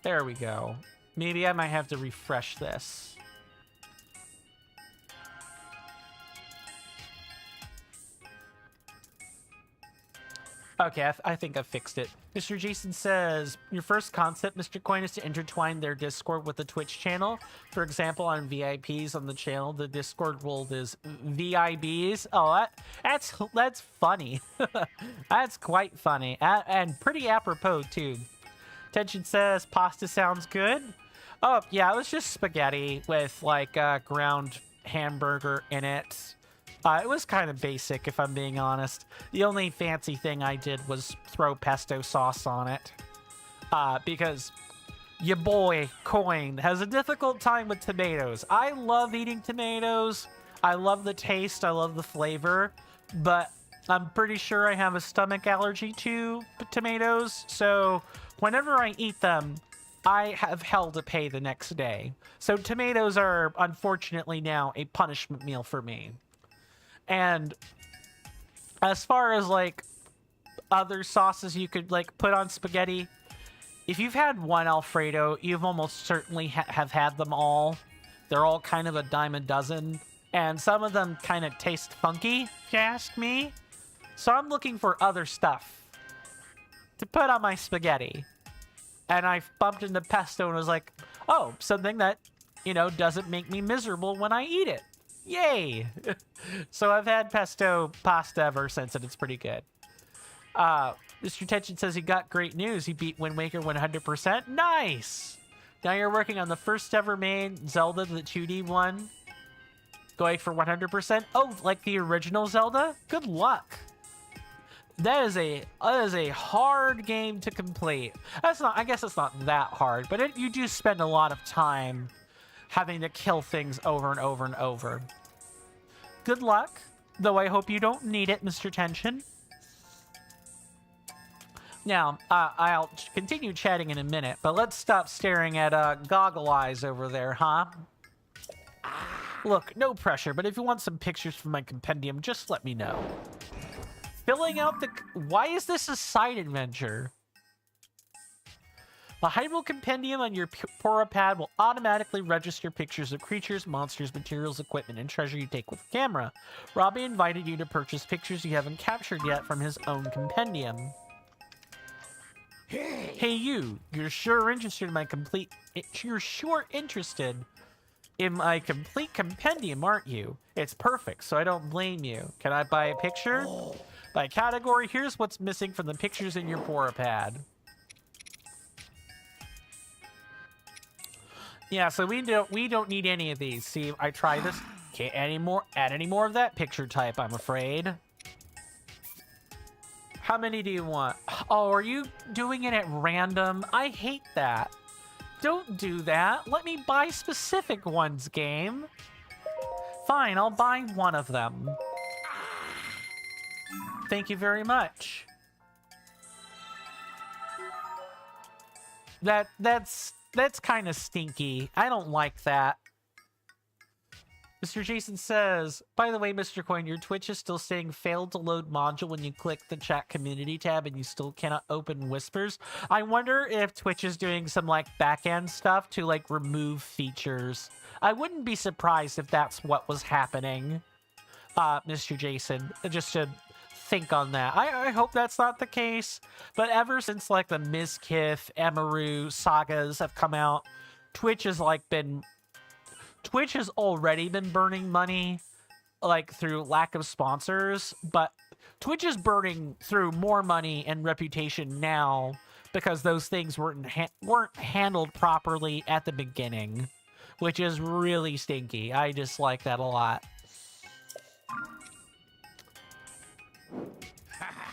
There we go. Maybe I might have to refresh this. Okay, I think I fixed it. Mr. Jason says, your first concept, Mr. Coin, is to intertwine their Discord with the Twitch channel. For example, on VIPs on the channel, the Discord role is VIBs. Oh, that's funny. That's quite funny. And pretty apropos, too. Tension says, pasta sounds good. Oh, yeah, it was just spaghetti with, like, ground hamburger in it. It was kind of basic, if I'm being honest. The only fancy thing I did was throw pesto sauce on it. Because your boy, Coin, has a difficult time with tomatoes. I love eating tomatoes. I love the taste. I love the flavor. But I'm pretty sure I have a stomach allergy to tomatoes. So whenever I eat them, I have hell to pay the next day. So tomatoes are, unfortunately, now a punishment meal for me. And as far as like other sauces you could like put on spaghetti, if you've had one Alfredo, you've almost certainly have had them all. They're all kind of a dime a dozen, and some of them kind of taste funky, if you ask me. So I'm looking for other stuff to put on my spaghetti. And I bumped into pesto and was like, oh, something that, you know, doesn't make me miserable when I eat it. Yay! So I've had pesto pasta ever since, and it's pretty good. Mr. Tension says he got great news. He beat Wind Waker 100%. Nice! Now you're working on the first ever made Zelda, the 2D one. Going for 100%. Oh, like the original Zelda? Good luck. That is a hard game to complete. I guess it's not that hard, but you do spend a lot of time having to kill things over and over and over. Good luck, though I hope you don't need it, Mr. Tension. Now, I'll continue chatting in a minute, but let's stop staring at goggle eyes over there, huh? Look, no pressure, but if you want some pictures from my compendium, just let me know. Filling out the... Why is this a side adventure? The Hyrule Compendium on your Pora pad will automatically register pictures of creatures, monsters, materials, equipment, and treasure you take with the camera. Robbie invited you to purchase pictures you haven't captured yet from his own compendium. Hey you, you're sure interested in my complete compendium, aren't you? It's perfect, so I don't blame you. Can I buy a picture? By category, here's what's missing from the pictures in your Pora pad. Yeah, so we don't need any of these. See, I try this. Can't add any more of that picture type, I'm afraid. How many do you want? Oh, are you doing it at random? I hate that. Don't do that. Let me buy specific ones, game. Fine, I'll buy one of them. Thank you very much. That's kind of stinky. I don't like that. Mr. Jason says, by the way, Mr. Coin, your Twitch is still saying failed to load module when you click the chat community tab and you still cannot open whispers. I wonder if Twitch is doing some like back-end stuff to like remove features. I wouldn't be surprised if that's what was happening, Mr. Jason, just to think on that. I hope that's not the case, but ever since like the Mizkif, Emaru sagas have come out, Twitch has already been burning money, like, through lack of sponsors, but Twitch is burning through more money and reputation now because those things weren't handled properly at the beginning, which is really stinky. I dislike that a lot.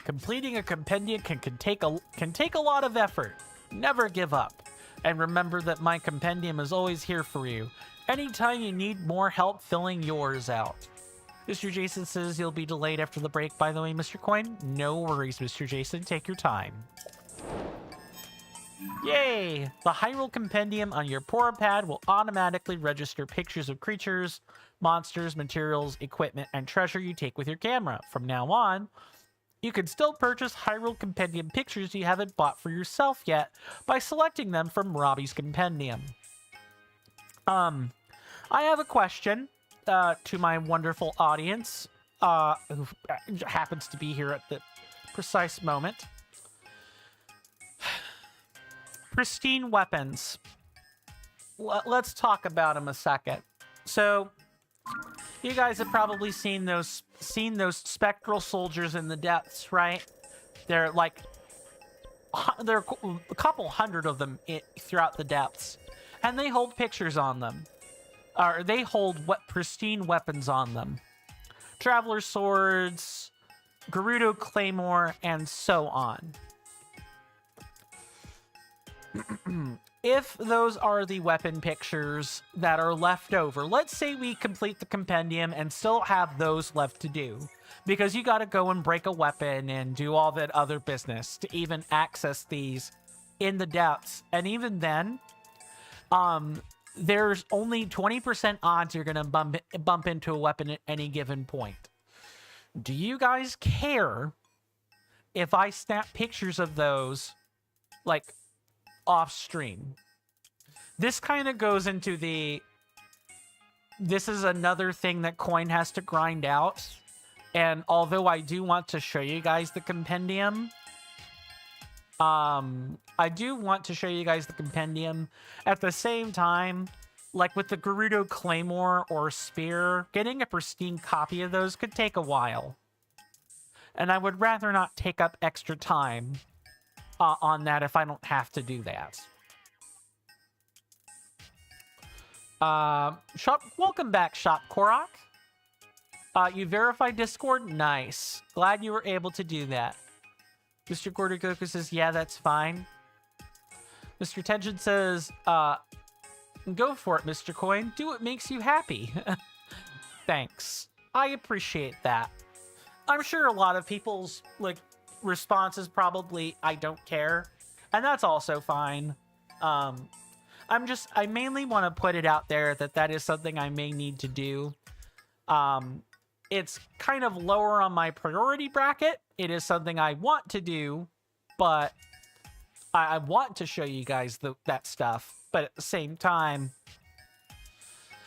Completing a compendium can take a lot of effort. Never give up. And remember that my compendium is always here for you. Anytime you need more help filling yours out. Mr. Jason says you'll be delayed after the break, by the way, Mr. Coin. No worries, Mr. Jason. Take your time. Yay! The Hyrule Compendium on your Pora Pad will automatically register pictures of creatures, monsters, materials, equipment, and treasure you take with your camera. From now on, you can still purchase Hyrule Compendium pictures you haven't bought for yourself yet by selecting them from Robbie's Compendium. I have a question to my wonderful audience, who happens to be here at the precise moment. Pristine weapons. Let's talk about them a second. So, you guys have probably seen those spectral soldiers in the depths, right? There are a couple hundred of them throughout the depths, and they hold pictures on them. Or they hold pristine weapons on them. Traveler swords, Gerudo claymore, and so on. If those are the weapon pictures that are left over, let's say we complete the compendium and still have those left to do, because you got to go and break a weapon and do all that other business to even access these in the depths. And even then, there's only 20% odds you're going to bump into a weapon at any given point. Do you guys care if I snap pictures of those, like, off stream? This kind of goes into this is another thing that Coin has to grind out. And although I do want to show you guys the compendium, at the same time, like with the Gerudo Claymore or Spear, getting a pristine copy of those could take a while. And I would rather not take up extra time on that if I don't have to do that. Welcome back, Shop Korok. You verified Discord? Nice. Glad you were able to do that. Mr. Gordogoku says, yeah, that's fine. Mr. Tension says, go for it, Mr. Coin. Do what makes you happy. Thanks. I appreciate that. I'm sure a lot of people's, like, responses probably, I don't care. And that's also fine. I mainly want to put it out there that is something I may need to do. It's kind of lower on my priority bracket. It is something I want to do, but I want to show you guys that stuff. But at the same time,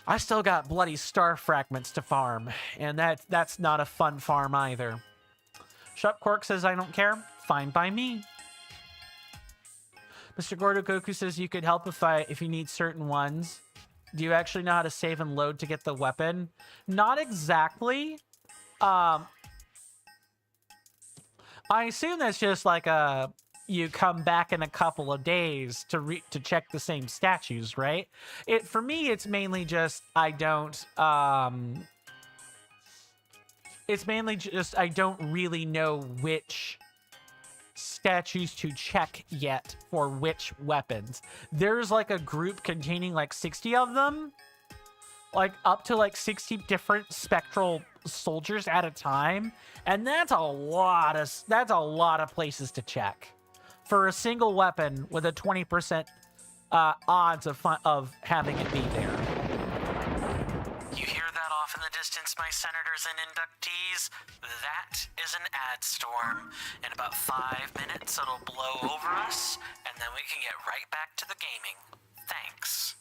I still got bloody star fragments to farm, and that's not a fun farm either. Shop Cork says, I don't care. Fine by me. Mr. Gordogoku says you could help if you need certain ones. Do you actually know how to save and load to get the weapon? Not exactly. I assume that's just like you come back in a couple of days to check the same statues, right? For me, it's mainly just I don't really know which statues to check yet for which weapons. There's like a group containing like 60 of them, like up to like 60 different spectral soldiers at a time, and that's a lot of places to check for a single weapon with a 20% odds of having it be there. You hear that off in the distance, my senators and inductees? That is an ad storm. In about 5 minutes, it'll blow over us, and then we can get right back to the gaming. Thanks.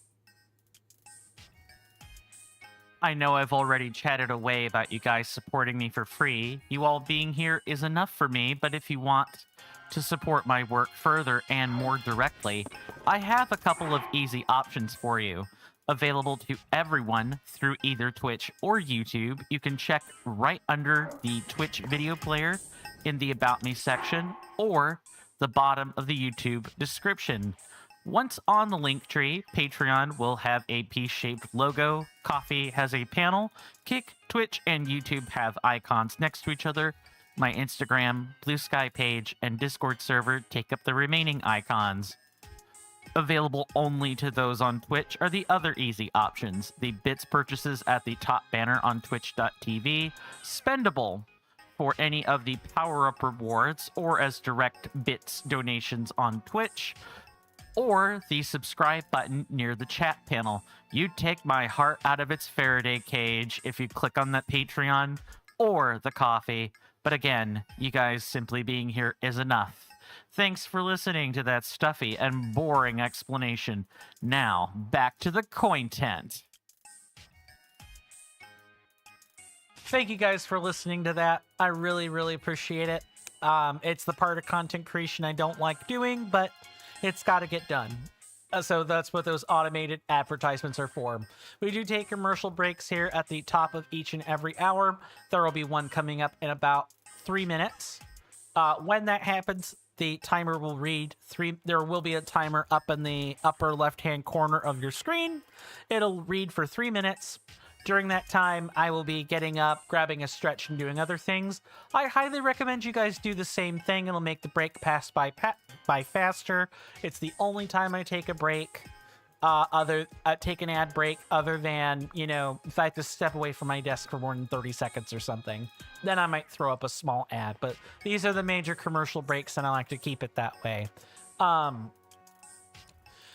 I know I've already chatted away about you guys supporting me for free. You all being here is enough for me, but if you want to support my work further and more directly, I have a couple of easy options for you. Available to everyone through either Twitch or YouTube. You can check right under the Twitch video player in the About Me section or the bottom of the YouTube description. Once on the link tree, Patreon will have a piece-shaped logo, Coffee has a panel, Kick, Twitch, and YouTube have icons next to each other. My Instagram, Blue Sky page, and Discord server take up the remaining icons. Available only to those on Twitch are the other easy options. The bits purchases at the top banner on twitch.tv, spendable for any of the power-up rewards or as direct bits donations on Twitch, or the subscribe button near the chat panel. You'd take my heart out of its Faraday cage if you click on that Patreon or the coffee. But again, you guys simply being here is enough. Thanks for listening to that stuffy and boring explanation. Now, back to the content. Thank you guys for listening to that. I really, really appreciate it. It's the part of content creation I don't like doing, but it's got to get done. So that's what those automated advertisements are for. We do take commercial breaks here at the top of each and every hour. There will be one coming up in about 3 minutes. When that happens, the timer will read 3. There will be a timer up in the upper left-hand corner of your screen. It'll read for 3 minutes. During that time, I will be getting up, grabbing a stretch, and doing other things. I highly recommend you guys do the same thing. It'll make the break pass by faster. It's the only time I take a break, take an ad break, other than, you know, if I have to step away from my desk for more than 30 seconds or something. Then I might throw up a small ad. But these are the major commercial breaks, and I like to keep it that way.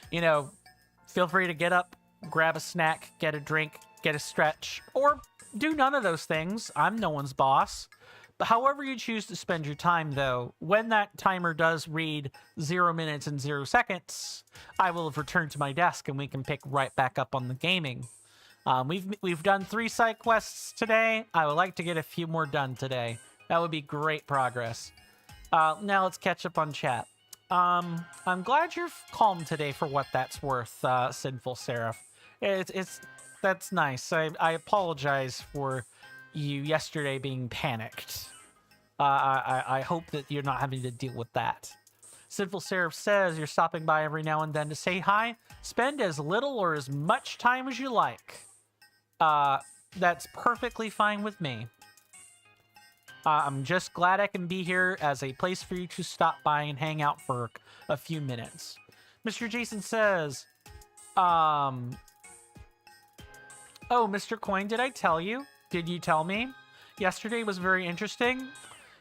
You know, feel free to get up, grab a snack, get a drink, get a stretch, or do none of those things. I'm no one's boss. But however you choose to spend your time, though, when that timer does read 0 minutes and 0 seconds, I will have returned to my desk and we can pick right back up on the gaming. We've done 3 side quests today. I would like to get a few more done today. That would be great progress. Now let's catch up on chat. I'm glad you're calm today for what that's worth, Sinful Seraph. That's nice. I apologize for you yesterday being panicked. I hope that you're not having to deal with that. Sinful Seraph says you're stopping by every now and then to say hi. Spend as little or as much time as you like. That's perfectly fine with me. I'm just glad I can be here as a place for you to stop by and hang out for a few minutes. Mr. Jason says, oh, Mr. Coin, did I tell you? Did you tell me? Yesterday was very interesting.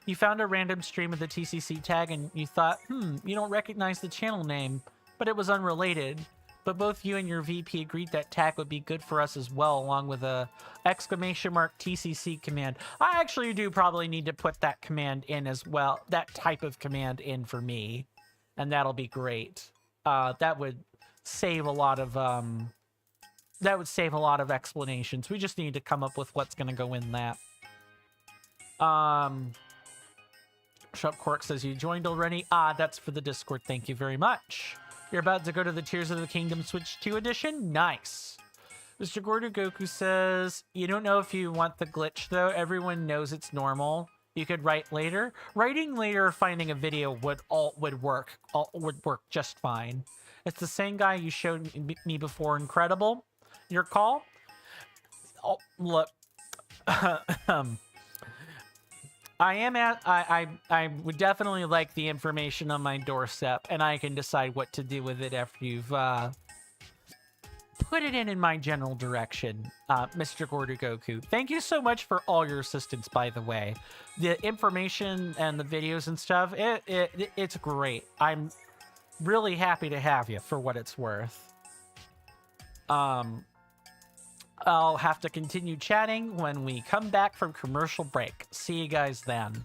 You found a random stream of the TCC tag and you thought, you don't recognize the channel name, but it was unrelated. But both you and your VP agreed that tag would be good for us as well, along with a _TCC command. I actually do probably need to put that command in as well, that type of command in for me, and that'll be great. That would save a lot of explanations. We just need to come up with what's going to go in that. Sharp Cork says you joined already. That's for the Discord. Thank you very much. You're about to go to the Tears of the Kingdom Switch 2 edition? Nice. Mr. Gordo Goku says, you don't know if you want the glitch, though. Everyone knows it's normal. You could write later. Writing later or finding a video would work just fine. It's the same guy you showed me before. Incredible. Your call? Oh, look. I am at. I would definitely like the information on my doorstep, and I can decide what to do with it after you've put it in my general direction, Mr. Gordogoku. Thank you so much for all your assistance, by the way. The information and the videos and stuff, it's great. I'm really happy to have you for what it's worth. I'll have to continue chatting when we come back from commercial break. See you guys then.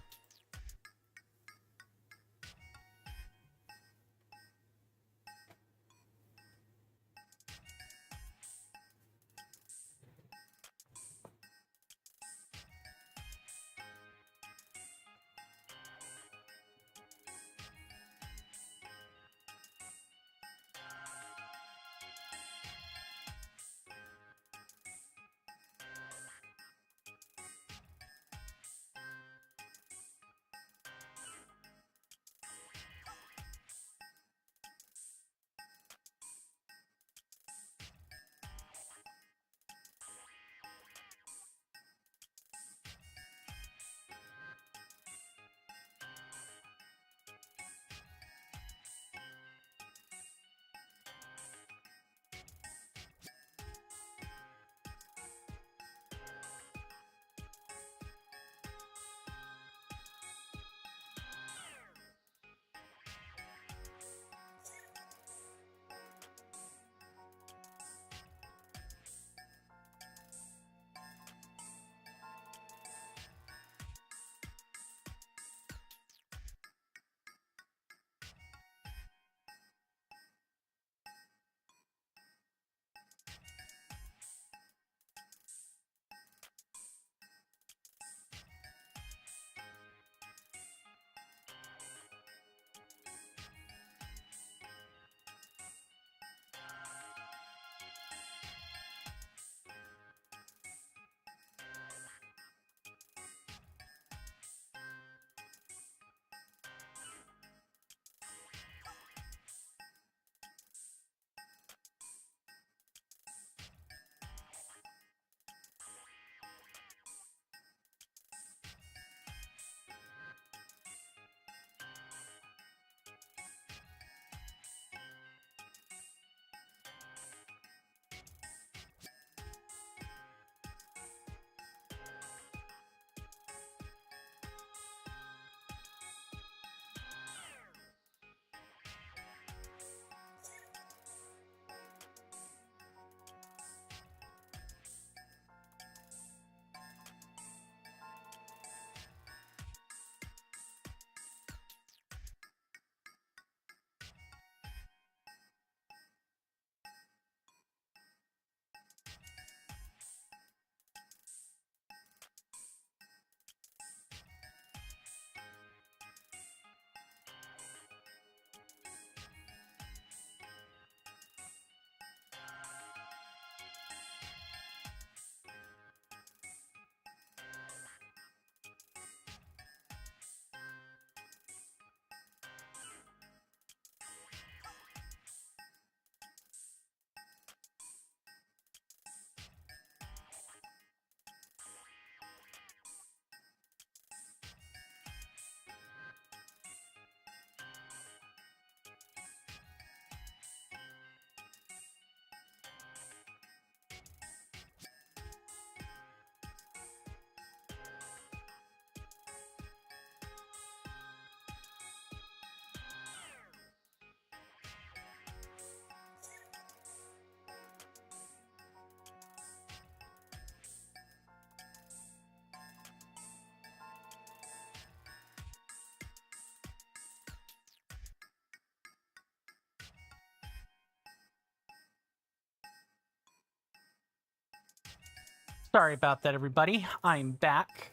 Sorry about that, everybody. I'm back.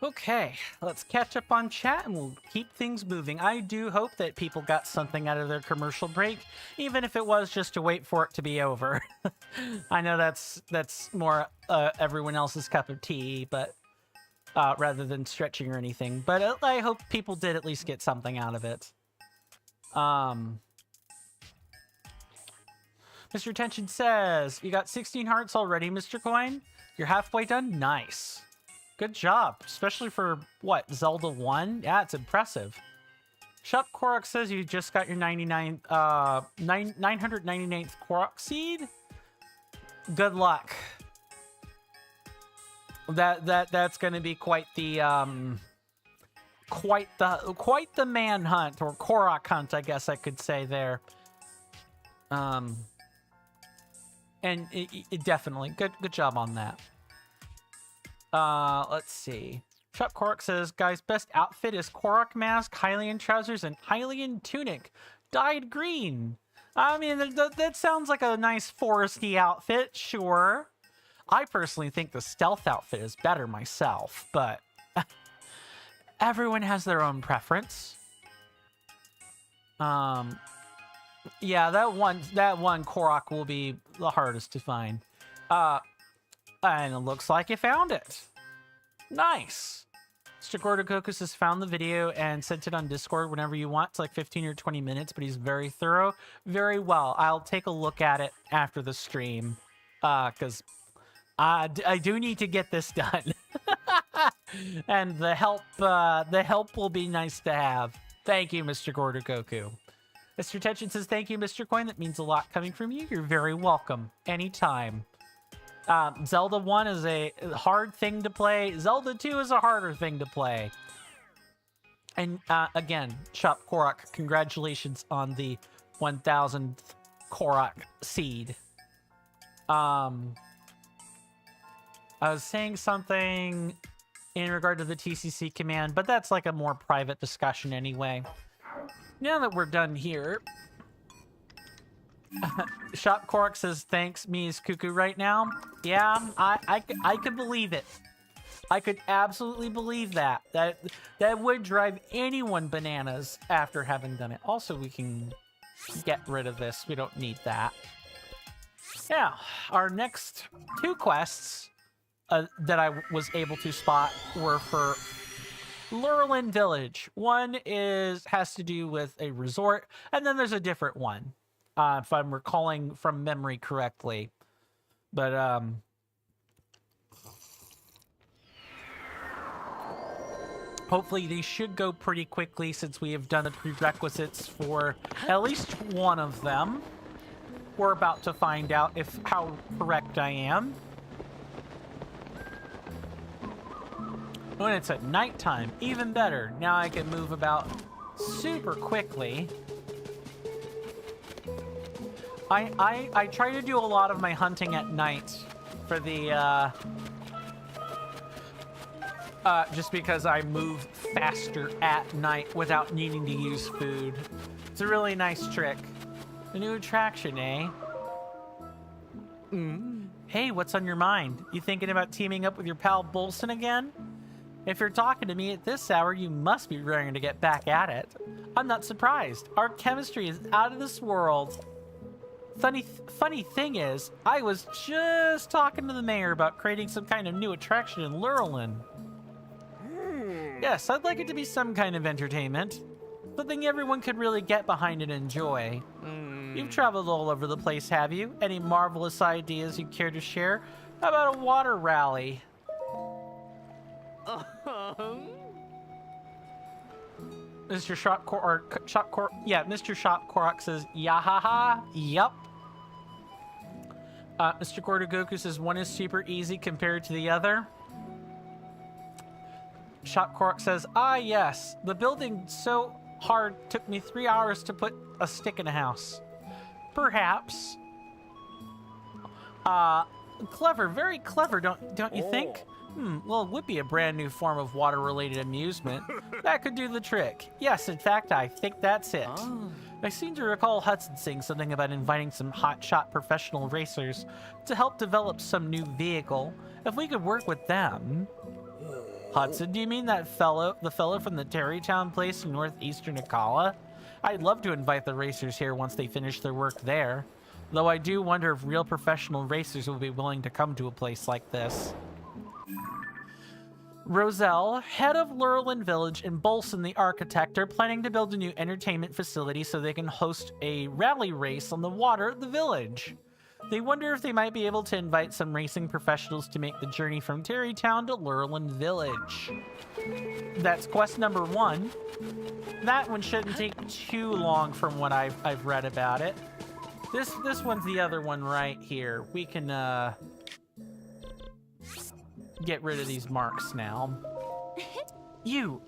Okay, let's catch up on chat and we'll keep things moving. I do hope that people got something out of their commercial break, even if it was just to wait for it to be over. I know that's more everyone else's cup of tea, but rather than stretching or anything. But I hope people did at least get something out of it. Mr. Tension says, you got 16 hearts already, Mr. Coin? You're halfway done? Nice. Good job, especially for, what, Zelda 1? Yeah, it's impressive. Shop Korok says you just got your 999th Korok seed? Good luck. That's going to be quite the manhunt, or Korok hunt, I guess I could say there. And it definitely good job on that. Let's see. Shop Korok says, guys, best outfit is Korok mask, Hylian trousers, and Hylian tunic, dyed green. I mean, that sounds like a nice foresty outfit, sure. I personally think the stealth outfit is better myself, but everyone has their own preference. Yeah, that one Korok will be the hardest to find. And it looks like you found it. Nice. Mr. Gordokokus has found the video and sent it on Discord whenever you want. It's like 15 or 20 minutes, but he's very thorough. Very well. I'll take a look at it after the stream, because I do need to get this done. And the help will be nice to have. Thank you, Mr. Gordokoku. Mr. Tension says, thank you, Mr. Coin. That means a lot coming from you. You're very welcome. Anytime. Zelda 1 is a hard thing to play. Zelda 2 is a harder thing to play. And again, Shop Korok, congratulations on the 1000th Korok seed. I was saying something in regard to the TCC command, but that's like a more private discussion anyway. Now that we're done here, Shop Korok says, thanks, me is cuckoo right now. Yeah, I could believe it. I could absolutely believe that. That would drive anyone bananas after having done it. Also, we can get rid of this. We don't need that. Yeah, our next two quests that I was able to spot were for Lurelin Village. One has to do with a resort, and then there's a different one, if I'm recalling from memory correctly. But hopefully these should go pretty quickly since we have done the prerequisites for at least one of them. We're about to find out how correct I am. When it's at nighttime, even better. Now I can move about super quickly. I try to do a lot of my hunting at night for the just because I move faster at night without needing to use food. It's a really nice trick. A new attraction, eh? Hey, what's on your mind? You thinking about teaming up with your pal Bolson again? If you're talking to me at this hour, you must be raring to get back at it. I'm not surprised. Our chemistry is out of this world. Funny thing is, I was just talking to the mayor about creating some kind of new attraction in Lurelin. Yes, I'd like it to be some kind of entertainment. Something everyone could really get behind and enjoy. You've traveled all over the place, have you? Any marvelous ideas you care to share? How about a water rally? Mr. Mr. Shop Korok says, yahaha, yup. Mr. Gordogoku says, one is super easy compared to the other. Shop Korok says, yes, the building so hard took me 3 hours to put a stick in a house. Perhaps. Clever, very clever, don't you think? Well, it would be a brand new form of water-related amusement. That could do the trick. Yes, in fact, I think that's it. I seem to recall Hudson saying something about inviting some hotshot professional racers to help develop some new vehicle. If we could work with them... Hudson, do you mean the fellow from the Terrytown place in northeastern Akala? I'd love to invite the racers here once they finish their work there. Though I do wonder if real professional racers will be willing to come to a place like this. Roselle, head of Lurlin Village, and Bolson, the architect, are planning to build a new entertainment facility so they can host a rally race on the water at the village. They wonder if they might be able to invite some racing professionals to make the journey from Terrytown to Lurlin Village. That's quest number 1. That one shouldn't take too long from what I've read about it. This one's the other one right here. We can get rid of these marks now.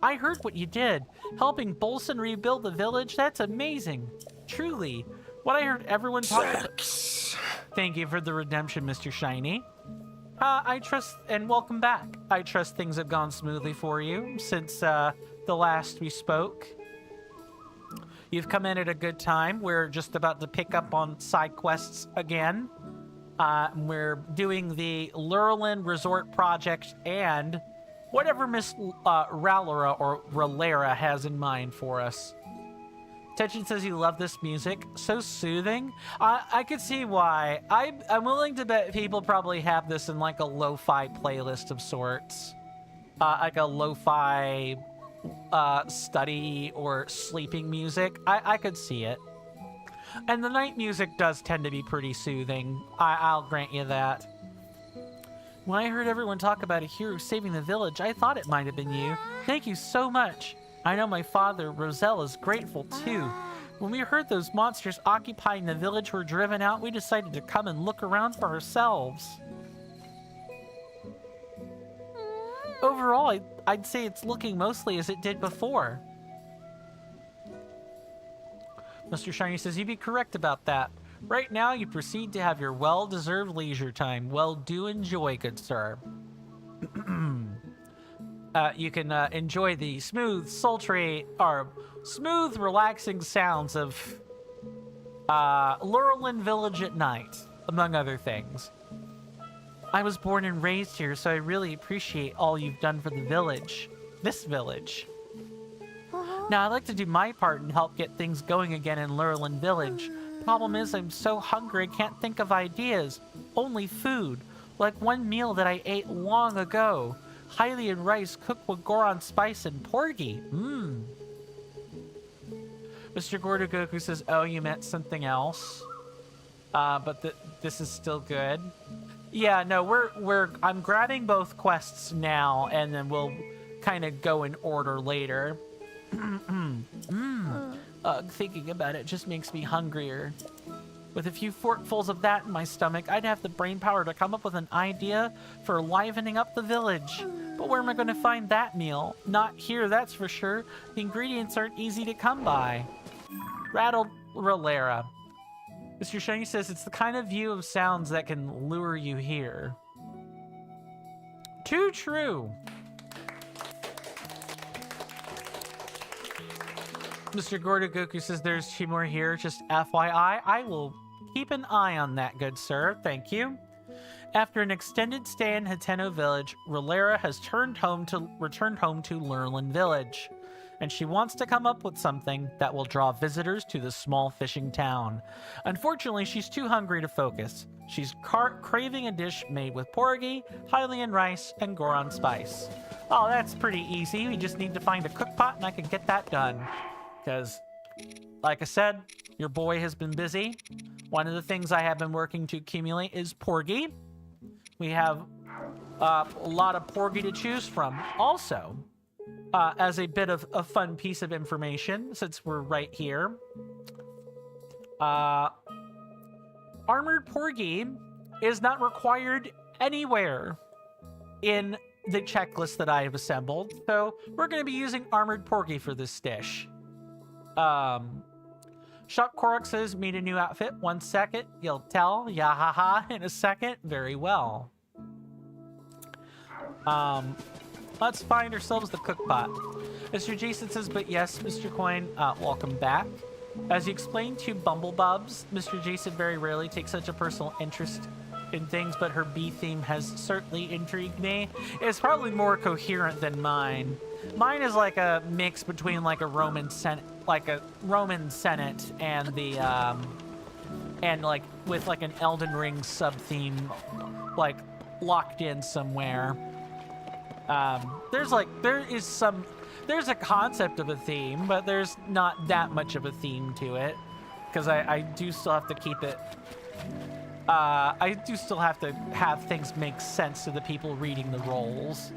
I heard what you did. Helping Bolson rebuild the village, that's amazing. Truly. What I heard everyone talk about. Thank you for the redemption, Mr. Shiny. I trust, and welcome back. I trust things have gone smoothly for you since the last we spoke. You've come in at a good time. We're just about to pick up on side quests again. We're doing the Lurlin Resort Project and whatever Miss Rallera or Rallera has in mind for us. Tetchin says you love this music. So soothing. I could see why. I'm willing to bet people probably have this in like a lo-fi playlist of sorts. Like a lo-fi study or sleeping music. I could see it. And the night music does tend to be pretty soothing. I'll grant you that. When I heard everyone talk about a hero saving the village, I thought it might have been you. Thank you so much. I know my father, Roselle, is grateful too. When we heard those monsters occupying the village were driven out, we decided to come and look around for ourselves. Overall, I'd say it's looking mostly as it did before. Mr. Shiny says you'd be correct about that. Right now, you proceed to have your well-deserved leisure time. Well, do enjoy, good sir. You can enjoy the smooth, relaxing sounds of Lurlin Village at night, among other things. I was born and raised here, so I really appreciate all you've done for the village. This village. Now, I'd like to do my part and help get things going again in Lurlin Village. Problem is, I'm so hungry I can't think of ideas. Only food. Like one meal that I ate long ago. Hylian rice cooked with Goron spice and porgy. Mmm. Mr. Gordogoku says, oh, you meant something else. But this is still good. Yeah, no, I'm grabbing both quests now, and then we'll kind of go in order later. Thinking about it just makes me hungrier. With a few forkfuls of that in my stomach, I'd have the brain power to come up with an idea for livening up the village. But where am I going to find that meal? Not here, that's for sure. The ingredients aren't easy to come by. Rattled Rallera. Mr. Shiny says it's the kind of view of sounds that can lure you here. Too true. Mr. Gordogoku says there's 2 more here, just FYI. I will keep an eye on that, good sir. Thank you. After an extended stay in Hateno Village, Rallera has returned home to Lurlin Village, and she wants to come up with something that will draw visitors to the small fishing town. Unfortunately, she's too hungry to focus. She's craving a dish made with porgy, Hylian rice, and Goron spice. Oh, that's pretty easy. We just need to find a cook pot and I can get that done. Because, like I said, your boy has been busy. One of the things I have been working to accumulate is porgy. We have a lot of porgy to choose from. Also, as a bit of a fun piece of information, since we're right here, armored porgy is not required anywhere in the checklist that I have assembled. So we're going to be using armored porgy for this dish. Shop Korok says, meet a new outfit. 1 second. You'll tell. Yahaha. In a second. Very well. Let's find ourselves the cookpot. Mr. Jason says, but yes, Mr. Coin, welcome back. As you explained to Bumblebubs, Mr. Jason very rarely takes such a personal interest in things, but her bee theme has certainly intrigued me. It's probably more coherent than mine. Mine is like a mix between like a Roman Senate, and the and like with like an Elden Ring sub theme, like locked in somewhere. There's a concept of a theme, but there's not that much of a theme to it, because I do still have to keep it. I do still have to have things make sense to the people reading the roles.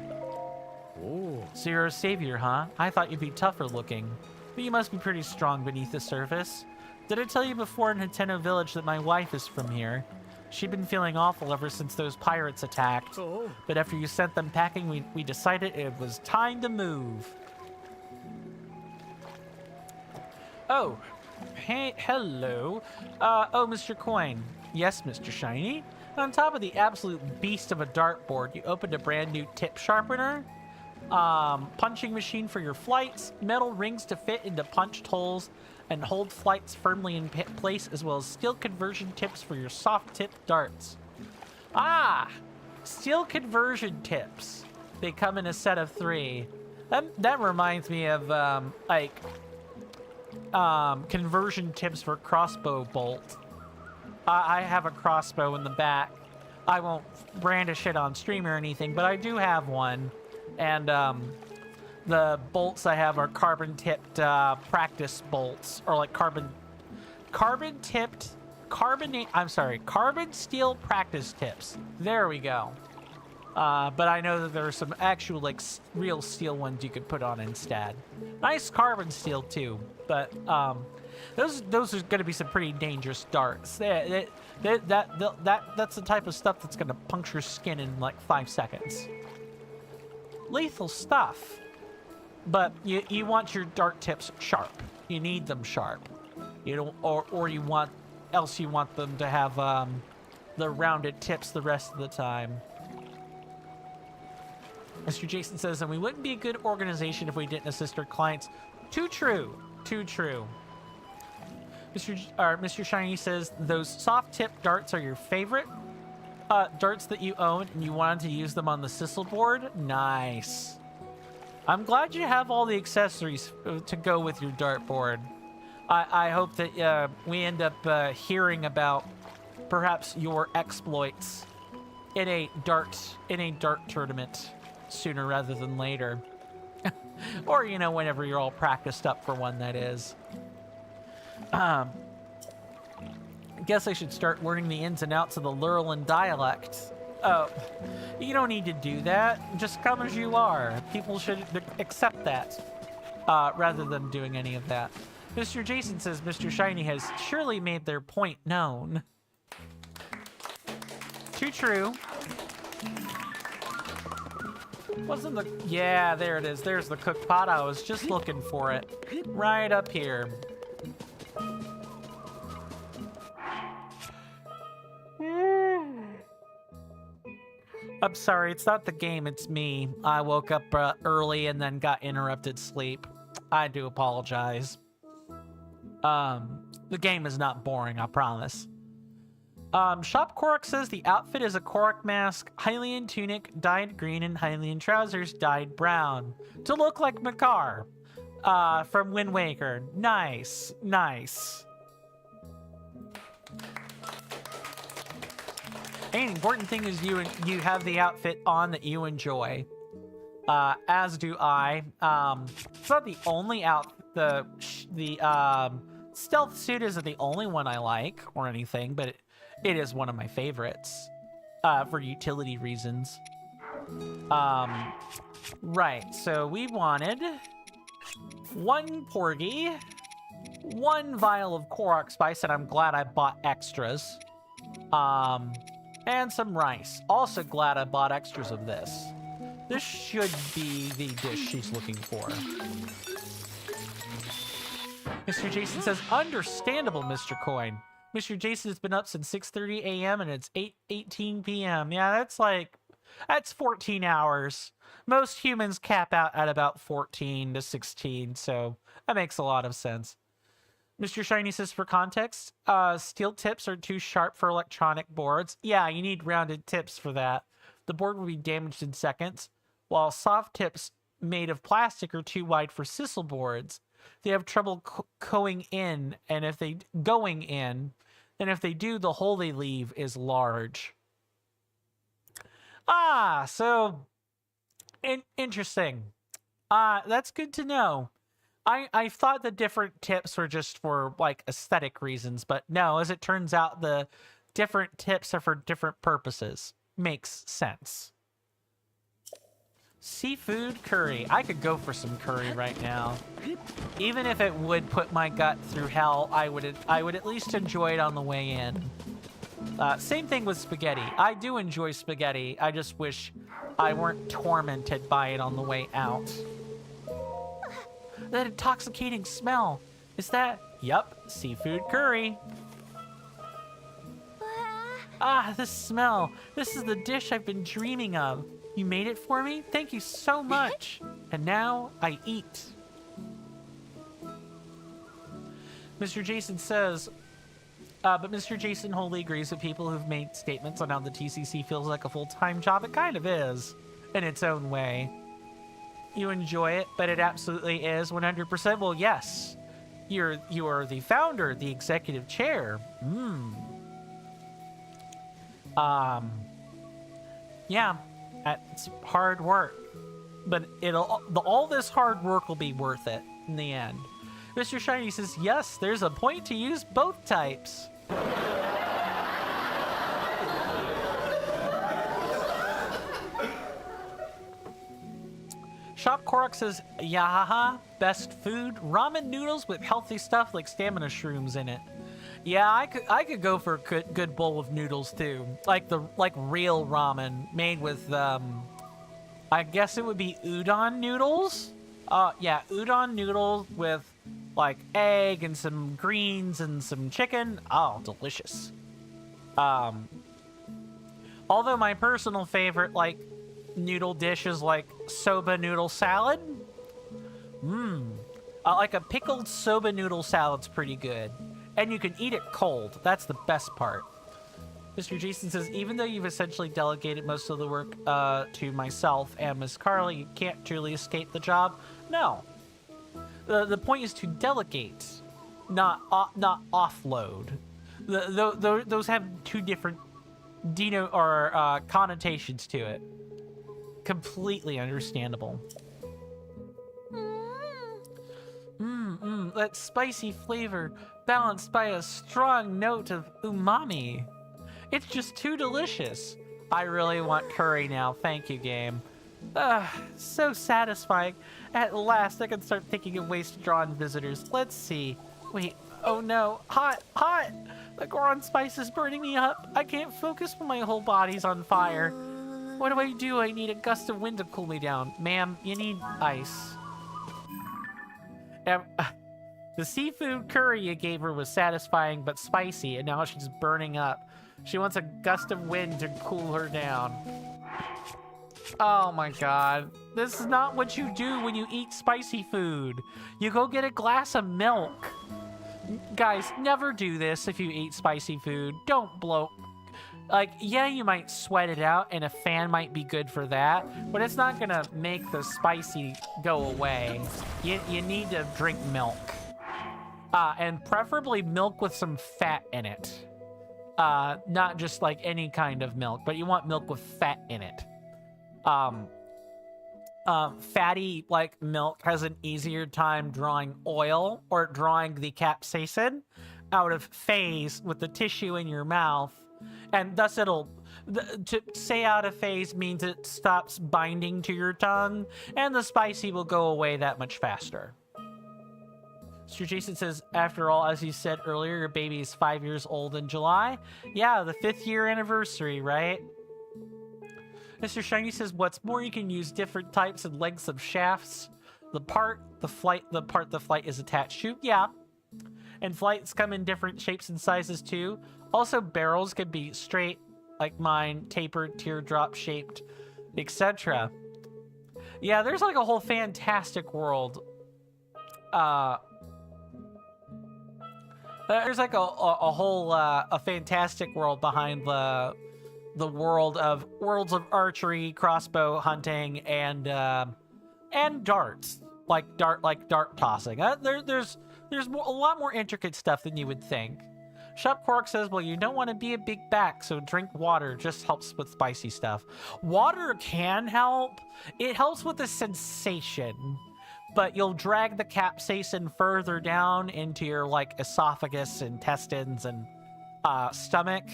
Oh. So you're a savior, huh? I thought you'd be tougher looking, but you must be pretty strong beneath the surface. Did I tell you before in Nintendo Village that my wife is from here? She'd been feeling awful ever since those pirates attacked. Oh. But after you sent them packing, we decided it was time to move. Oh, hey, hello. Oh, Mr. Coin. Yes, Mr. Shiny. On top of the absolute beast of a dartboard, you opened a brand new tip sharpener, punching machine for your flights, metal rings to fit into punched holes and hold flights firmly in place, as well as steel conversion tips for your soft tip darts. Ah, steel conversion tips. They come in a set of 3. That reminds me of conversion tips for crossbow bolt. I have a crossbow in the back. I won't brandish it on stream or anything, but I do have one. And the bolts I have are carbon-tipped practice bolts, or like carbon steel practice tips. There we go. But I know that there are some actual, like, real steel ones you could put on instead. Nice carbon steel too, but those are going to be some pretty dangerous darts. That's the type of stuff that's going to puncture skin in like 5 seconds. Lethal stuff. But you want your dart tips sharp. You need them sharp. You don't, or you want them to have the rounded tips the rest of the time. Mr. Jason says, and we wouldn't be a good organization if we didn't assist our clients. Too true. Too true. Mr. Shiny says, those soft tip darts are your favorite darts that you own, and you wanted to use them on the Sissel board? Nice. I'm glad you have all the accessories to go with your dartboard. I hope that we end up hearing about perhaps your exploits in a dart tournament sooner rather than later. Or, you know, whenever you're all practiced up for one, that is. I guess I should start learning the ins and outs of the Lurelin dialect. Oh, you don't need to do that. Just come as you are. People should accept that, rather than doing any of that. Mr. Jason says Mr. Shiny has surely made their point known. Too true. Wasn't the... Yeah, there it is. There's the cook pot. I was just looking for it. Right up here. I'm sorry, it's not the game, it's me. I woke up early and then got interrupted sleep. I do apologize. The game is not boring, I promise. Shop Korok says the outfit is a Korok mask, Hylian tunic, dyed green, and Hylian trousers, dyed brown. To look like Makar, from Wind Waker. Nice, nice. And the important thing is you have the outfit on that you enjoy. As do I. It's not the only the stealth suit isn't the only one I like or anything, but it is one of my favorites for utility reasons. Right, so we wanted 1 porgy, 1 vial of Korok spice, and I'm glad I bought extras. And some rice. Also glad I bought extras of this. This should be the dish she's looking for. Mr. Jason says, understandable, Mr. Coin. Mr. Jason has been up since 6:30 a.m. and it's 8:18 p.m. Yeah, that's 14 hours. Most humans cap out at about 14 to 16, so that makes a lot of sense. Mr. Shiny says, for context, steel tips are too sharp for electronic boards. Yeah, you need rounded tips for that. The board will be damaged in seconds, while soft tips made of plastic are too wide for Sissel boards. They have trouble going in, and if they do, the hole they leave is large. Ah, so Interesting. That's good to know. I thought the different tips were just for like aesthetic reasons, but no, as it turns out, the different tips are for different purposes. Makes sense. Seafood curry. I could go for some curry right now. Even if it would put my gut through hell, I would at least enjoy it on the way in. Same thing with spaghetti. I do enjoy spaghetti. I just wish I weren't tormented by it on the way out. That intoxicating smell. Is that? Yup, seafood curry. Ah, the smell. This is the dish I've been dreaming of. You made it for me? Thank you so much. And now I eat. Mr. Jason says, but Mr. Jason wholly agrees with people who've made statements on how the TCC feels like a full-time job. It kind of is, in its own way. You enjoy it, but it absolutely is 100%. Well, yes. You are the founder, the executive chair. Yeah, it's hard work, but all this hard work will be worth it in the end. Mr. Shiny says, yes, there's a point to use both types. Shop Korok says, yahaha, best food, ramen noodles with healthy stuff like stamina shrooms in it. Yeah, I could go for a good bowl of noodles too, like real ramen made with I guess it would be udon noodles. Yeah, udon noodles with like egg and some greens and some chicken. Oh, delicious. Although my personal favorite like noodle dish is like soba noodle salad. Like a pickled soba noodle salad's pretty good. And you can eat it cold. That's the best part. Mr. Jason says, even though you've essentially delegated most of the work to myself and Miss Carly, you can't truly escape the job. No. The point is to delegate, not offload. Those have two different connotations to it. Completely understandable. That spicy flavor balanced by a strong note of umami. It's just too delicious. I really want curry now. Thank you, game. So satisfying. At last, I can start thinking of ways to draw in visitors. Let's see. Wait. Oh no. Hot! Hot! The Goron spice is burning me up. I can't focus when my whole body's on fire. What do? I need a gust of wind to cool me down. Ma'am, you need ice. The seafood curry you gave her was satisfying but spicy, and now she's burning up. She wants a gust of wind to cool her down. Oh my god. This is not what you do when you eat spicy food. You go get a glass of milk. Guys, never do this if you eat spicy food. Don't blow. Like, yeah, you might sweat it out, and a fan might be good for that, but it's not gonna make the spicy go away. You need to drink milk. And preferably milk with some fat in it. Not just like any kind of milk, but you want milk with fat in it. Fatty, like, milk has an easier time drawing oil or drawing the capsaicin out of phase with the tissue in your mouth. And thus to say out of phase means it stops binding to your tongue, and the spicy will go away that much faster. Mr. Jason says, after all, as you said earlier, your baby is 5 years old in July. Yeah, the 5th year anniversary, right? Mr. Shiny says, what's more, you can use different types and lengths of shafts. The part the flight is attached to. Yeah. And flights come in different shapes and sizes too. Also, barrels can be straight, like mine, tapered, teardrop shaped, etc. Yeah, there's like a whole fantastic world. There's like a whole fantastic world behind the worlds of archery, crossbow hunting, and darts, like dart tossing. There's a lot more intricate stuff than you would think. Shop Quark says, well, you don't want to be a big back, so drink water. Just helps with spicy stuff. Water can help. It helps with the sensation, but you'll drag the capsaicin further down into your, like, esophagus, intestines, and stomach,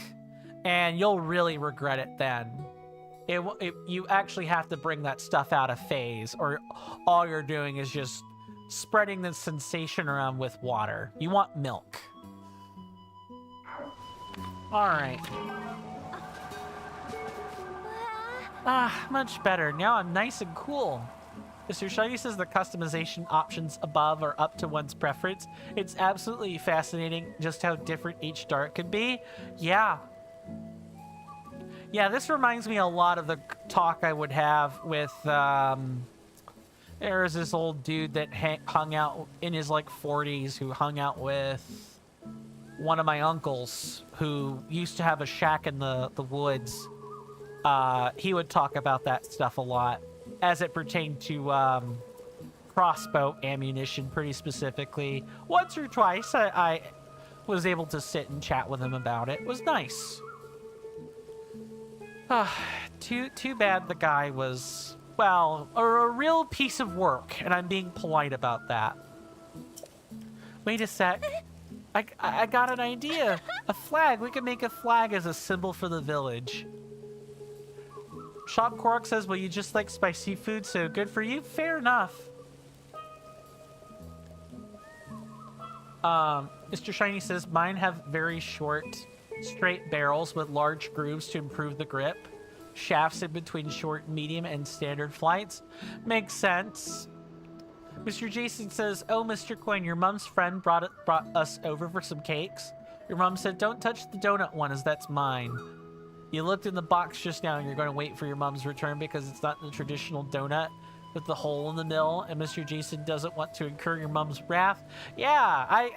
and you'll really regret it then. You actually have to bring that stuff out of phase, or all you're doing is just spreading the sensation around with water. You want milk. Alright. Much better. Now I'm nice and cool. Mr. Shiny says the customization options above are up to one's preference. It's absolutely fascinating just how different each dart can be. Yeah. Yeah, this reminds me a lot of the talk I would have with, there's this old dude that hung out in his, like, 40s who hung out with one of my uncles who used to have a shack in the woods. He would talk about that stuff a lot as it pertained to crossbow ammunition, pretty specifically. Once or twice I was able to sit and chat with him about it. It was nice. Too bad the guy was, well, a real piece of work, and I'm being polite about that. Wait a sec. I got an idea. A flag. We could make a flag as a symbol for the village. Shop Quark says, well, you just like spicy food, so good for you. Fair enough. Mr. Shiny says, mine have very short, straight barrels with large grooves to improve the grip. Shafts in between short, medium, and standard flights. Makes sense. Mr. Jason says, oh, Mr. Coin, your mom's friend brought us over for some cakes. Your mom said, don't touch the donut one, as that's mine. You looked in the box just now and you're going to wait for your mom's return because it's not the traditional donut with the hole in the middle, and Mr. Jason doesn't want to incur your mom's wrath. Yeah,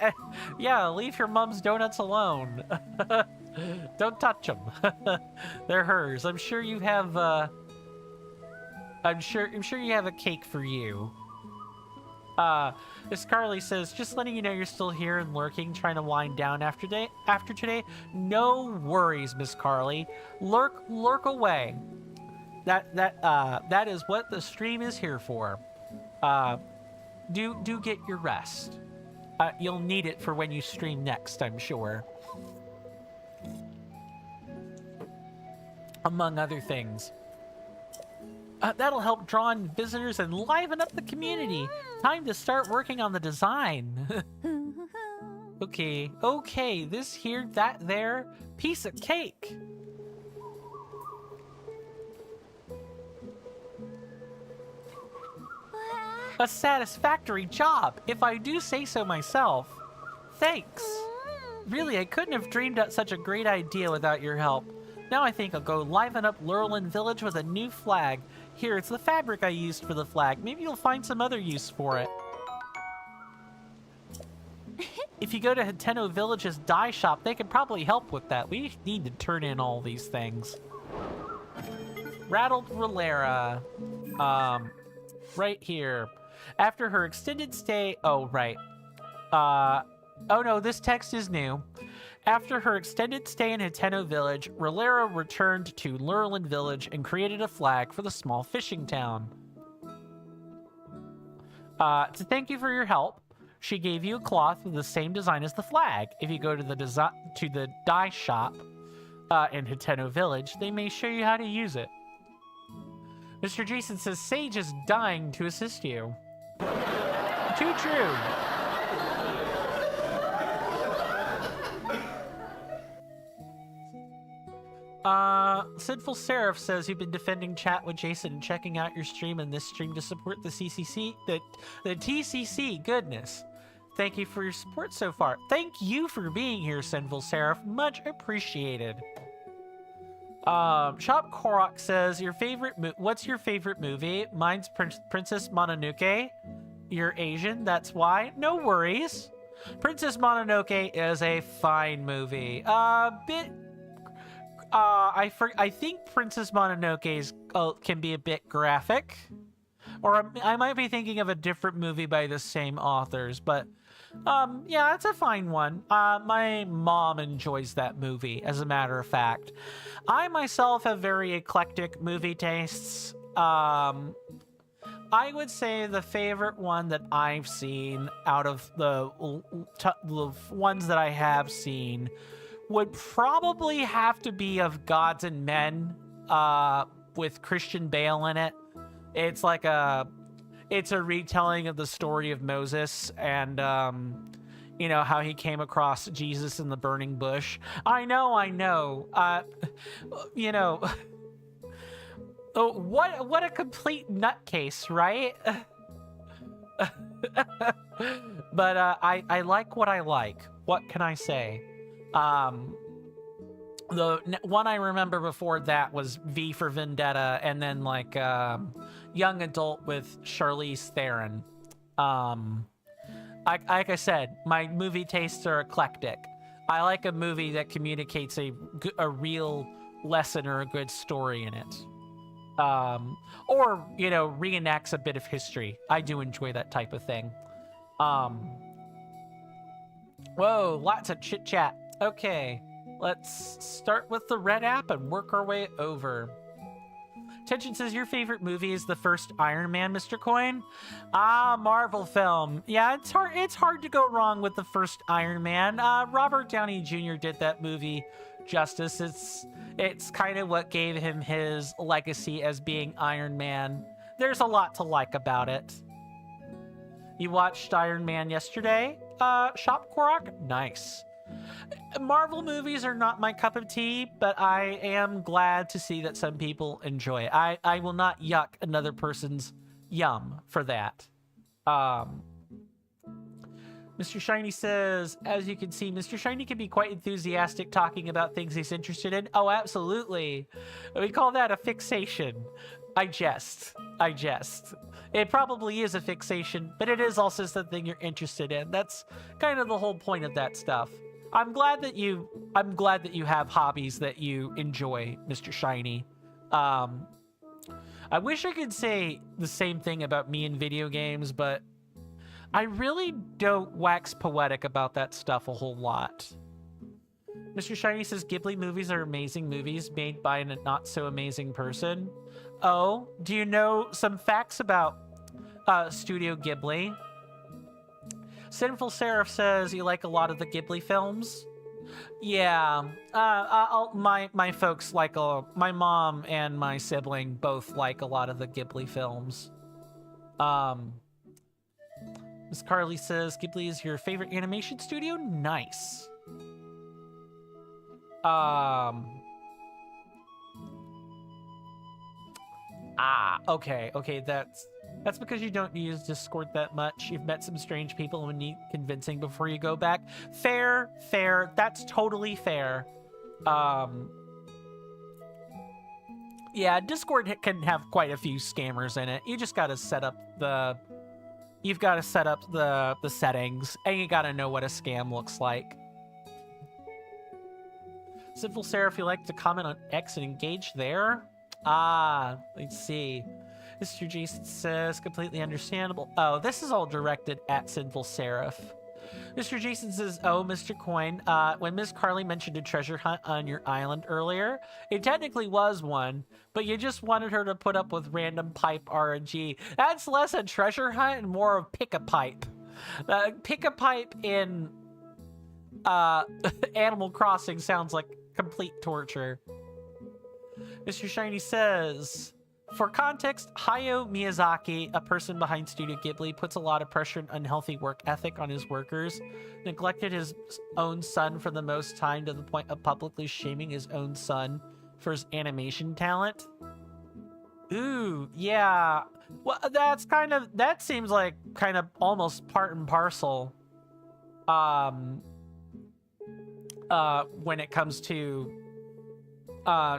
yeah, leave your mom's donuts alone. Don't touch them. They're hers. I'm sure you have, I'm sure you have a cake for you. Miss Carly says, just letting you know you're still here and lurking, trying to wind down after today. No worries, Miss Carly. Lurk away. That is what the stream is here for. Do get your rest. You'll need it for when you stream next, I'm sure. Among other things. That'll help draw in visitors and liven up the community. Time to start working on the design. Okay, this here, that there, piece of cake. A satisfactory job, if I do say so myself. Thanks. Really, I couldn't have dreamed up such a great idea without your help. Now I think I'll go liven up Lurlin Village with a new flag. Here, it's the fabric I used for the flag. Maybe you'll find some other use for it. If you go to Hateno Village's dye shop, they can probably help with that. We need to turn in all these things. Rattled Rolera. Right here. After her extended stay... Oh, right. Oh no, this text is new. After her extended stay in Hateno Village, Rolera returned to Lurlin Village and created a flag for the small fishing town. To thank you for your help, she gave you a cloth with the same design as the flag. If you go to the dye shop in Hateno Village, they may show you how to use it. Mr. Jason says Sage is dying to assist you. Too true. Sinful Seraph says you've been defending chat with Jason and checking out your stream and this stream to support the CCC, the TCC. Goodness. Thank you for your support so far. Thank you for being here, Sinful Seraph. Much appreciated. Shop Korok says what's your favorite movie? Mine's Princess Mononoke. You're Asian, that's why. No worries. Princess Mononoke is a fine movie. I think Princess Mononoke can be a bit graphic, Or I might be thinking of a different movie by the same authors, but yeah, it's a fine one. My mom enjoys that movie, as a matter of fact. I myself have very eclectic movie tastes. I would say the favorite one that I've seen out of the ones that I have seen would probably have to be of Gods and Men, with Christian Bale in it. It's like it's a retelling of the story of Moses and, you know, how he came across Jesus in the burning bush. I know. You know, what a complete nutcase, right? But I like what I like. What can I say? The one I remember before that was V for Vendetta, and then like Young Adult with Charlize Theron. Like I said, my movie tastes are eclectic. I like a movie that communicates a real lesson or a good story in it. Or, you know, reenacts a bit of history. I do enjoy that type of thing. Whoa, lots of chit chat. Okay, let's start with the red app and work our way over. Tension says your favorite movie is the first Iron Man, Mr. Coin. Marvel film. Yeah, it's hard to go wrong with the first Iron Man. Robert Downey Jr. did that movie justice. It's kind of what gave him his legacy as being Iron Man. There's a lot to like about it. You watched Iron Man yesterday, Shop Korok? Nice. Marvel movies are not my cup of tea, but I am glad to see that some people enjoy it. I will not yuck another person's yum for that. Mr. Shiny says, as you can see, Mr. Shiny can be quite enthusiastic talking about things he's interested in. Oh, absolutely. We call that a fixation. I jest. It probably is a fixation, but it is also something you're interested in. That's kind of the whole point of that stuff. I'm glad that you have hobbies that you enjoy, Mr. Shiny. I wish I could say the same thing about me in video games, but I really don't wax poetic about that stuff a whole lot. Mr. Shiny says Ghibli movies are amazing movies made by a not so amazing person. Oh, do you know some facts about Studio Ghibli? Sinful Seraph says you like a lot of the Ghibli films. Yeah, my folks like my mom and my sibling both like a lot of the Ghibli films. Miss Carly says Ghibli is your favorite animation studio. Nice. Okay, that's because you don't use Discord that much. You've met some strange people and need convincing before you go back. Fair. That's totally fair. Yeah, Discord can have quite a few scammers in it. You just gotta set up the settings, and you gotta know what a scam looks like. Sinful Sarah, if you like to comment on X and engage there. Let's see. Mr. Jason says, completely understandable. Oh, this is all directed at Sinful Seraph. Mr. Jason says, oh, Mr. Coin, when Miss Carly mentioned a treasure hunt on your island earlier, it technically was one, but you just wanted her to put up with random pipe RNG. That's less a treasure hunt and more of pick a pipe. Pick a pipe in Animal Crossing sounds like complete torture. Mr. Shiny says, for context, Hayao Miyazaki, a person behind Studio Ghibli, puts a lot of pressure and unhealthy work ethic on his workers, neglected his own son for the most time to the point of publicly shaming his own son for his animation talent. Ooh, yeah. Well, that seems like kind of almost part and parcel when it comes to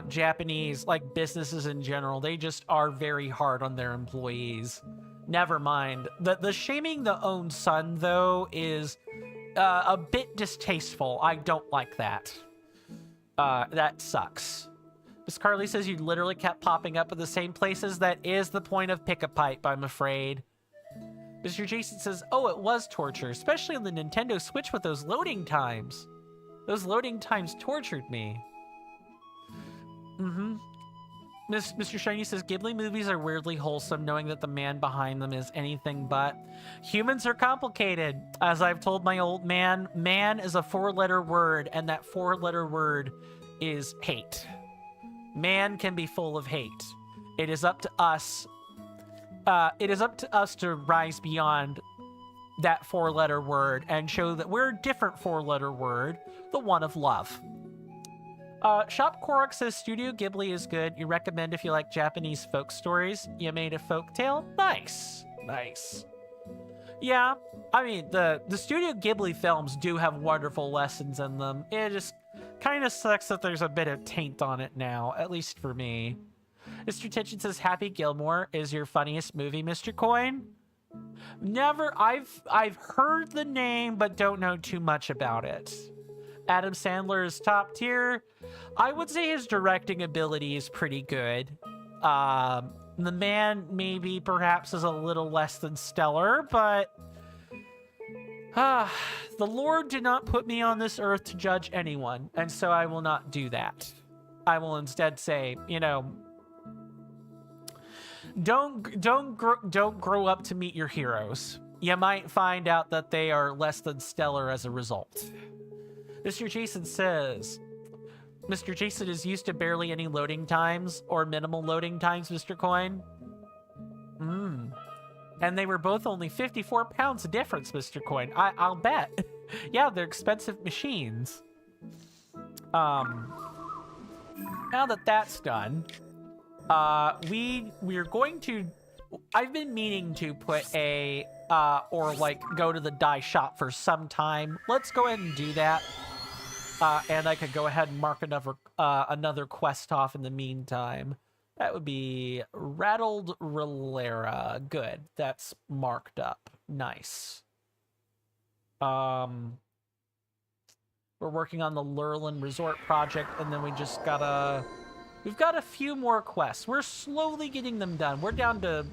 Japanese, like, businesses in general. They just are very hard on their employees. Never mind. The shaming the own son, though, is a bit distasteful. I don't like that. That sucks. Miss Carly says you literally kept popping up at the same places. That is the point of Pick a Pipe, I'm afraid. Mr. Jason says, oh, it was torture, especially on the Nintendo Switch with those loading times. Those loading times tortured me. Mr. Shiny says, Ghibli movies are weirdly wholesome, knowing that the man behind them is anything but. Humans are complicated. As I've told my old man, man is a 4-letter word, and that 4-letter word is hate. Man can be full of hate. It is up to us. It is up to us to rise beyond that 4-letter word and show that we're a different 4-letter word, the one of love. Shop Korok says Studio Ghibli is good. You recommend if you like Japanese folk stories. You made a folk tale? Nice. Nice. Yeah, I mean, the Studio Ghibli films do have wonderful lessons in them. It just kind of sucks that there's a bit of taint on it now, at least for me. Mr. Tension says Happy Gilmore is your funniest movie, Mr. Coin. Never. I've heard the name, but don't know too much about it. Adam Sandler is top tier. I would say his directing ability is pretty good. The man maybe perhaps is a little less than stellar, but the Lord did not put me on this earth to judge anyone, and so I will not do that. I will instead say, you know, don't grow up to meet your heroes. You might find out that they are less than stellar as a result. Mr. Jason says, Mr. Jason is used to barely any loading times or minimal loading times, Mr. Coin. And they were both only 54 pounds difference, Mr. Coin. I'll bet. Yeah, they're expensive machines. Now that that's done, we're going to... I've been meaning to put a, or like go to the dye shop for some time. Let's go ahead and do that. And I could go ahead and mark another quest off in the meantime. That would be Rattled Relera. Good. That's marked up. Nice. We're working on the Lurlin Resort project, and then we just we've got a few more quests. We're slowly getting them done. We're down to,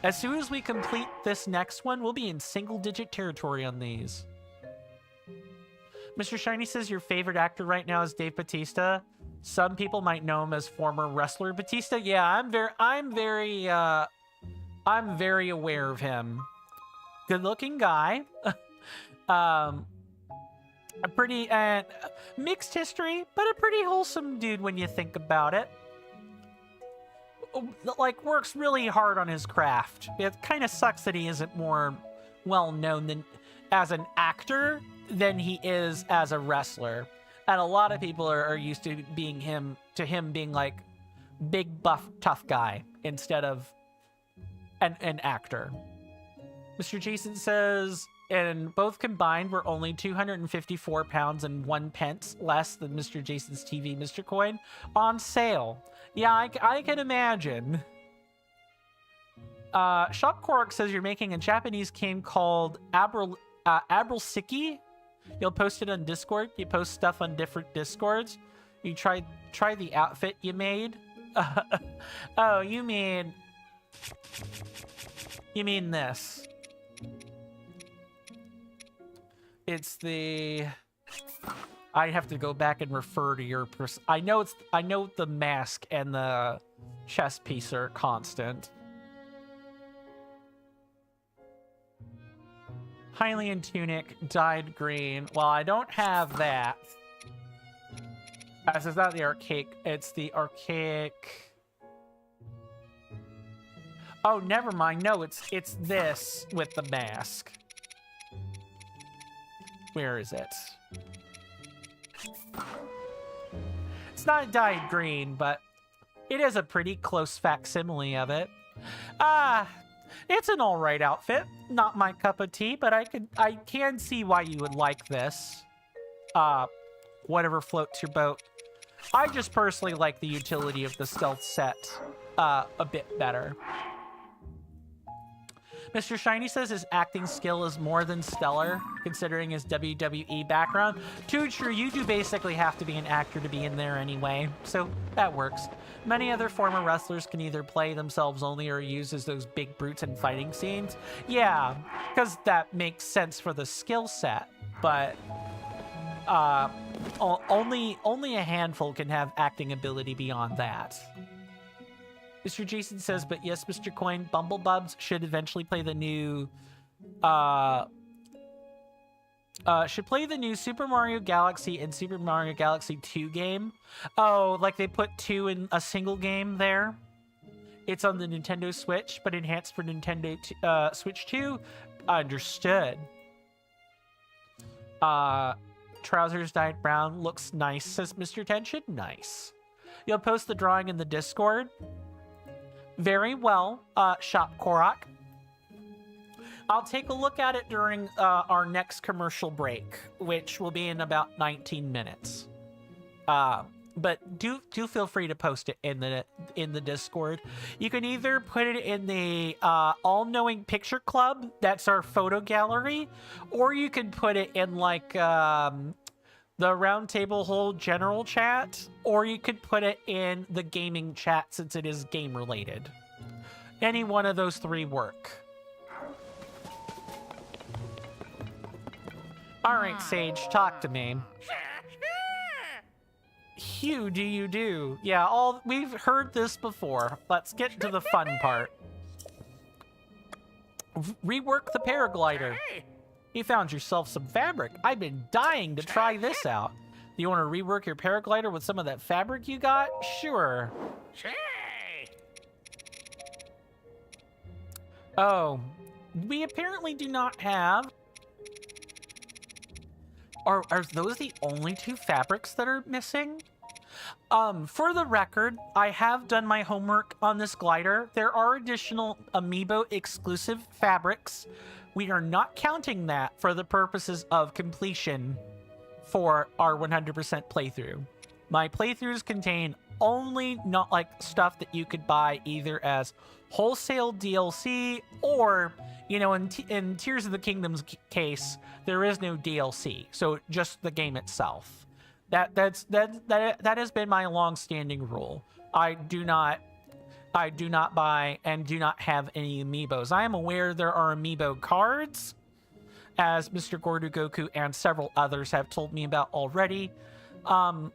as soon as we complete this next one, we'll be in single-digit territory on these. Mr. Shiny says your favorite actor right now is Dave Bautista. Some people might know him as former wrestler Batista. Yeah, I'm very aware of him. Good-looking guy. A pretty mixed history, but a pretty wholesome dude when you think about it. Like, works really hard on his craft. It kind of sucks that he isn't more well known than as an actor than he is as a wrestler. And a lot of people are used to him being like big buff tough guy instead of an actor. Mr. Jason says, and both combined were only 254 pounds and 1 pence less than Mr. Jason's TV, Mr. Coin, on sale. Yeah, I can imagine. Shop Korok says you're making a Japanese game called Abralsiki. You'll post it on Discord. You post stuff on different Discords. You try the outfit you made. Oh, you mean this. It's the... I have to go back and refer to your I know the mask and the chest piece are constant. Hylian tunic, dyed green. Well, I don't have that. As it's not the archaic, it's the archaic. Oh, never mind. No, it's this with the mask. Where is it? It's not dyed green, but it is a pretty close facsimile of it. It's an alright outfit. Not my cup of tea, but I can see why you would like this. Whatever floats your boat. I just personally like the utility of the stealth set a bit better. Mr. Shiny says his acting skill is more than stellar, considering his WWE background. Too true, you do basically have to be an actor to be in there anyway, so that works. Many other former wrestlers can either play themselves only or use as those big brutes in fighting scenes. Yeah, because that makes sense for the skill set, but only a handful can have acting ability beyond that. Mr. Jason says, but yes, Mr. Coin, Bumblebubs should eventually play the new Super Mario Galaxy and Super Mario Galaxy 2 game. Oh, like they put 2 in a single game there. It's on the Nintendo Switch, but enhanced for Nintendo Switch 2. Understood. Trousers dyed brown looks nice, says Mr. Tension. Nice. You'll post the drawing in the Discord. Very well, Shop Korok. I'll take a look at it during our next commercial break, which will be in about 19 minutes. But do feel free to post it in the Discord. You can either put it in the All-Knowing Picture Club, that's our photo gallery, or you can put it in like the Roundtable Hole general chat, or you could put it in the gaming chat since it is game related. Any one of those three work. All right, Sage, talk to me. Hugh, do you do? Yeah, we've heard this before. Let's get to the fun part. Rework the paraglider. You found yourself some fabric. I've been dying to try this out. Do you want to rework your paraglider with some of that fabric you got? Sure. Oh, we apparently do not have... Are those the only 2 fabrics that are missing? For the record, I have done my homework on this glider. There are additional Amiibo exclusive fabrics. We are not counting that for the purposes of completion for our 100% playthrough. My playthroughs contain only not like stuff that you could buy either as wholesale DLC or, you know, in Tears of the Kingdom's case, there is no DLC, so just the game itself. That has been my long-standing rule. I do not buy and do not have any amiibos. I am aware there are amiibo cards, as Mr. Gordu Goku and several others have told me about already. That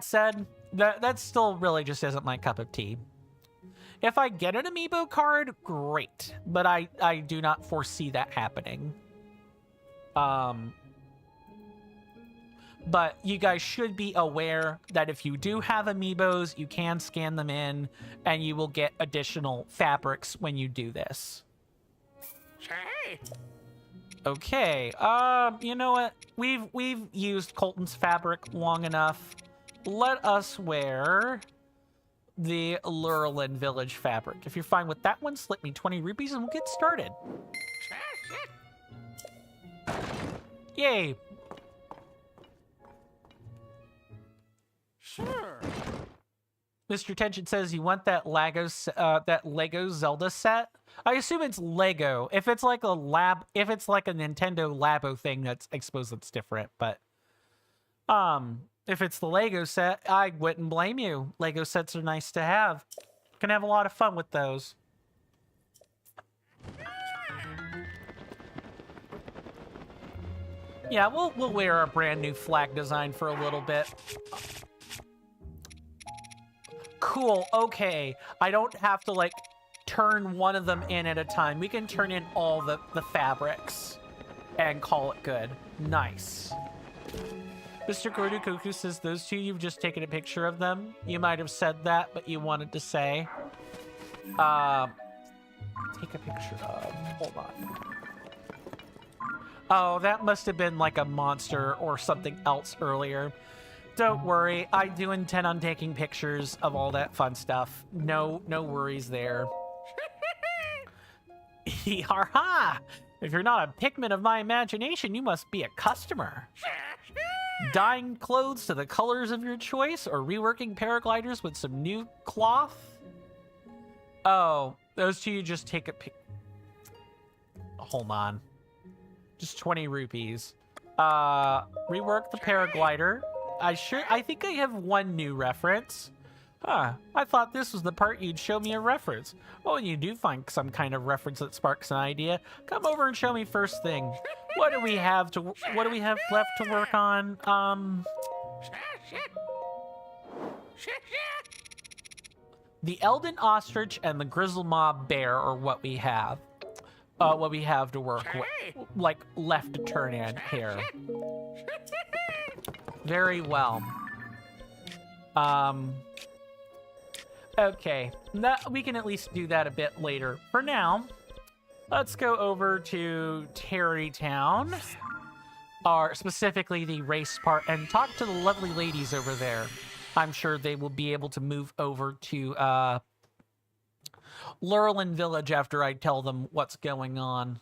said, that still really just isn't my cup of tea. If I get an amiibo card, great, but I do not foresee that happening. But you guys should be aware that if you do have amiibos, you can scan them in, and you will get additional fabrics when you do this. Okay, you know what? We've used Colton's fabric long enough. Let us wear the Lurelin Village fabric. If you're fine with that one, slip me 20 rupees and we'll get started. Yay! Sure. Mr. Tension says you want that Lego Zelda set. I assume it's Lego. If it's like a Nintendo Labo thing, I suppose that's different. But if it's the Lego set, I wouldn't blame you. Lego sets are nice to have. Can have a lot of fun with those. Yeah, we'll wear our brand new flag design for a little bit. Cool, okay. I don't have to, like, turn one of them in at a time. We can turn in all the fabrics and call it good. Nice. Mr. Gordu Kuku says, those two, you've just taken a picture of them. You might have said that, but you wanted to say. Take a picture of... Hold on. Oh, that must have been like a monster or something else earlier. Don't worry, I do intend on taking pictures of all that fun stuff. No worries there. Ha! If you're not a pigment of my imagination, you must be a customer. Dyeing clothes to the colors of your choice, or reworking paragliders with some new cloth? Oh, those two you just take a pic. hold on. Just 20 rupees. Rework the paraglider. I think I have one new reference. Huh, I thought this was the part you'd show me a reference. Oh, when you do find some kind of reference that sparks an idea, come over and show me first thing. What do we have left to work on? The Elden Ostrich and the Grizzle Mob Bear are what we have. What we have to work with, like, left to turn in here. Very well. Okay, we can at least do that a bit later. For now, let's go over to Terrytown, or specifically the race part, and talk to the lovely ladies over there. I'm sure they will be able to move over to Lurlin Village after I tell them what's going on.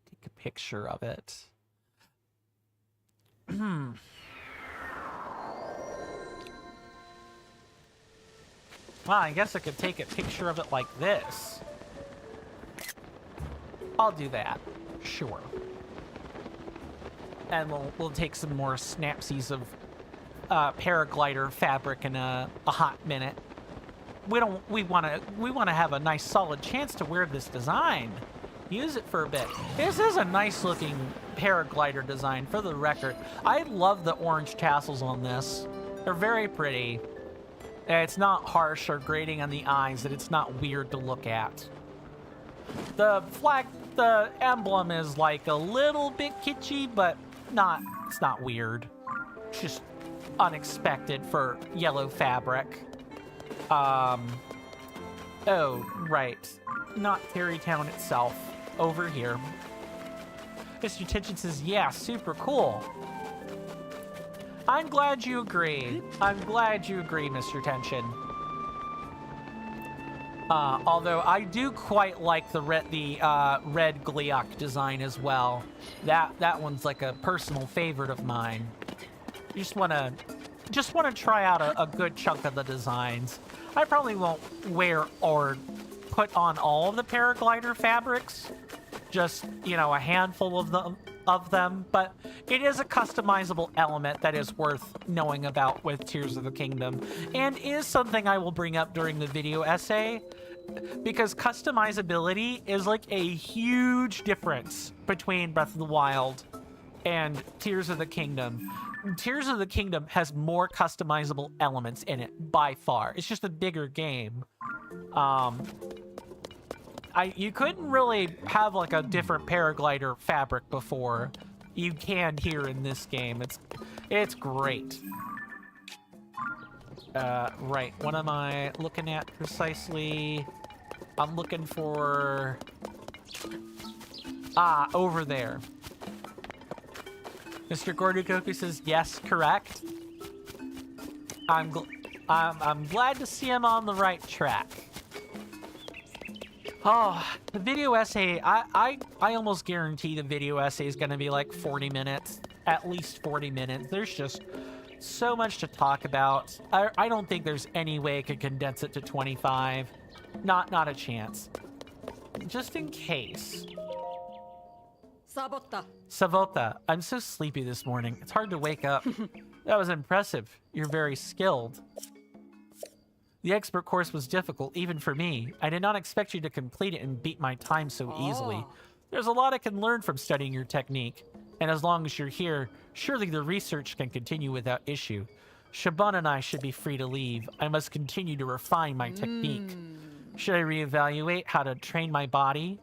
Take a picture of it. Well, I guess I could take a picture of it like this. I'll do that. Sure. And we'll take some more snapsies of paraglider fabric in a hot minute. We want to have a nice solid chance to wear this design. Use it for a bit. This is a nice looking paraglider design, for the record. I love the orange tassels on this. They're very pretty. It's not harsh or grating on the eyes, that it's not weird to look at. The emblem is like a little bit kitschy, but it's not weird. It's just unexpected for yellow fabric. Oh, right. Not Terrytown itself. Over here. Mr. Tension says, yeah, super cool. I'm glad you agree. I'm glad you agree, Mr. Tension. Although I do quite like the red Gliok design as well. That one's like a personal favorite of mine. Just wanna try out a good chunk of the designs. I probably won't wear or put on all of the paraglider fabrics. Just, a handful of them, but it is a customizable element that is worth knowing about with Tears of the Kingdom, and is something I will bring up during the video essay, because customizability is like a huge difference between Breath of the Wild and Tears of the Kingdom. Tears of the Kingdom has more customizable elements in it, by far. It's just a bigger game. You couldn't really have like a different paraglider fabric before. You can here in this game. It's great. Right. What am I looking at precisely? I'm looking for... over there. Mr. Gordogoku says, yes, correct. I'm glad to see him on the right track. Oh, the video essay, I almost guarantee the video essay is going to be like 40 minutes, at least 40 minutes. There's just so much to talk about. I don't think there's any way I could condense it to 25. Not a chance. Just in case. Savota, I'm so sleepy this morning. It's hard to wake up. That was impressive. You're very skilled. The expert course was difficult, even for me. I did not expect you to complete it and beat my time so easily. There's a lot I can learn from studying your technique. And as long as you're here, surely the research can continue without issue. Shaban and I should be free to leave. I must continue to refine my technique. Should I reevaluate how to train my body?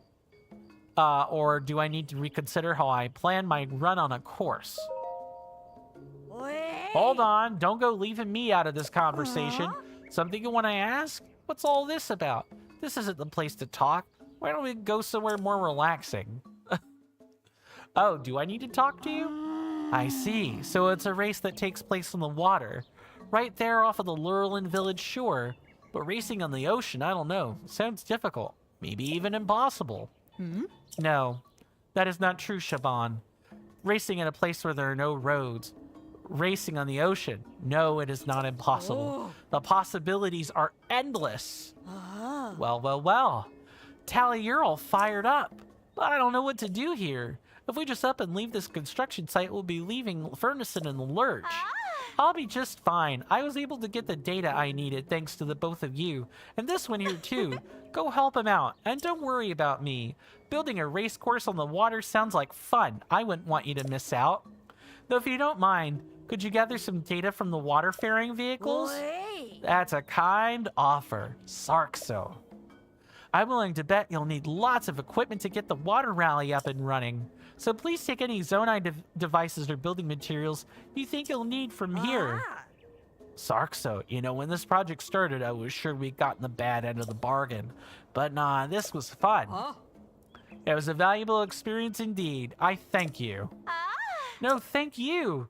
Or do I need to reconsider how I plan my run on a course? Hold on, don't go leaving me out of this conversation. Something you want to ask? What's all this about? This isn't the place to talk. Why don't we go somewhere more relaxing? Oh, do I need to talk to you? I see. So it's a race that takes place on the water. Right there off of the Lurlin village shore. But racing on the ocean, I don't know. Sounds difficult. Maybe even impossible. No, that is not true, Shaban. Racing in a place where there are no roads. Racing on the ocean. No, it is not impossible. The possibilities are endless. Well, well, well. Tally, you're all fired up. I don't know what to do here. If we just up and leave this construction site, we'll be leaving Furnason in the lurch. I'll be just fine. I was able to get the data I needed thanks to the both of you. And this one here too. Go help him out. And don't worry about me. Building a race course on the water sounds like fun. I wouldn't want you to miss out. Though if you don't mind, could you gather some data from the water-faring vehicles? That's a kind offer. Sarkso. I'm willing to bet you'll need lots of equipment to get the water rally up and running. So please take any Zonai devices or building materials you think you'll need from here. Sarkso, you know, when this project started, I was sure we'd gotten the bad end of the bargain. But nah, this was fun. It was a valuable experience indeed. I thank you. No, thank you.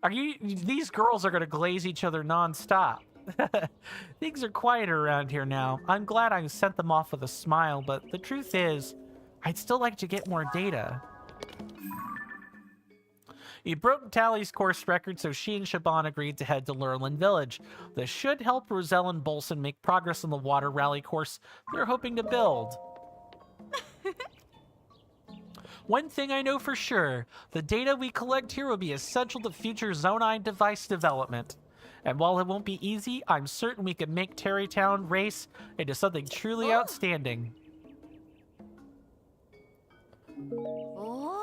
These girls are gonna glaze each other non-stop. Things are quieter around here now. I'm glad I sent them off with a smile, but the truth is, I'd still like to get more data. You broke Tally's course record, so she and Shaban agreed to head to Lurlin Village. This should help Roselle and Bolson make progress on the water rally course they're hoping to build. One thing I know for sure, the data we collect here will be essential to future Zonai device development. And while it won't be easy, I'm certain we can make Terrytown race into something truly outstanding.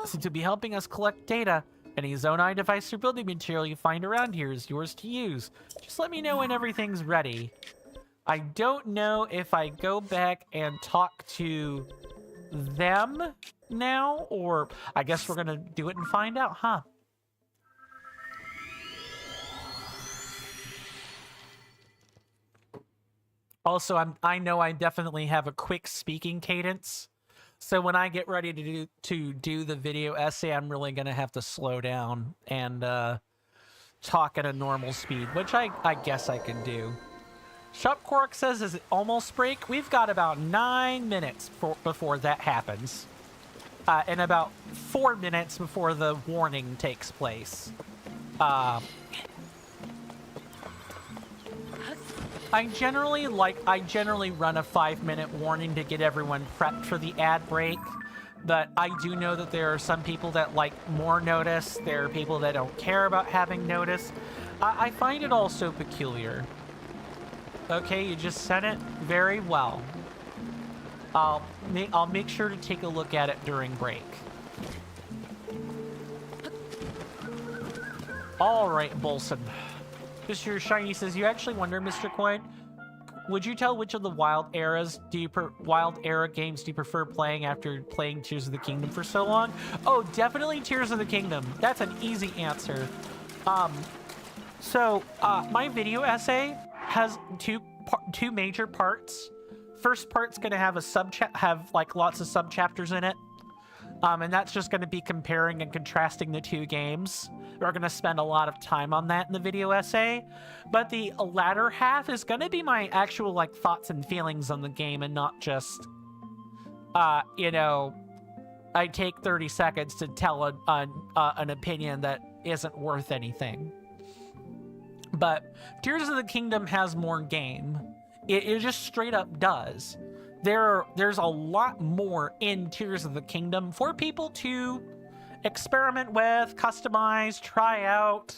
Since you'll be helping us collect data, any Zonai device or building material you find around here is yours to use. Just let me know when everything's ready. I don't know if I go back and talk to them now, or I guess we're gonna do it and find out, huh? Also, I know I definitely have a quick speaking cadence, so when I get ready to do the video essay, I'm really gonna have to slow down and talk at a normal speed, which I guess I can do. Shop Quark says, is it almost break? We've got about 9 minutes before that happens. And about 4 minutes before the warning takes place. I generally run a 5-minute warning to get everyone prepped for the ad break. But I do know that there are some people that like more notice. There are people that don't care about having notice. I find it all so peculiar. Okay, you just said it very well. I'll make sure to take a look at it during break. All right, Bolson. Mr. Shiny says, you actually wonder, Mr. Coin, would you tell which of the Wild Era games do you prefer playing after playing Tears of the Kingdom for so long? Oh, definitely Tears of the Kingdom. That's an easy answer. My video essay has two major parts. First part's gonna have lots of sub-chapters in it. And that's just gonna be comparing and contrasting the two games. We're gonna spend a lot of time on that in the video essay. But the latter half is gonna be my actual thoughts and feelings on the game, and not just I take 30 seconds to tell an opinion that isn't worth anything. But Tears of the Kingdom has more game. It just straight up does. There's a lot more in Tears of the Kingdom for people to experiment with, customize, try out.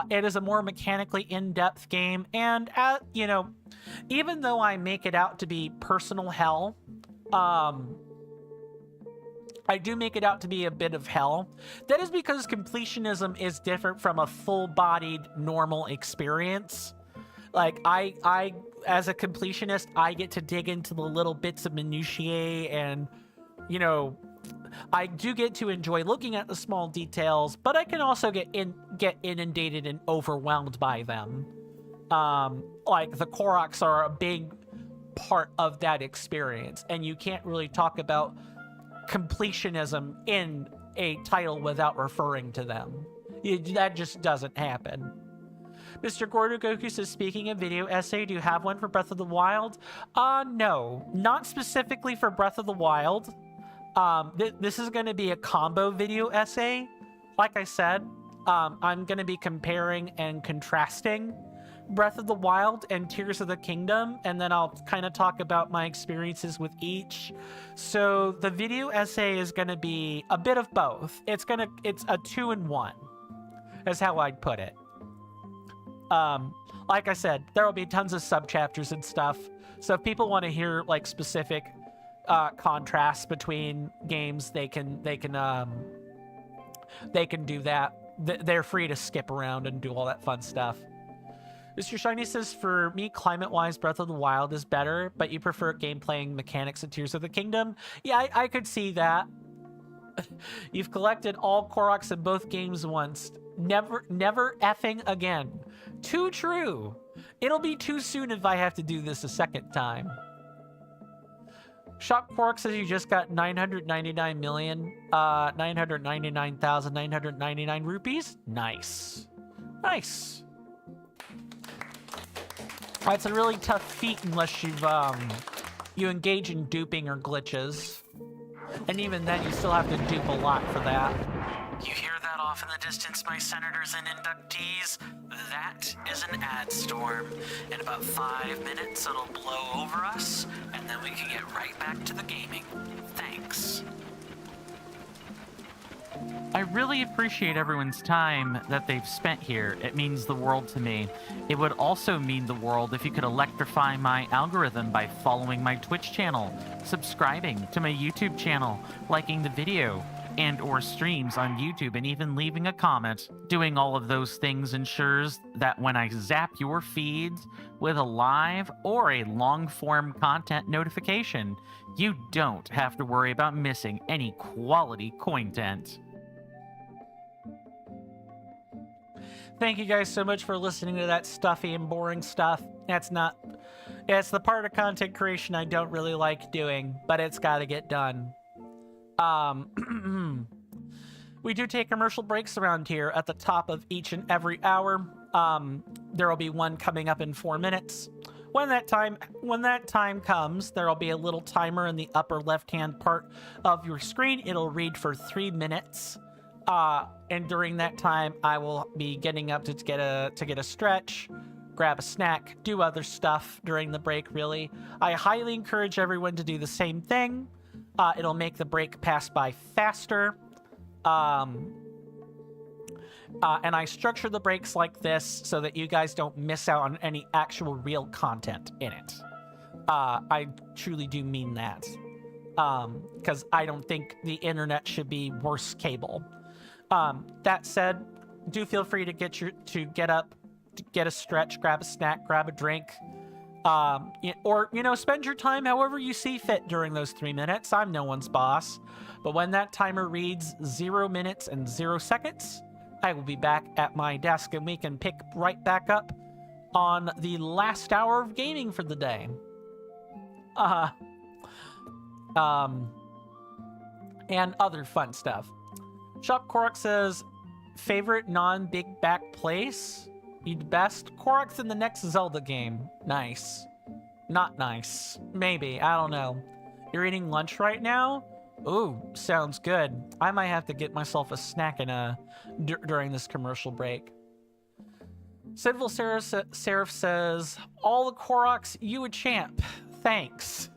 It is a more mechanically in-depth game, and even though I make it out to be personal hell, I do make it out to be a bit of hell. That is because completionism is different from a full-bodied normal experience. I as a completionist, I get to dig into the little bits of minutiae, and I do get to enjoy looking at the small details, but I can also get inundated and overwhelmed by them. The Koroks are a big part of that experience, and you can't really talk about completionism in a title without referring to them. That just doesn't happen. Mr. Gordo Goku says, speaking of video essay, do you have one for Breath of the Wild? No, not specifically for Breath of the Wild. This is going to be a combo video essay. Like I said, I'm going to be comparing and contrasting Breath of the Wild and Tears of the Kingdom, and then I'll kind of talk about my experiences with each. So the video essay is going to be a bit of both. It's a 2-in-1, is how I'd put it. Like I said, there will be tons of sub-chapters and stuff. So if people want to hear like specific contrasts between games, they can do that. They're free to skip around and do all that fun stuff. Mr. Shiny says, for me, climate-wise, Breath of the Wild is better, but you prefer gameplay and mechanics of Tears of the Kingdom. Yeah, I could see that. You've collected all Koroks in both games once. Never effing again. Too true. It'll be too soon if I have to do this a second time. Shop Quark says you just got 999,999 rupees. Nice. Nice. That's a really tough feat unless you engage in duping or glitches. And even then, you still have to dupe a lot for that. You hear that off in the distance, my senators and inductees? That is an ad storm. In about 5 minutes, it'll blow over us, and then we can get right back to the gaming. Thanks. I really appreciate everyone's time that they've spent here. It means the world to me. It would also mean the world if you could electrify my algorithm by following my Twitch channel, subscribing to my YouTube channel, liking the video and or streams on YouTube, and even leaving a comment. Doing all of those things ensures that when I zap your feeds with a live or a long-form content notification, you don't have to worry about missing any quality content. Thank you guys so much for listening to that stuffy and boring stuff. It's the part of content creation I don't really like doing, but it's got to get done. We do take commercial breaks around here at the top of each and every hour. There will be one coming up in 4 minutes. When that time comes, there will be a little timer in the upper left-hand part of your screen. It'll read for 3 minutes. And during that time, I will be getting up to get a stretch, grab a snack, do other stuff during the break, really. I highly encourage everyone to do the same thing. It'll make the break pass by faster. And I structure the breaks like this so that you guys don't miss out on any actual real content in it. I truly do mean that. Because I don't think the internet should be worse cable. That said, do feel free to get up, to get a stretch, grab a snack, grab a drink, or spend your time however you see fit during those 3 minutes. I'm no one's boss. But when that timer reads 0 minutes and 0 seconds, I will be back at my desk and we can pick right back up on the last hour of gaming for the day. And other fun stuff. Shop Korok says, favorite non-big back place? You'd best? Korok's in the next Zelda game. Nice. Not nice. Maybe. I don't know. You're eating lunch right now? Ooh, sounds good. I might have to get myself a snack during this commercial break. Sinful Seraph says, all the Koroks, you a champ. Thanks.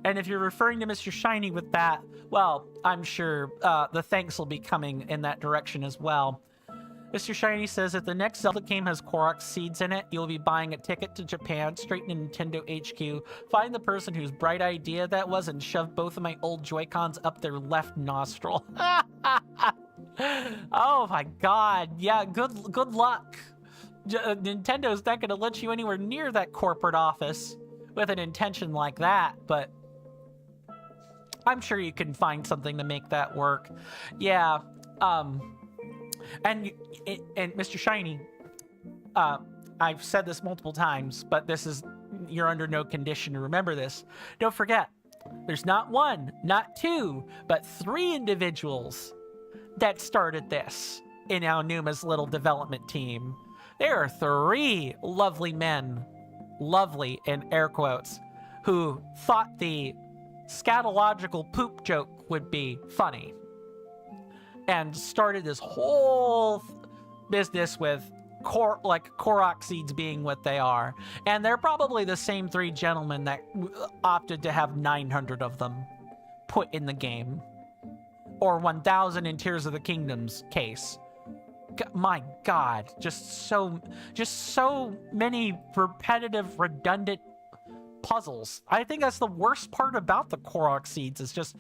And if you're referring to Mr. Shiny with that, well, I'm sure the thanks will be coming in that direction as well. Mr. Shiny says, if the next Zelda game has Korok seeds in it, you'll be buying a ticket to Japan, straight to Nintendo HQ, find the person whose bright idea that was, and shove both of my old Joy-Cons up their left nostril. Oh my god. Yeah, good luck. Nintendo's not going to let you anywhere near that corporate office with an intention like that, but I'm sure you can find something to make that work. Yeah, and Mr. Shiny, I've said this multiple times, but you're under no condition to remember this. Don't forget, there's not 1, not 2, but 3 individuals that started this in Aonuma's little development team. There are 3 lovely men, lovely in air quotes, who thought the scatological poop joke would be funny and started this whole business with Korok seeds being what they are. And they're probably the same 3 gentlemen that opted to have 900 of them put in the game. Or 1,000 in Tears of the Kingdom's case. My God, just so many repetitive, redundant puzzles. I think that's the worst part about the Korok seeds, is just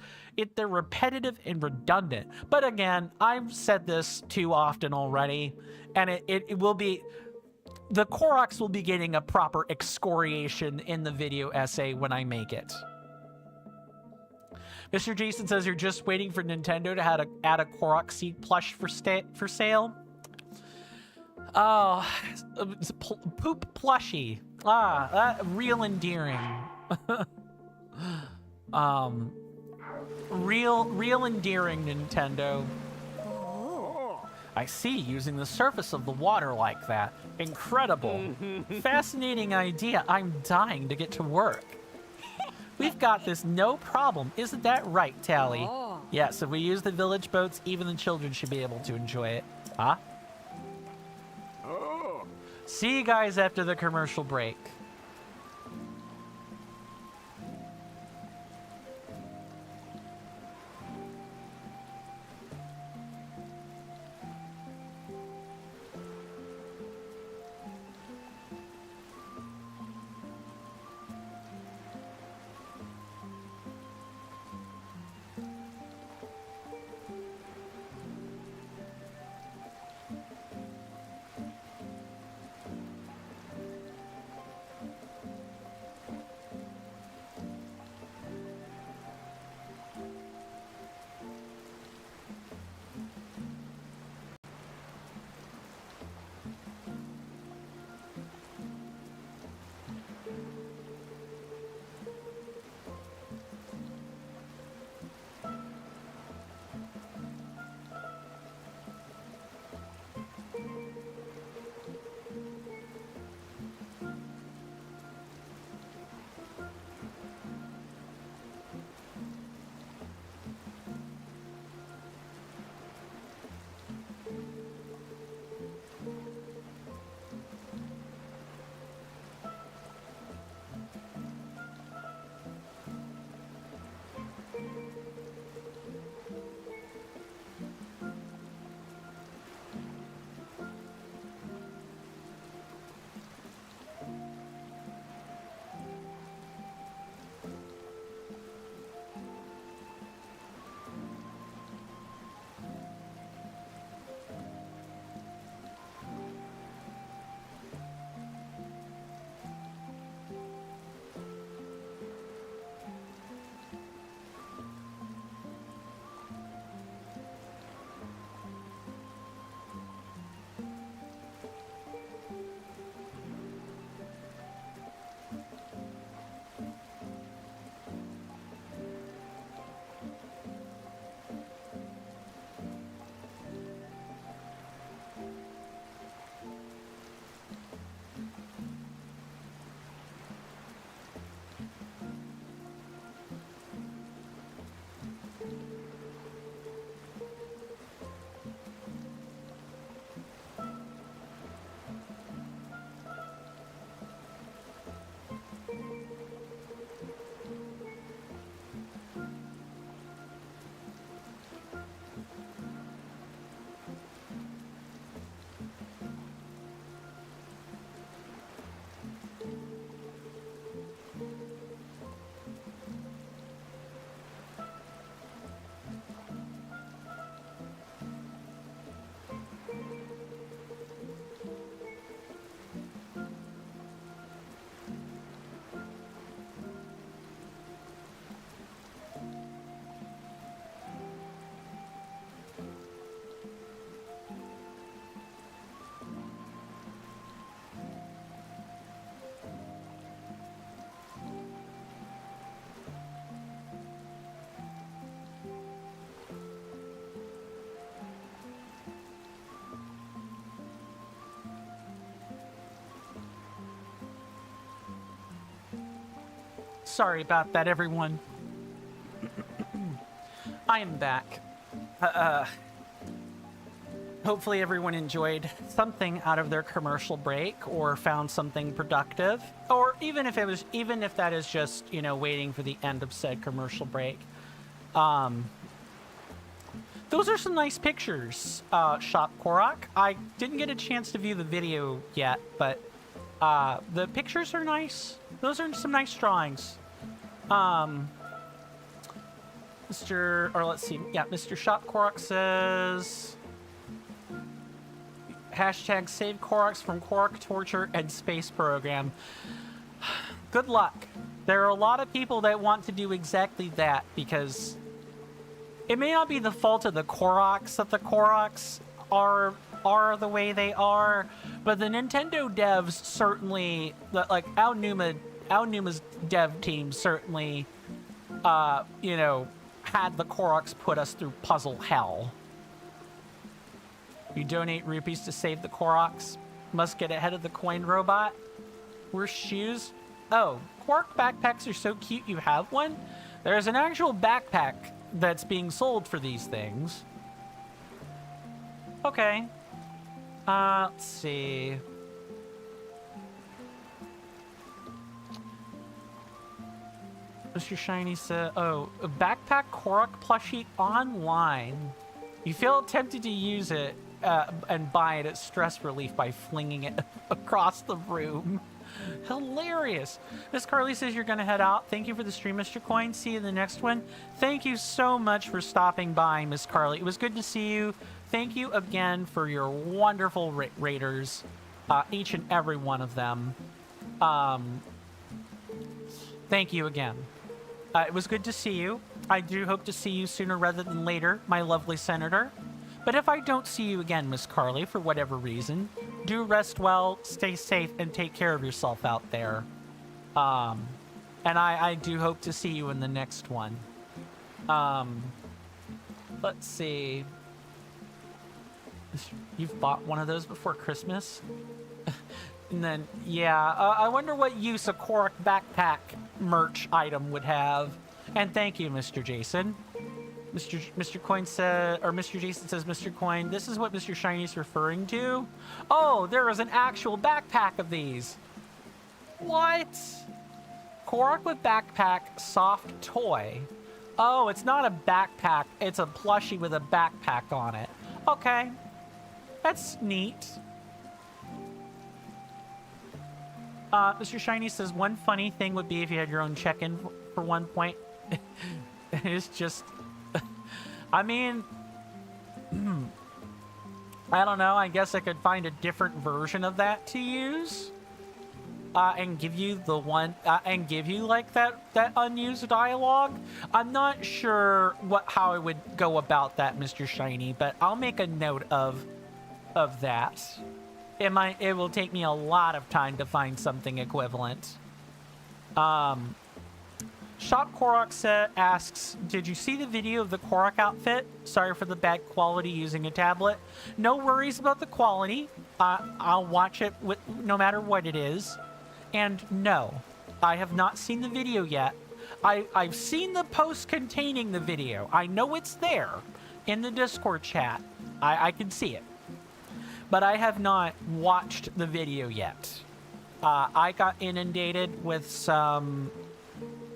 they're repetitive and redundant. But again, I've said this too often already, and it will be, the Koroks will be getting a proper excoriation in the video essay when I make it. Mr. Jason says you're just waiting for Nintendo to add a Korok seed plush for sale. Oh, it's poop plushie. Real endearing. Real endearing, Nintendo. I see, using the surface of the water like that. Incredible. Fascinating idea. I'm dying to get to work. We've got this no problem. Isn't that right, Tally? Yes, if we use the village boats, even the children should be able to enjoy it. Huh? See you guys after the commercial break. Sorry about that, everyone. I am back. Hopefully everyone enjoyed something out of their commercial break or found something productive, or even if that is just, you know, waiting for the end of said commercial break. Those are some nice pictures, Shop Korok. I didn't get a chance to view the video yet, but the pictures are nice. Those are some nice drawings. Mr. Shop Korok says, hashtag save Koroks from Korok torture and space program. Good luck. There are a lot of people that want to do exactly that, because it may not be the fault of the Koroks that the Koroks are the way they are, but the Nintendo devs certainly, like Aonuma's dev team certainly, you know, had the Koroks put us through puzzle hell. You donate rupees to save the Koroks. Must get ahead of the coin robot. Wear shoes. Oh, Korok backpacks are so cute you have one? There's an actual backpack that's being sold for these things. Okay. Let's see. Mr. Shiny said, oh, a backpack Korok plushie online. You feel tempted to use it and buy it as stress relief by flinging it across the room. Hilarious. Miss Carly says you're going to head out. Thank you for the stream, Mr. Coin. See you in the next one. Thank you so much for stopping by, Miss Carly. It was good to see you. Thank you again for your wonderful raiders, each and every one of them. Thank you again. It was good to see you. I do hope to see you sooner rather than later, my lovely senator. But if I don't see you again, Miss Carly, for whatever reason, do rest well, stay safe, and take care of yourself out there. And I do hope to see you in the next one. Let's see. You've bought one of those before Christmas? And then, yeah, I wonder what use a Korok backpack merch item would have. And thank you, Mr. Jason. Mr. Coin said, or Mr. Jason says, Mr. Coin, this is what Mr. Shiny's referring to? Oh, there is an actual backpack of these. What? Korok with backpack, soft toy. Oh, it's not a backpack. It's a plushie with a backpack on it. Okay. That's neat. Mr. Shiny says, one funny thing would be if you had your own check-in for 1 point. It's just... I mean... I don't know. I guess I could find a different version of that to use. And give you the one... and give you, like, that unused dialogue. I'm not sure how I would go about that, Mr. Shiny, but I'll make a note of that. It will take me a lot of time to find something equivalent. Shop Korok asks, did you see the video of the Korok outfit? Sorry for the bad quality using a tablet. No worries about the quality. I'll watch it no matter what it is. And no, I have not seen the video yet. I've seen the post containing the video. I know it's there in the Discord chat. I can see it. But I have not watched the video yet. I got inundated with some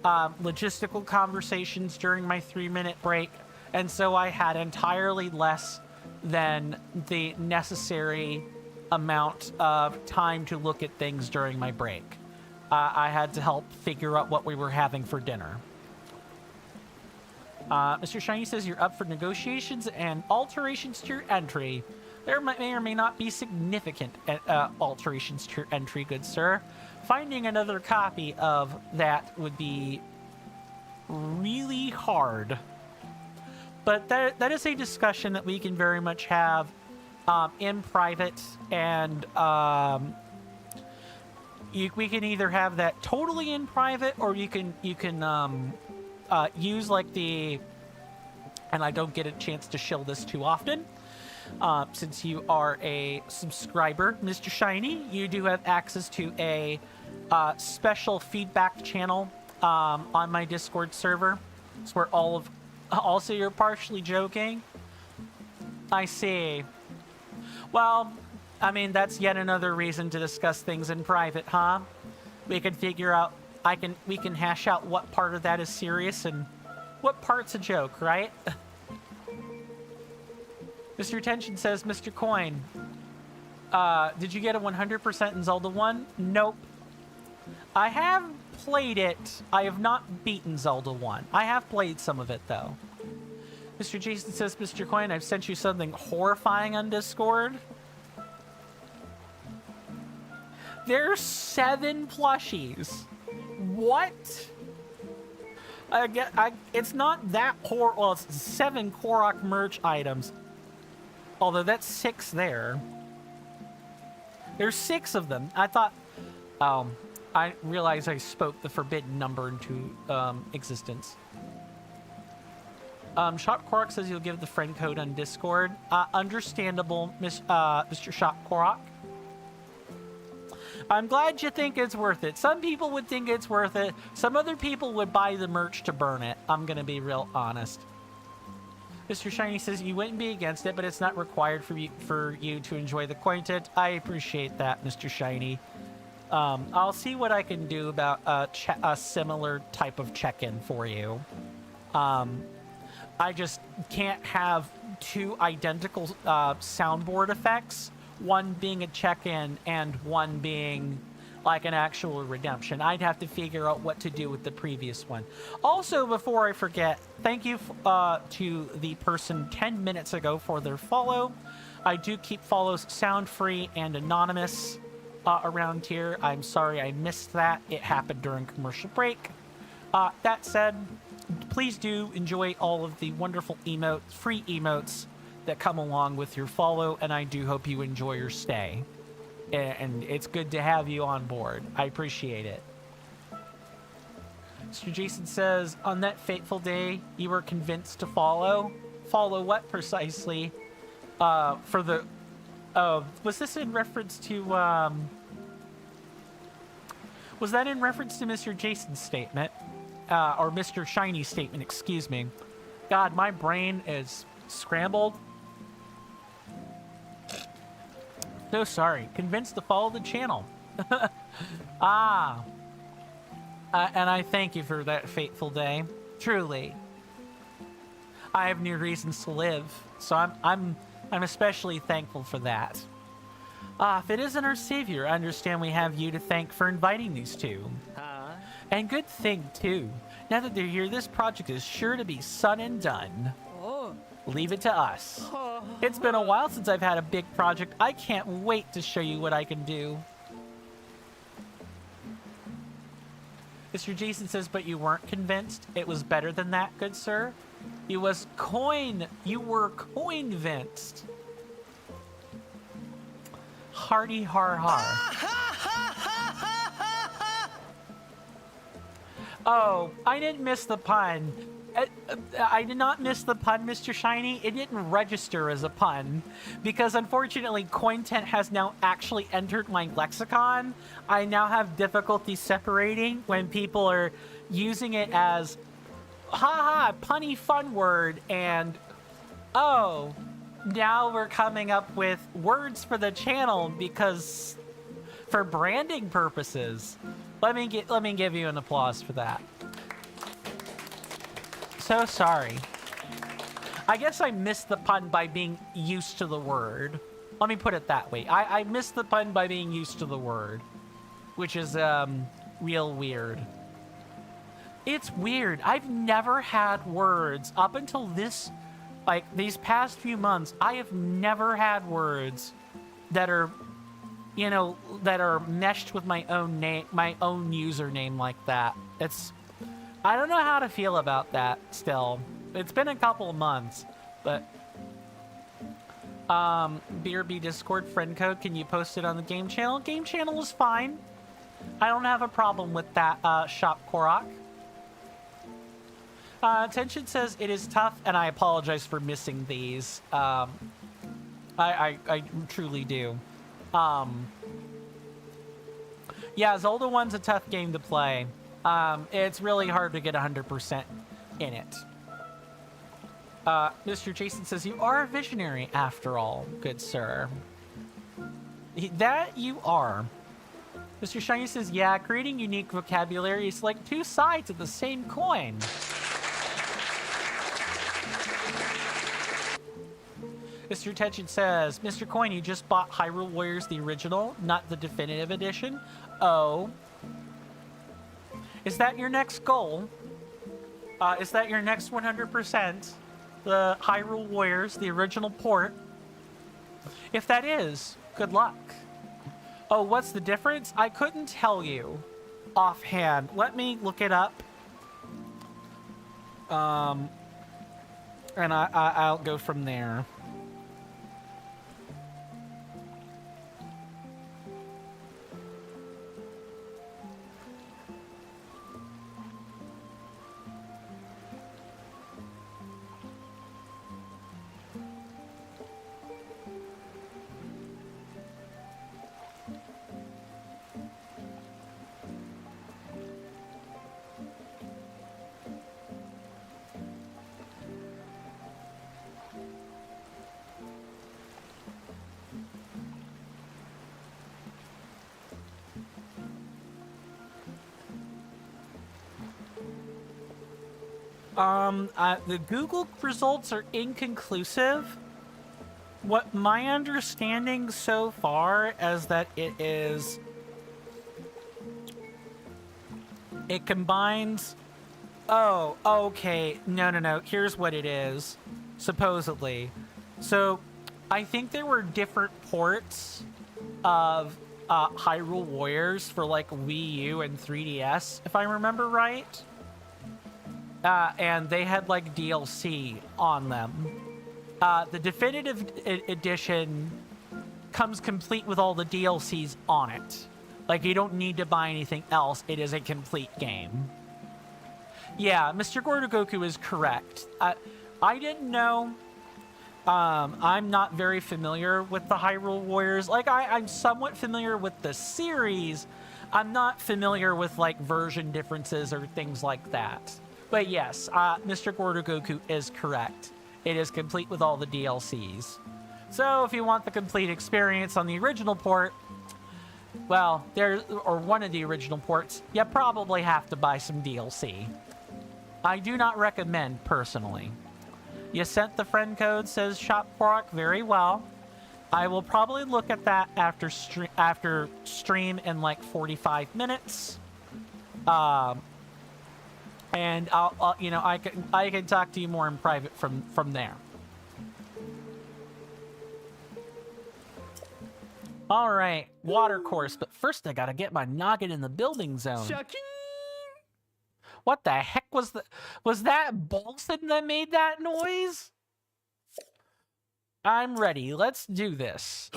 logistical conversations during my 3-minute break, and so I had entirely less than the necessary amount of time to look at things during my break. I had to help figure out what we were having for dinner. Mr. Shiny says you're up for negotiations and alterations to your entry. There may or may not be significant alterations to your entry, good sir. Finding another copy of that would be really hard. But that is a discussion that we can very much have in private, and we can either have that totally in private, or you can use like the, and I don't get a chance to shill this too often. Since you are a subscriber, Mr. Shiny, you do have access to a special feedback channel on my Discord server. It's where also you're partially joking. I see. Well, I mean, that's yet another reason to discuss things in private, huh? We can figure out, we can hash out what part of that is serious and what part's a joke, right? Mr. Tension says, Mr. Coin, did you get a 100% in Zelda 1? Nope. I have played it. I have not beaten Zelda 1. I have played some of it, though. Mr. Jason says, Mr. Coin, I've sent you something horrifying on Discord. There's 7 plushies. What? It's not that horrible. Well, it's 7 Korok merch items. Although that's 6 there. There's 6 of them. I thought... I realized I spoke the forbidden number into existence. Shop Korok says you'll give the friend code on Discord. Understandable, Mr. Shop Korok. I'm glad you think it's worth it. Some people would think it's worth it. Some other people would buy the merch to burn it. I'm going to be real honest. Mr. Shiny says you wouldn't be against it, but it's not required for you to enjoy the content. I appreciate that, Mr. Shiny. I'll see what I can do about a similar type of check-in for you. I just can't have 2 identical soundboard effects, one being a check-in and one being like an actual redemption. I'd have to figure out what to do with the previous one. Also, before I forget, thank you to the person 10 minutes ago for their follow. I do keep follows sound-free and anonymous around here. I'm sorry I missed that. It happened during commercial break. That said, please do enjoy all of the wonderful emotes, free emotes that come along with your follow, and I do hope you enjoy your stay. And it's good to have you on board. I appreciate it. Mr. Jason says, on that fateful day, you were convinced to follow? Follow what precisely? For the... was this in reference to... was that in reference to Mr. Jason's statement? Or Mr. Shiny's statement, excuse me. God, my brain is scrambled. So sorry. Convinced to follow the channel. And I thank you for that fateful day. Truly. I have new reasons to live, so I'm especially thankful for that. If it isn't our savior, I understand we have you to thank for inviting these two. And good thing, too. Now that they're here, this project is sure to be said and done. Leave it to us. It's been a while since I've had a big project. I can't wait to show you what I can do. Mr. Jason says, but you weren't convinced? It was better than that, good sir? You were coin-vinced. Hardy har har. Oh, I didn't miss the pun. I did not miss the pun, Mr. Shiny. It didn't register as a pun because unfortunately CoinTent has now actually entered my lexicon. I now have difficulty separating when people are using it as haha, punny fun word, and oh, now we're coming up with words for the channel because for branding purposes. Let me give you an applause for that. So sorry. I guess I missed the pun by being used to the word. Let me put it that way. I missed the pun by being used to the word, which is real weird. It's weird. I've never had words up until this, like these past few months. I have never had words that are, you know, that are meshed with my own name, my own username like that. I don't know how to feel about that still. It's been a couple of months, but BRB Discord friend code, can you post it on the game channel? Game channel is fine. I don't have a problem with that, Shop Korok. Tension says it is tough, and I apologize for missing these. I truly do. Yeah, Zelda 1's a tough game to play. It's really hard to get 100% in it. Mr. Jason says, you are a visionary after all, good sir. That you are. Mr. Shiny says, yeah, creating unique vocabulary is like two sides of the same coin. Mr. Tension says, Mr. Coin, you just bought Hyrule Warriors the original, not the definitive edition. Oh. Is that your next goal? Is that your next 100%? The Hyrule Warriors, the original port? If that is, good luck. Oh, what's the difference? I couldn't tell you offhand. Let me look it up. And I'll go from there. The Google results are inconclusive. What my understanding so far is that it combines... Oh, okay. No. Here's what it is, supposedly. So, I think there were different ports of Hyrule Warriors for, like, Wii U and 3DS, if I remember right. And they had, like, DLC on them. The definitive edition comes complete with all the DLCs on it. Like, you don't need to buy anything else. It is a complete game. Yeah, Mr. Gordogoku is correct. I didn't know. I'm not very familiar with the Hyrule Warriors. Like, I'm somewhat familiar with the series. I'm not familiar with, like, version differences or things like that. But yes, Mr. Gordogoku is correct. It is complete with all the DLCs. So if you want the complete experience on the original port, well, or one of the original ports, you probably have to buy some DLC. I do not recommend, personally. You sent the friend code, says Shop Quark, very well. I will probably look at that after stream in like 45 minutes. And I'll you know, I can talk to you more in private from there. All right, water course, but first I gotta get my noggin in the building zone. What the heck was that Bolson that made that noise? I'm ready. Let's do this.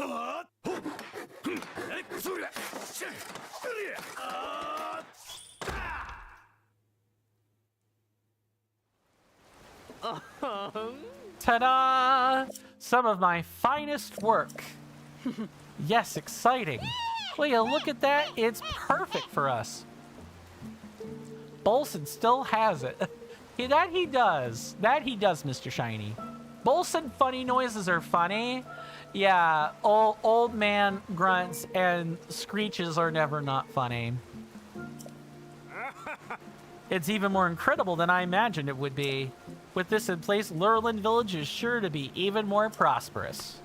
Ta-da! Some of my finest work. Yes, exciting. Will you look at that? It's perfect for us. Bolson still has it. That he does, Mr. Shiny. Bolson funny noises are funny. Yeah, old man grunts and screeches are never not funny. It's even more incredible than I imagined it would be. With this in place, Lurelin Village is sure to be even more prosperous.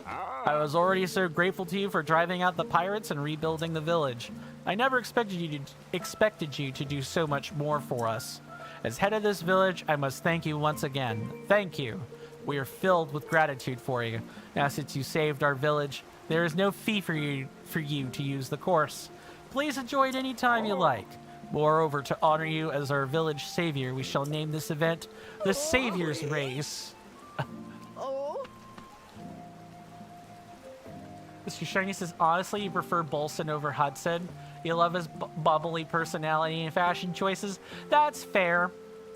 I was already so grateful to you for driving out the pirates and rebuilding the village. I never expected you to do so much more for us. As head of this village, I must thank you once again. Thank you. We are filled with gratitude for you. Now, since you saved our village, there is no fee for you to use the course. Please enjoy it any time you like. Moreover, to honor you as our village savior, we shall name this event the Savior's Race. Mr. Shiny says, honestly, you prefer Bolson over Hudson. You love his bubbly personality and fashion choices. That's fair.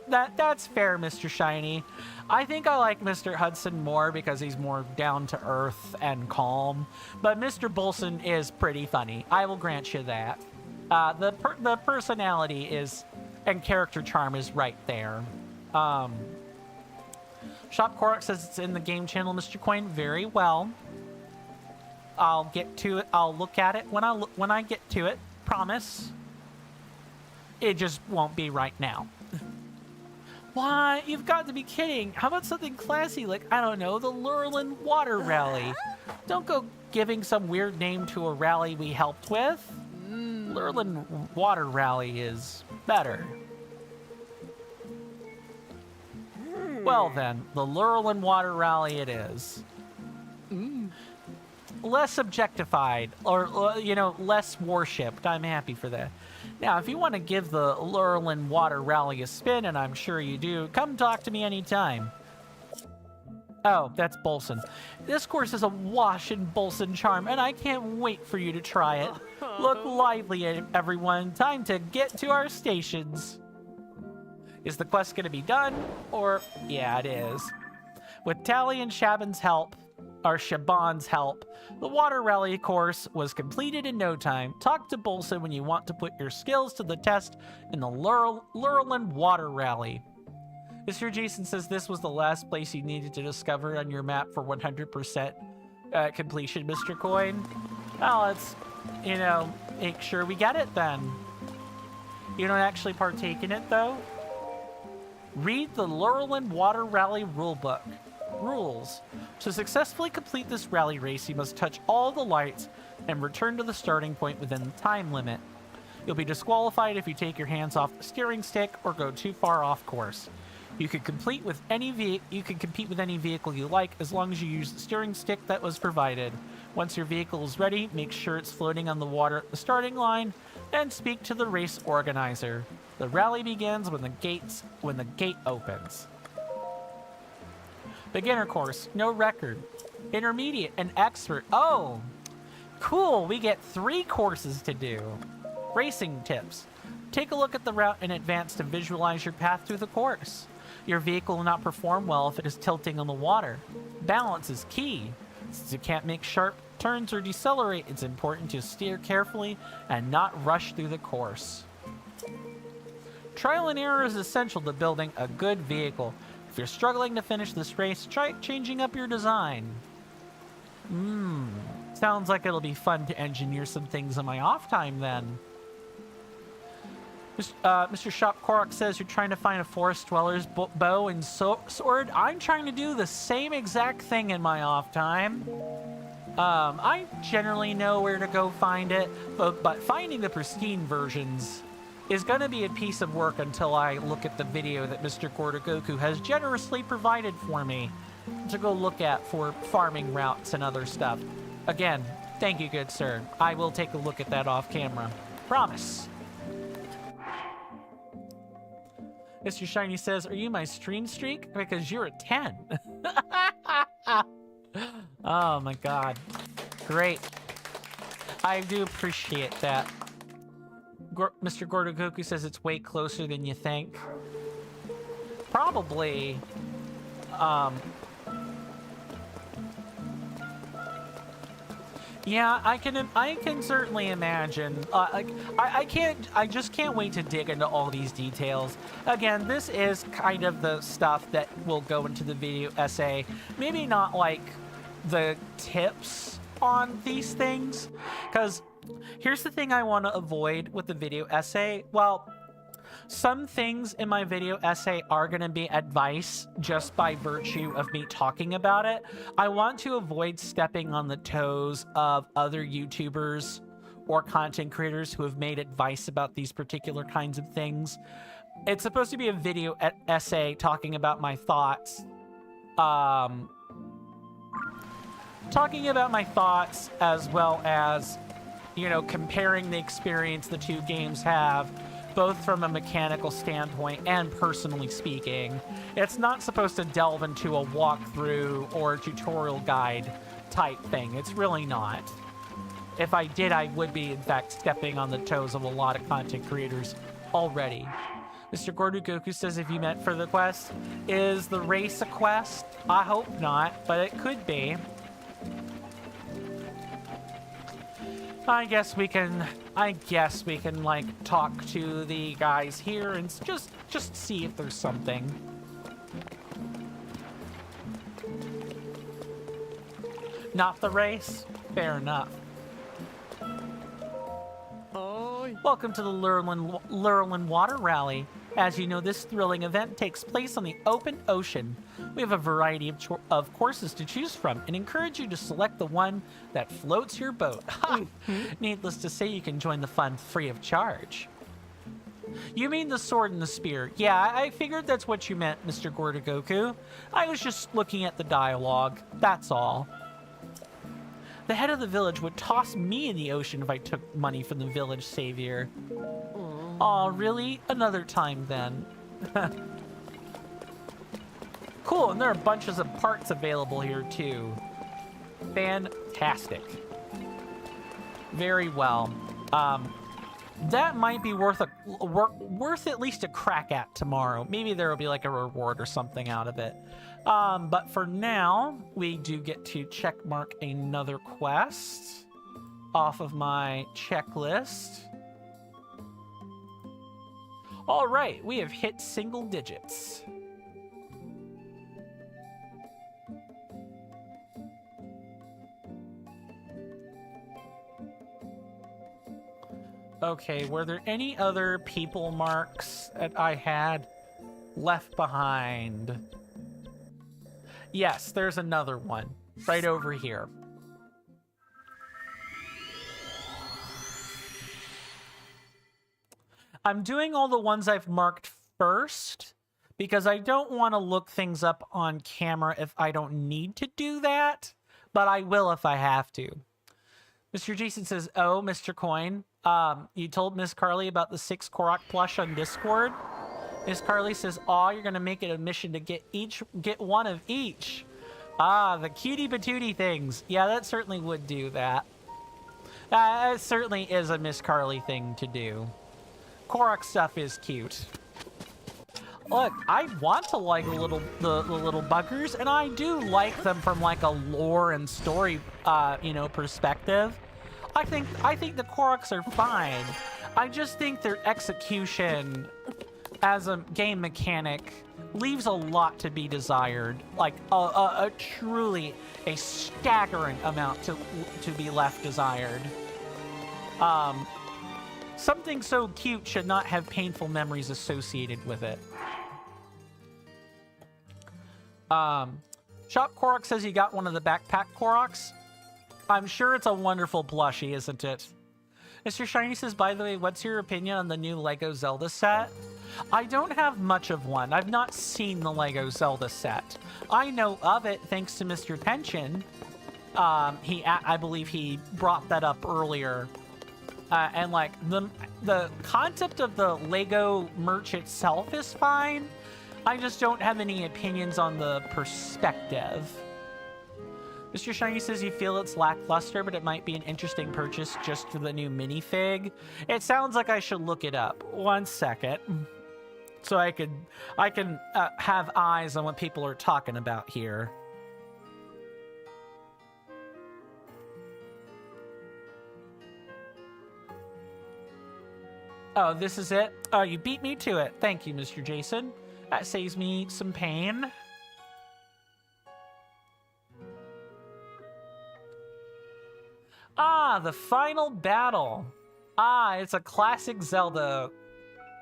That's fair, Mr. Shiny. I think I like Mr. Hudson more because he's more down to earth and calm. But Mr. Bolson is pretty funny. I will grant you that. The personality is and character charm is right there. Shop Korok says it's in the game channel, Mr. Coin. Very well. I'll get to it. I'll look at it when I get to it. Promise. It just won't be right now. What? You've got to be kidding. How about something classy like, I don't know, the Lurlin Water Rally? Don't go giving some weird name to a rally we helped with. Lurlin Water Rally is better. Well then, the Lurlin Water Rally it is. Less objectified, or, you know, less worshipped. I'm happy for that. Now, if you want to give the Lurlin Water Rally a spin, and I'm sure you do, come talk to me anytime. Oh, that's Bolson. This course is a wash in Bolson charm, and I can't wait for you to try it. Look lively, everyone. Time to get to our stations. Is the quest going to be done? Or, yeah, it is. With Tally and Shaban's help, the water rally course was completed in no time. Talk to Bolson when you want to put your skills to the test in the Lurlin Water Rally. Mr. Jason says this was the last place you needed to discover on your map for 100% completion, Mr. Coin. Well, let's, you know, make sure we get it then. You don't actually partake in it, though? Read the Lurlin Water Rally rulebook. Rules. To successfully complete this rally race, you must touch all the lights and return to the starting point within the time limit. You'll be disqualified if you take your hands off the steering stick or go too far off course. You can compete with any vehicle you like as long as you use the steering stick that was provided. Once your vehicle is ready, make sure it's floating on the water at the starting line and speak to the race organizer. The rally begins when the gate opens. Beginner course, no record. Intermediate and expert. Oh, cool. We get 3 courses to do. Racing tips. Take a look at the route in advance to visualize your path through the course. Your vehicle will not perform well if it is tilting on the water. Balance is key. Since you can't make sharp turns or decelerate, it's important to steer carefully and not rush through the course. Trial and error is essential to building a good vehicle. If you're struggling to finish this race, try changing up your design. Sounds like it'll be fun to engineer some things in my off time then. Mr. Shop Korok says you're trying to find a forest dweller's bow and sword. I'm trying to do the same exact thing in my off time. I generally know where to go find it, but finding the pristine versions is going to be a piece of work until I look at the video that Mr. Gordogoku has generously provided for me to go look at for farming routes and other stuff. Again, thank you, good sir. I will take a look at that off camera. Promise. Mr. Shiny says, are you my stream streak? Because you're a 10. Oh my god. Great. I do appreciate that. Mr. Gordogoku says it's way closer than you think. Probably. Yeah, I can certainly imagine. I just can't wait to dig into all these details. Again, this is kind of the stuff that will go into the video essay. Maybe not like the tips on these things, because here's the thing I want to avoid with the video essay. Well, some things in my video essay are going to be advice just by virtue of me talking about it. I want to avoid stepping on the toes of other YouTubers or content creators who have made advice about these particular kinds of things. It's supposed to be a video essay talking about my thoughts. Talking about my thoughts as well as, you know, comparing the experience the two games have, both from a mechanical standpoint and personally speaking. It's not supposed to delve into a walkthrough or tutorial guide type thing. It's really not. If I did, I would be, in fact, stepping on the toes of a lot of content creators already. Mr. Gordogoku says if you meant for the quest, is the race a quest? I hope not, but it could be. I guess we can like talk to the guys here and just see if there's something. Not the race? Fair enough. Oi. Welcome to the Lurlin Water Rally. As you know, this thrilling event takes place on the open ocean. We have a variety of courses to choose from and encourage you to select the one that floats your boat. Needless to say, you can join the fun free of charge. You mean the sword and the spear? Yeah, I figured that's what you meant, Mr. Gordagoku. I was just looking at the dialogue, that's all. The head of the village would toss me in the ocean if I took money from the village savior. Aw, really? Another time then. Cool, and there are bunches of parts available here too. Fantastic. Very well. That might be worth at least a crack at tomorrow. Maybe there will be like a reward or something out of it. But for now, we do get to check mark another quest off of my checklist. All right, we have hit single digits. Okay, were there any other people marks that I had left behind? Yes, there's another one right over here. I'm doing all the ones I've marked first because I don't want to look things up on camera if I don't need to do that, but I will if I have to. Mr. Jason says, oh, Mr. Coin, you told Miss Carly about the 6 Korok plush on Discord? Miss Carly says, aw, you're going to make it a mission to get one of each. Ah, the cutie patootie things. Yeah, that certainly would do that. It certainly is a Miss Carly thing to do. Korok stuff is cute. Look, I want to like the little buggers, and I do like them from like a lore and story, perspective. I think the Koroks are fine. I just think their execution as a game mechanic leaves a lot to be desired. Like a truly a staggering amount to be left desired. Something so cute should not have painful memories associated with it. Shop Korok says he got one of the backpack Koroks. I'm sure it's a wonderful plushie, isn't it? Mr. Shiny says, by the way, what's your opinion on the new LEGO Zelda set? I don't have much of one. I've not seen the LEGO Zelda set. I know of it thanks to Mr. Tension. I believe he brought that up earlier. And like the concept of the Lego merch itself is fine. I just don't have any opinions on the perspective. Mr. Shiny says you feel it's lackluster, but it might be an interesting purchase just for the new minifig. It sounds like I should look it up. 1 second. So I can have eyes on what people are talking about here. Oh, this is it? Oh, you beat me to it. Thank you, Mr. Jason. That saves me some pain. Ah, the final battle. Ah, it's a classic Zelda.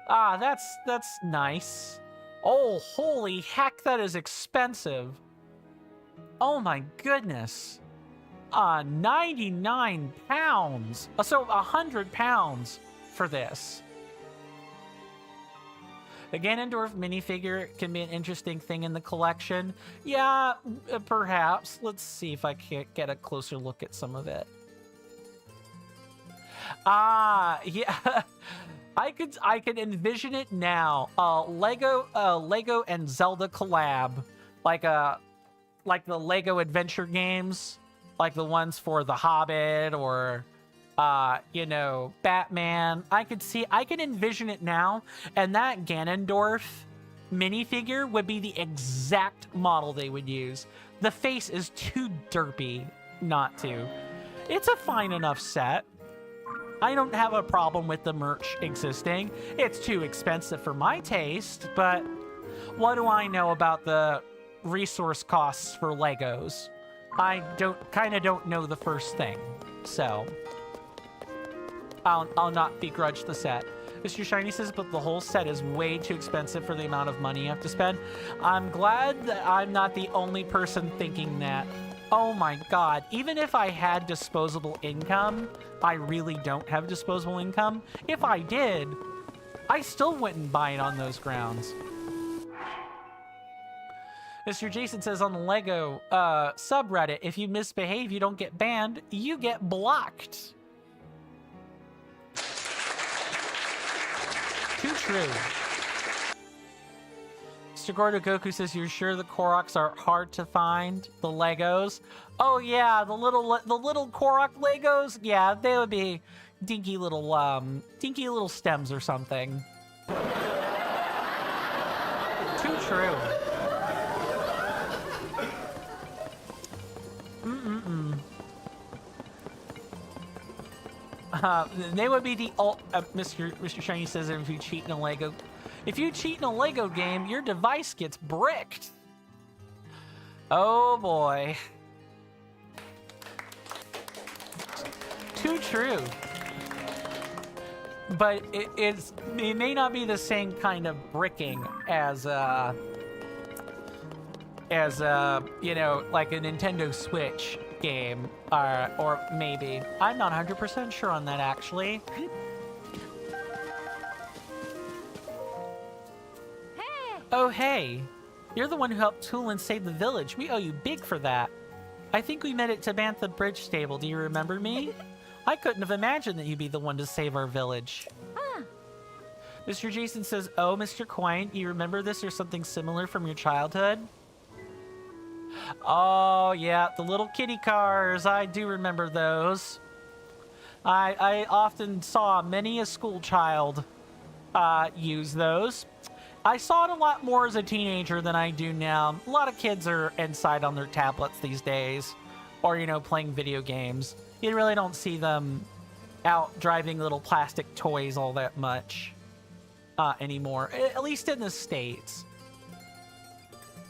Ah, that's nice. Oh, holy heck, that is expensive. Oh my goodness. 99 pounds. So 100 pounds for this. The Ganondorf minifigure can be an interesting thing in the collection. Yeah, perhaps. Let's see if I can get a closer look at some of it. Ah, yeah. I could envision it now. Lego and Zelda collab, like the Lego adventure games, like the ones for The Hobbit or Batman. I can envision it now, and that Ganondorf minifigure would be the exact model they would use. The face is too derpy not to. It's a fine enough set. I don't have a problem with the merch existing. It's too expensive for my taste, but what do I know about the resource costs for Legos? I don't know the first thing, so I'll not begrudge the set. Mr. Shiny says, but the whole set is way too expensive for the amount of money you have to spend. I'm glad that I'm not the only person thinking that. Oh my god, even if I had disposable income, I really don't have disposable income. If I did, I still wouldn't buy it on those grounds. Mr. Jason says on the Lego subreddit, if you misbehave, you don't get banned, you get blocked. Too true. Mr. Gordo Goku says, you're sure the Koroks are hard to find? The Legos? Oh yeah, the little Korok Legos? Yeah, they would be dinky little stems or something. Too true. They would be the Mr. Shiny says if you cheat in a Lego game, your device gets bricked. Oh boy. Too true. But it may not be the same kind of bricking as you know, like a Nintendo Switch game, or maybe. I'm not 100% sure on that, actually. Hey! Oh, hey. You're the one who helped Toolin save the village. We owe you big for that. I think we met at Tabantha Bridge Stable. Do you remember me? I couldn't have imagined that you'd be the one to save our village. Huh. Mr. Jason says, oh, Mr. Quaint, you remember this or something similar from your childhood? Oh, yeah, the little kitty cars. I do remember those. I often saw many a school child use those. I saw it a lot more as a teenager than I do now. A lot of kids are inside on their tablets these days, or, you know, playing video games. You really don't see them out driving little plastic toys all that much anymore, at least in the States.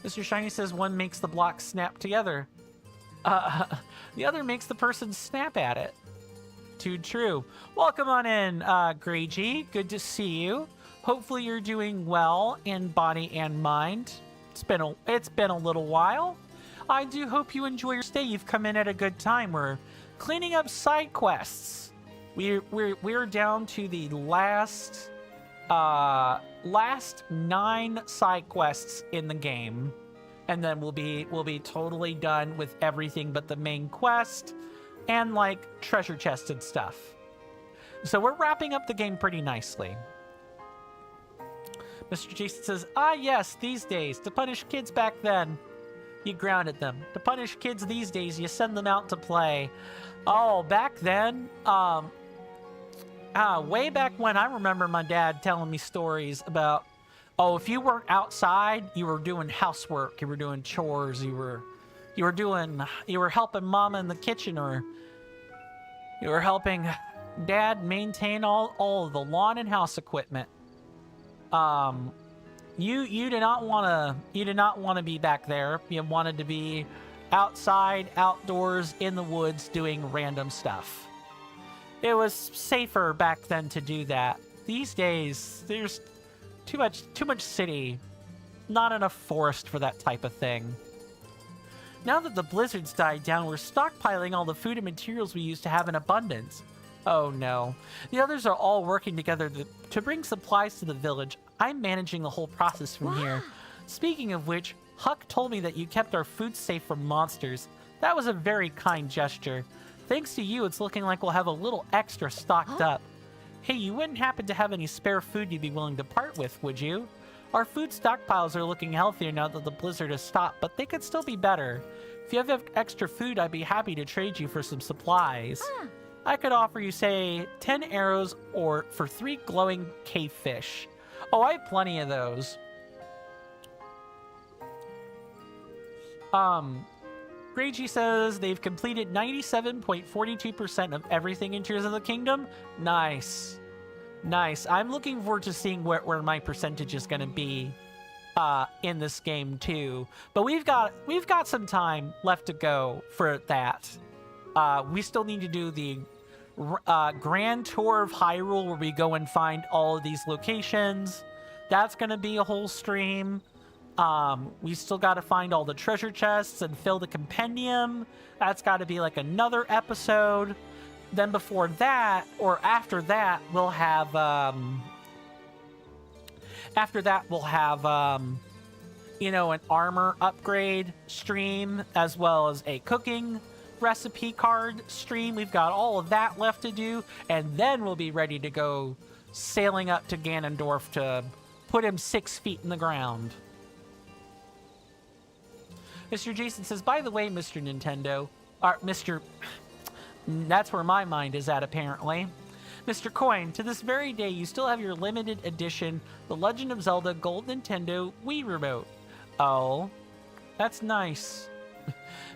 Mr. Shiny says one makes the blocks snap together. The other makes the person snap at it. Too true. Welcome on in, Grey-G. Good to see you. Hopefully you're doing well in body and mind. It's been a little while. I do hope you enjoy your stay. You've come in at a good time. We're cleaning up side quests. We're down to the last 9 side quests in the game, and then we'll be totally done with everything but the main quest and like treasure chests and stuff. So we're wrapping up the game pretty nicely. Mr. Jason says, ah yes, these days, to punish kids back then, you grounded them. To punish kids these days, you send them out to play. Oh, back then, way back when, I remember my dad telling me stories about, oh, if you weren't outside, you were doing housework, you were doing chores, you were helping mama in the kitchen, or you were helping dad maintain all of the lawn and house equipment. You did not want to be back there. You wanted to be outside, outdoors, in the woods, doing random stuff. It was safer back then to do that. These days, there's too much city, not enough forest for that type of thing. Now that the blizzards died down, we're stockpiling all the food and materials we used to have in abundance. Oh no. The others are all working together to bring supplies to the village. I'm managing the whole process from here. Speaking of which, Huck told me that you kept our food safe from monsters. That was a very kind gesture. Thanks to you, it's looking like we'll have a little extra stocked up. Hey, you wouldn't happen to have any spare food you'd be willing to part with, would you? Our food stockpiles are looking healthier now that the blizzard has stopped, but they could still be better. If you have extra food, I'd be happy to trade you for some supplies. I could offer you, say, 10 arrows or for 3 glowing cave fish. Oh, I have plenty of those. Grey-G says they've completed 97.42% of everything in Tears of the Kingdom. Nice. Nice. I'm looking forward to seeing where my percentage is going to be in this game too. But we've got some time left to go for that. We still need to do the grand tour of Hyrule, where we go and find all of these locations. That's going to be a whole stream. We still got to find all the treasure chests and fill the compendium. That's got to be like another episode. Then before that, or after that, we'll have you know, an armor upgrade stream, as well as a cooking recipe card stream. We've got all of that left to do, and then we'll be ready to go sailing up to Ganondorf to put him 6 feet in the ground. Mr. Jason says, by the way, Mr. Nintendo, or Mr. That's where my mind is at, apparently. Mr. Coin, to this very day, you still have your limited edition The Legend of Zelda Gold Nintendo Wii Remote. Oh, that's nice.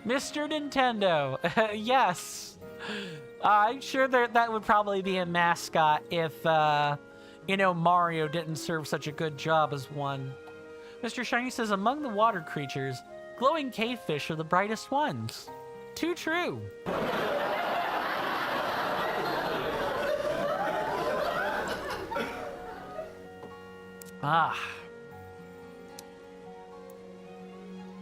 Mr. Nintendo, yes. I'm sure that would probably be a mascot if, you know, Mario didn't serve such a good job as one. Mr. Shiny says, among the water creatures, glowing cavefish are the brightest ones. Too true.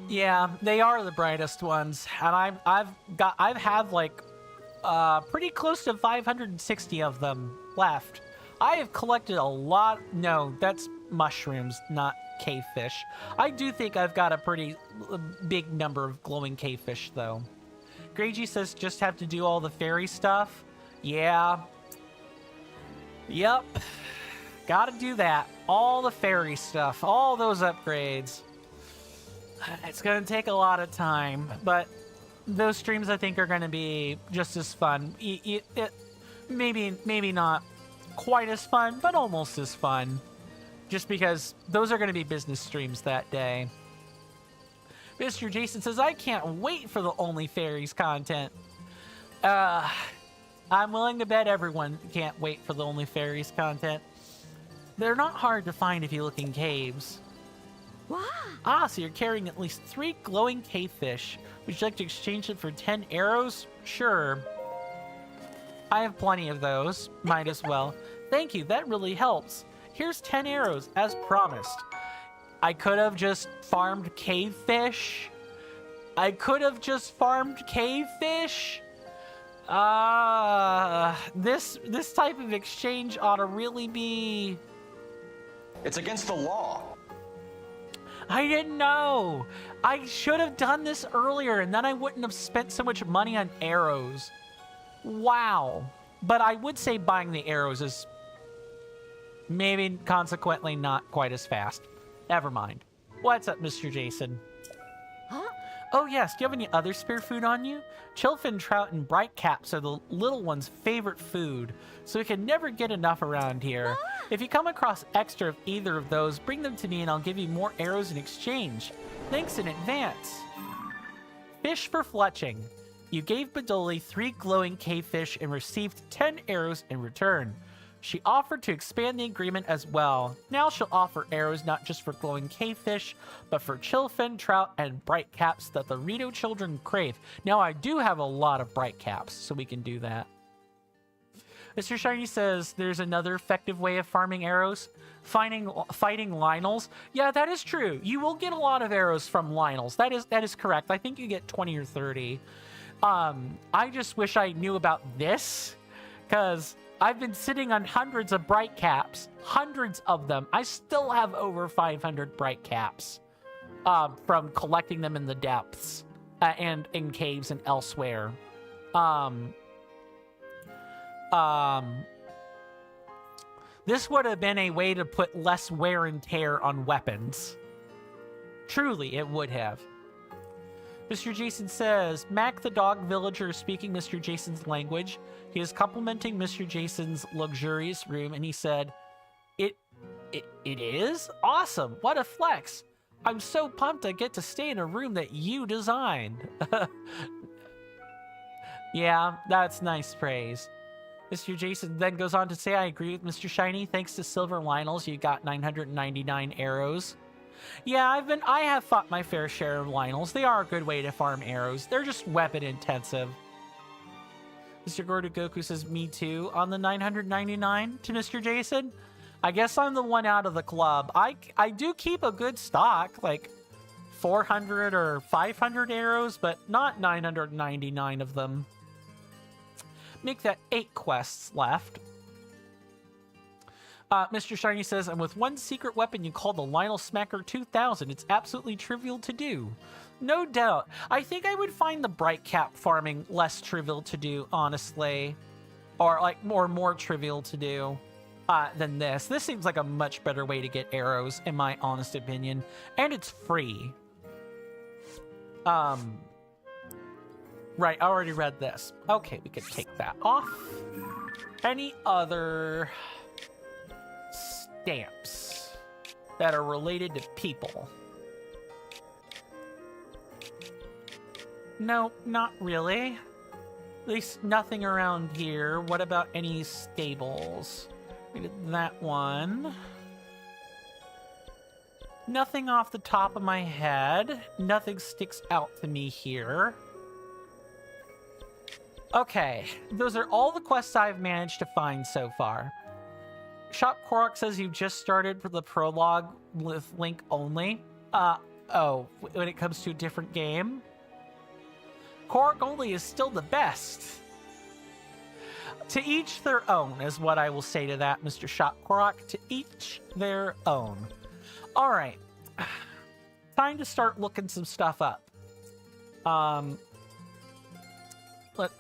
Yeah, they are the brightest ones, and I've had like pretty close to 560 of them left. I have collected a lot. No, that's mushrooms, not cavefish. I do think I've got a pretty big number of glowing cavefish, though. Grady says just have to do all the fairy stuff. Yeah. Yep. Gotta do that. All the fairy stuff. All those upgrades. It's gonna take a lot of time, but those streams I think are gonna be just as fun. Maybe not quite as fun, but almost as fun. Just because those are gonna be business streams that day. Mr. Jason says, I can't wait for the Only Fairies content. I'm willing to bet everyone can't wait for the Only Fairies content. They're not hard to find if you look in caves. Wow. Ah, so you're carrying at least 3 glowing cavefish. Would you like to exchange them for 10 arrows? Sure. I have plenty of those. Might as well. Thank you, that really helps. Here's 10 arrows, as promised. I could have just farmed cavefish. This type of exchange ought to really be... It's against the law. I didn't know. I should have done this earlier, and then I wouldn't have spent so much money on arrows. Wow. But I would say buying the arrows is maybe consequently not quite as fast. Never mind. What's up, Mr. Jason? Huh? Oh yes, do you have any other spare food on you? Chillfin trout and bright caps are the little one's favorite food, so we can never get enough around here. If you come across extra of either of those, bring them to me and I'll give you more arrows in exchange. Thanks in advance. Fish for fletching. You gave Badoli 3 glowing cavefish and received 10 arrows in return. She offered to expand the agreement as well. Now she'll offer arrows not just for glowing cavefish, but for chillfin, trout, and bright caps that the Rito children crave. Now I do have a lot of bright caps, so we can do that. Mr. Shiny says there's another effective way of farming arrows. Fighting Lynels. Yeah, that is true. You will get a lot of arrows from Lynels. That is correct. I think you get 20 or 30. I just wish I knew about this, because I've been sitting on hundreds of bright caps. Hundreds of them. I still have over 500 bright caps from collecting them in the depths and in caves and elsewhere. This would have been a way to put less wear and tear on weapons. Truly, it would have. Mr. Jason says, Mac the dog villager is speaking Mr. Jason's language. He is complimenting Mr. Jason's luxurious room, and he said, It is? Awesome. What a flex. I'm so pumped I get to stay in a room that you designed. Yeah, that's nice praise. Mr. Jason then goes on to say, I agree with Mr. Shiny. Thanks to Silver Lynels, you got 999 arrows. Yeah, I have fought my fair share of Lionels. They are a good way to farm arrows. They're just weapon intensive. Mr. Gordo Goku says, me too, on the 999 to Mr. Jason. I guess I'm the one out of the club. I do keep a good stock, like 400 or 500 arrows, but not 999 of them. Make that 8 quests left. Mr. Shiny says, and with one secret weapon you call the Lionel Smacker 2000, it's absolutely trivial to do. No doubt. I think I would find the Bright Cap farming less trivial to do, honestly. Or, like, more trivial to do than this. This seems like a much better way to get arrows, in my honest opinion. And it's free. Right, I already read this. Okay, we can take that off. Any other stamps that are related to people? No, not really. At least nothing around here. What about any stables? We did that one. Nothing off the top of my head. Nothing sticks out to me here. Okay, those are all the quests I've managed to find so far. Shop Korok says you just started for the prologue with Link only. Oh, when it comes to a different game? Korok only is still the best. To each their own is what I will say to that, Mr. Shop Korok. To each their own. All right. Time to start looking some stuff up.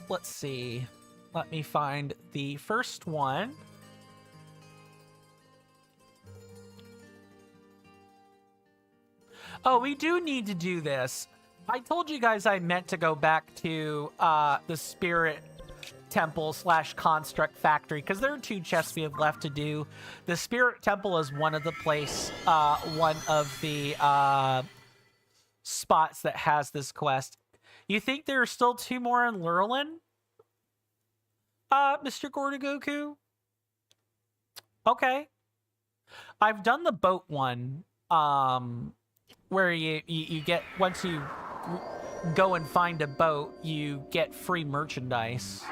Let's see. Let me find the first one. Oh, we do need to do this. I told you guys I meant to go back to the Spirit Temple / Construct Factory, because there are 2 chests we have left to do. The Spirit Temple is one of the one of the spots that has this quest. You think there are still 2 more in Lurlin? Mr. Gordo Goku? Okay. I've done the boat one, where you get, once you go and find a boat, you get free merchandise.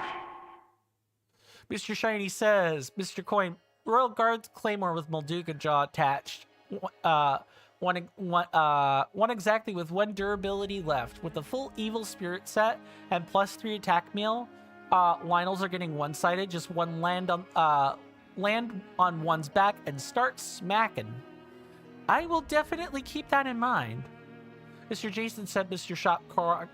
Mr. Shiny says, Mr. Coin, Royal Guard's Claymore with Molduga Jaw attached. One exactly with 1 durability left. With the full Evil Spirit set and +3 attack meal, Lionels are getting one-sided. Just one land on one's back and start smacking. I will definitely keep that in mind. Mr. Jason said Mr. Shop Korok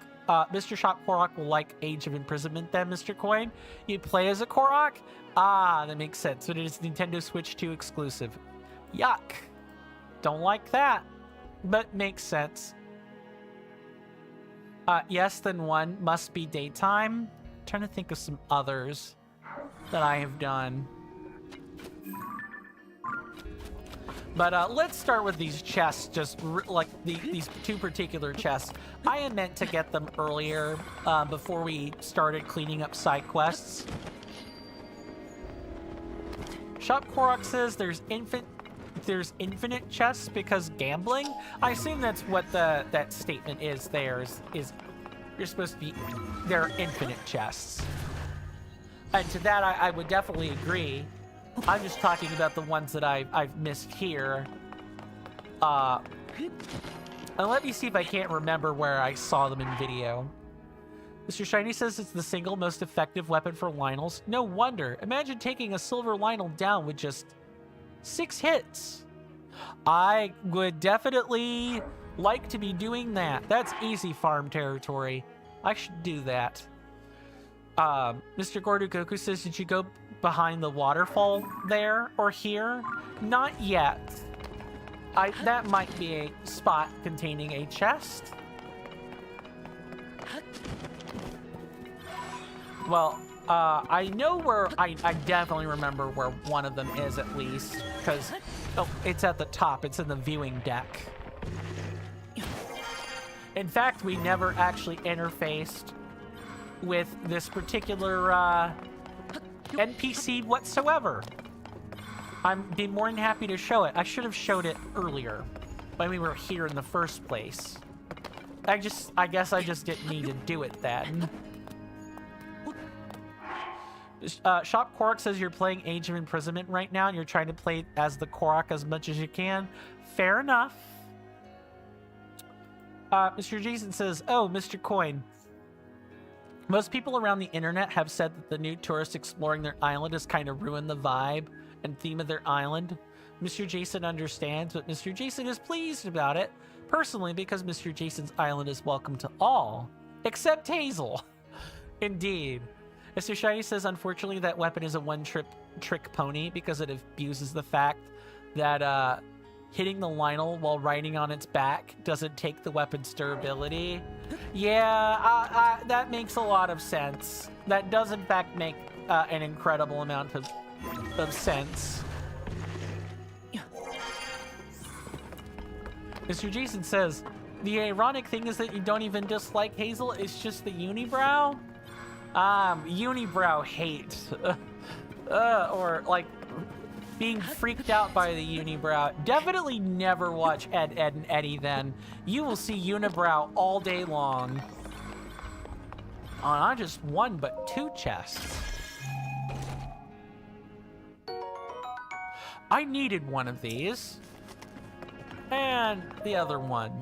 will like Age of Imprisonment then, Mr. Coin. You play as a Korok? Ah, that makes sense. But it is Nintendo Switch 2 exclusive. Yuck. Don't like that. But makes sense. Yes, then 1 must be daytime. Trying to think of some others that I have done. But let's start with these chests, just like these 2 particular chests. I had meant to get them earlier, before we started cleaning up side quests. Shop Korok says there's infinite chests because gambling. I assume that's what that statement is. There is you're supposed to be, there are infinite chests, and to that I would definitely agree. I'm just talking about the ones that I've missed here. And let me see if I can't remember where I saw them in video. Mr. Shiny says it's the single most effective weapon for Lionels. No wonder. Imagine taking a silver Lionel down with just 6 hits. I would definitely like to be doing that. That's easy farm territory. I should do that. Mr. Gordo Goku says, did you go behind the waterfall there or here? Not yet. That might be a spot containing a chest. Well, I know where, I definitely remember where one of them is at least, because it's at the top. It's in the viewing deck. In fact, we never actually interfaced with this particular NPC whatsoever. I'd be more than happy to show it. I should have showed it earlier. when we were here in the first place. I guess I just didn't need to do it then. Shop Korok says you're playing Age of Imprisonment right now and you're trying to play as the Korok as much as you can. Fair enough. Mr. Jason says, oh, Mr. Coin. Most people around the internet have said that the new tourists exploring their island has kind of ruined the vibe and theme of their island. Mr. Jason understands, but Mr. Jason is pleased about it, personally, because Mr. Jason's island is welcome to all, except Hazel. Indeed. Mr. Shiny says, unfortunately, that weapon is a one-trick pony because it abuses the fact that hitting the Lionel while riding on its back doesn't take the weapon's durability. Yeah, that makes a lot of sense. That does, in fact, make an incredible amount of sense. Mr. Jason says, the ironic thing is that you don't even dislike Hazel, it's just the unibrow? Unibrow hate. Or, like, being freaked out by the unibrow. Definitely never watch Ed, Ed, and Eddie then. You will see unibrow all day long. On not just one, but 2 chests. I needed one of these. And the other one.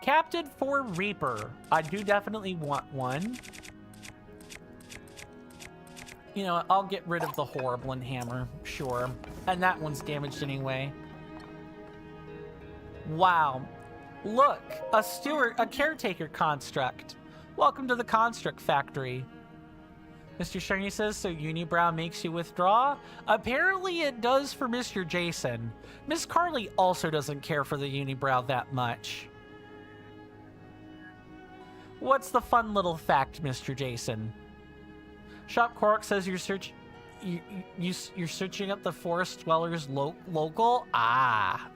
Captain for Reaper. I do definitely want one. You know, I'll get rid of the Horriblin hammer, sure. And that one's damaged anyway. Wow. Look, a caretaker construct. Welcome to the construct factory. Mr. Shiny says, so Unibrow makes you withdraw? Apparently it does for Mr. Jason. Miss Carly also doesn't care for the Unibrow that much. What's the fun little fact, Mr. Jason? Shop Korok says you're searching up the forest dwellers local? Ah.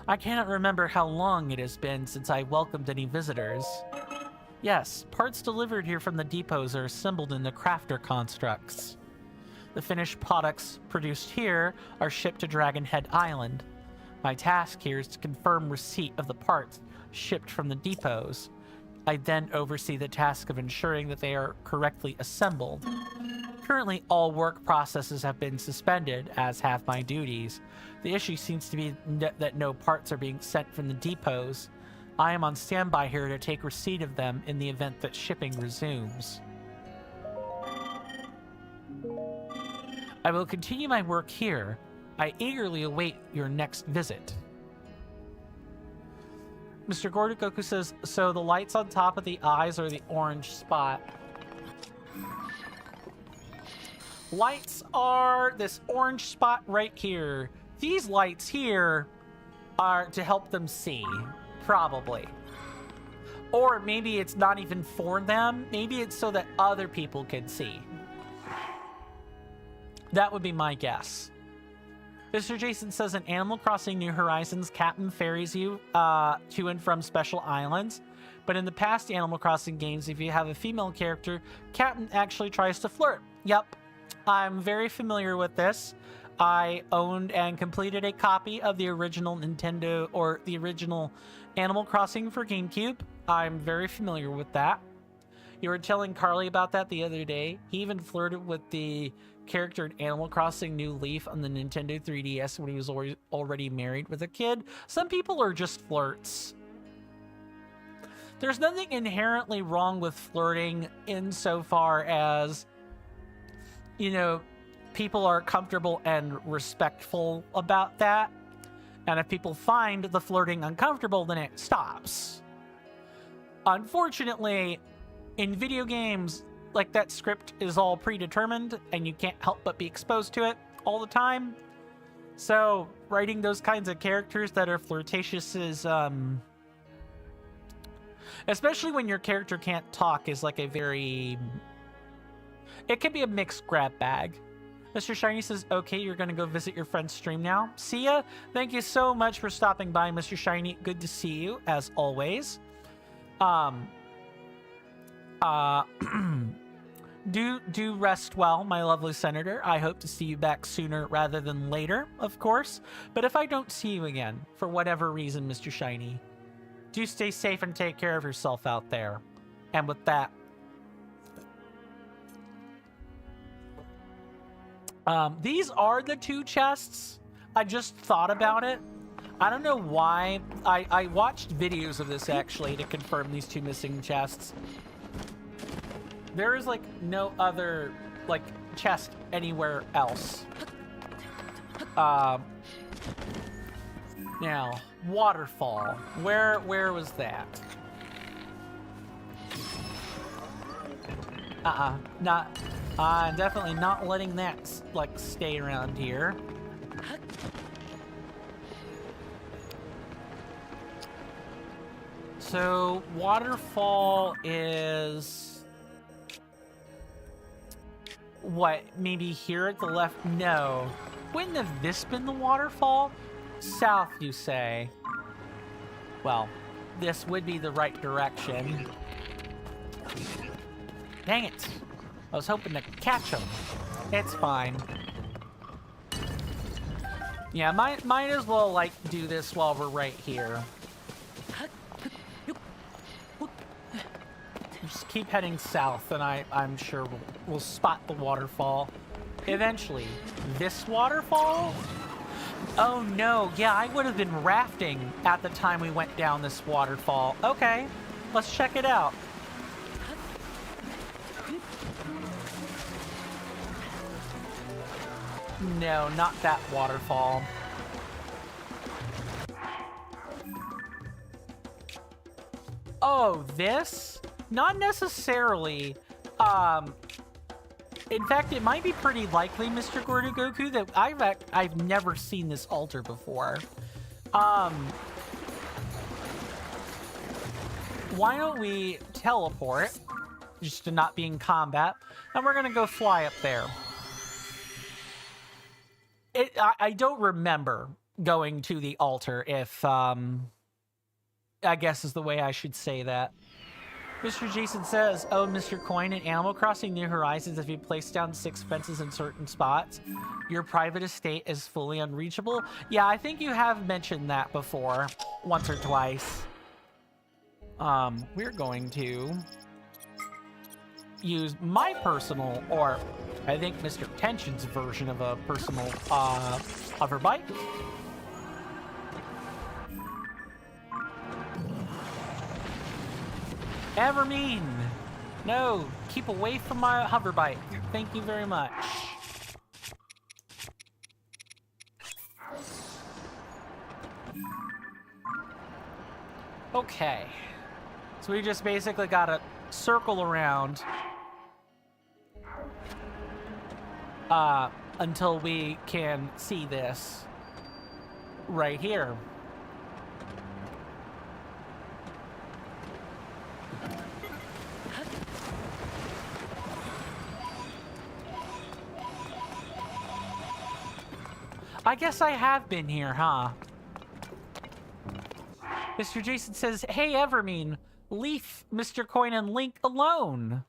I cannot remember how long it has been since I welcomed any visitors. Yes, parts delivered here from the depots are assembled in the crafter constructs. The finished products produced here are shipped to Dragon Head Island. My task here is to confirm receipt of the parts shipped from the depots. I then oversee the task of ensuring that they are correctly assembled. Currently, all work processes have been suspended, as have my duties. The issue seems to be that no parts are being sent from the depots. I am on standby here to take receipt of them in the event that shipping resumes. I will continue my work here. I eagerly await your next visit. Mr. Gordogoku says, so the lights on top of the eyes are the orange spot. Lights are this orange spot right here. These lights here are to help them see. Probably. Or maybe it's not even for them. Maybe it's so that other people can see. That would be my guess. Mr. Jason says in Animal Crossing New Horizons, Captain ferries you to and from special islands. But in the past Animal Crossing games, if you have a female character, Captain actually tries to flirt. Yep, I'm very familiar with this. I owned and completed a copy of the original Nintendo, or the original Animal Crossing for GameCube. I'm very familiar with that. You were telling Carly about that the other day. He even flirted with the character in Animal Crossing New Leaf on the Nintendo 3DS when he was already married with a kid. Some people are just flirts. There's nothing inherently wrong with flirting insofar as, you know, people are comfortable and respectful about that. And if people find the flirting uncomfortable, then it stops. Unfortunately, in video games, like, that script is all predetermined and you can't help but be exposed to it all the time. So writing those kinds of characters that are flirtatious is, especially when your character can't talk, is like a very... It can be a mixed grab bag. Mr. Shiny says, okay, you're going to go visit your friend's stream now. See ya. Thank you so much for stopping by, Mr. Shiny. Good to see you, as Do rest well, my lovely senator. I hope to see you back sooner rather than later, of course. But if I don't see you again, for whatever reason, Mr. Shiny, do stay safe and take care of yourself out there. And with that, these are the 2 chests. I just thought about it. I don't know why. I watched videos of this actually to confirm these 2 missing chests. There is like no other like chest anywhere else. Now, waterfall. Where was that? Not. I'm definitely not letting that like stay around here. So waterfall is what? Maybe here at the left? No. Wouldn't have this been the waterfall? South, you say? Well, this would be the right direction. Dang it. I was hoping to catch him. It's fine. Yeah, might as well, like, do this while we're right here. Just keep heading south, and I'm sure we'll spot the waterfall. Eventually. This waterfall? Oh, no. Yeah, I would have been rafting at the time we went down this waterfall. Okay, let's check it out. No, not that waterfall. Oh, this? Not necessarily. In fact, it might be pretty likely, Mr. Gordo Goku, that I've never seen this altar before. Why don't we teleport, just to not be in combat, and we're gonna go fly up there. I don't remember going to the altar, if, I guess is the way I should say that. Mr. Jason says, oh, Mr. Coin, in Animal Crossing New Horizons, if you place down 6 fences in certain spots, your private estate is fully unreachable. Yeah, I think you have mentioned that before, once or twice. We're going to use my personal, or I think Mr. Tension's version of a personal hover bike. Evermean! No, keep away from my hover bike. Thank you very much. Okay. So we just basically gotta circle around until we can see this right here. I guess I have been here, huh? Mr. Jason says, hey, Evermean, leave Mr. Coin and Link alone.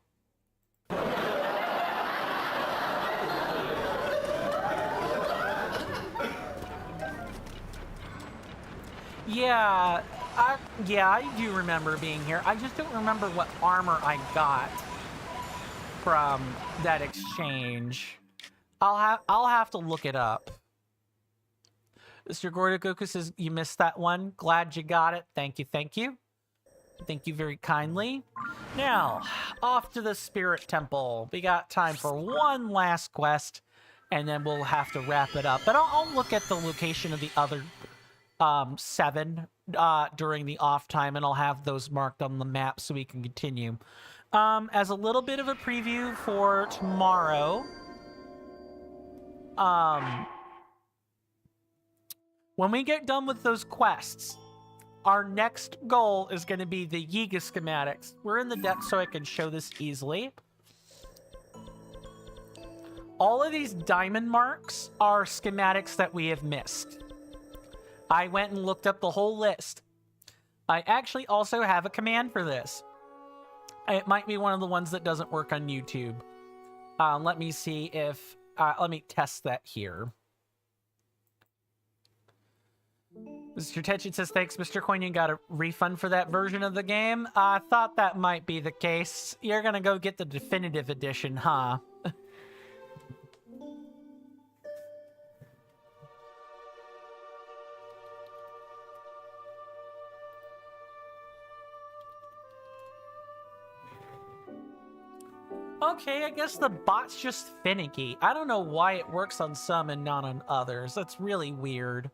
Yeah, I do remember being here. I just don't remember what armor I got from that exchange. I'll have to look it up. Mr. Gordo Goku says, you missed that one. Glad you got it. Thank you, thank you. Thank you very kindly. Now, off to the Spirit Temple. We got time for one last quest, and then we'll have to wrap it up. But I'll look at the location of the other 7 during the off time, and I'll have those marked on the map so we can continue. As a little bit of a preview for tomorrow, when we get done with those quests, our next goal is going to be the Yiga schematics. We're in the depths so I can show this easily. All of these diamond marks are schematics that we have missed. I went and looked up the whole list. I actually also have a command for this. It might be one of the ones that doesn't work on YouTube. Let me see if... let me test that here. Mr. Tension says, thanks, Mr. Coin. You got a refund for that version of the game? I thought that might be the case. You're gonna go get the definitive edition, huh? Okay, I guess the bot's just finicky. I don't know why it works on some and not on others. That's really weird.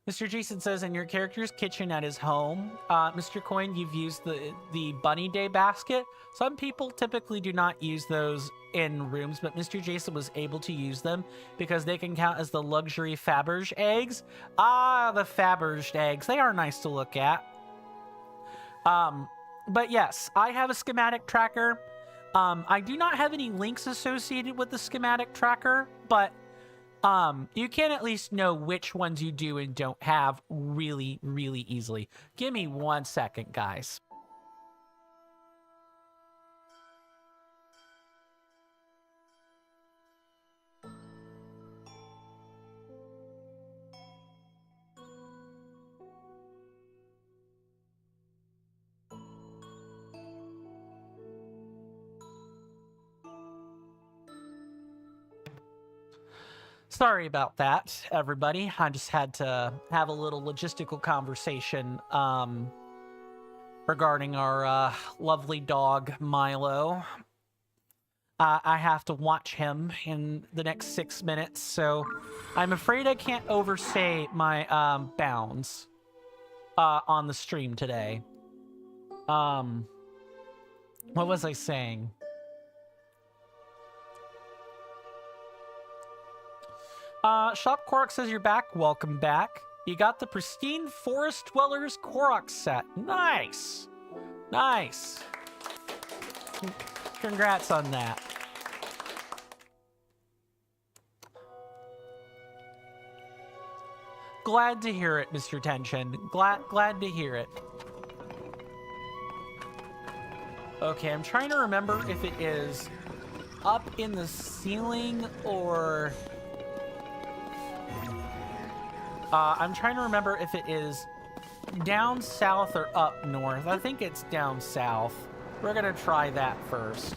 Mr. Jason says, in your character's kitchen at his home, Mr. Coin, you've used the Bunny Day basket. Some people typically do not use those in rooms, but Mr. Jason was able to use them because they can count as the luxury Faberge eggs. Ah, the Faberge eggs. They are nice to look at. But yes, I have a schematic tracker. I do not have any links associated with the schematic tracker, but you can at least know which ones you do and don't have really, really easily. Give me 1 second, guys. Sorry about that, everybody. I just had to have a little logistical conversation regarding our lovely dog, Milo. I have to watch him in the next 6 minutes, so I'm afraid I can't overstay my bounds on the stream today. What was I saying? Shop Korok says you're back. Welcome back. You got the pristine Forest Dwellers Korok set. Nice. Nice. Congrats on that. Glad to hear it, Mr. Tension. Glad to hear it. Okay, I'm trying to remember if it is up in the ceiling or... I'm trying to remember if it is down south or up north. I think it's down south. We're gonna try that first.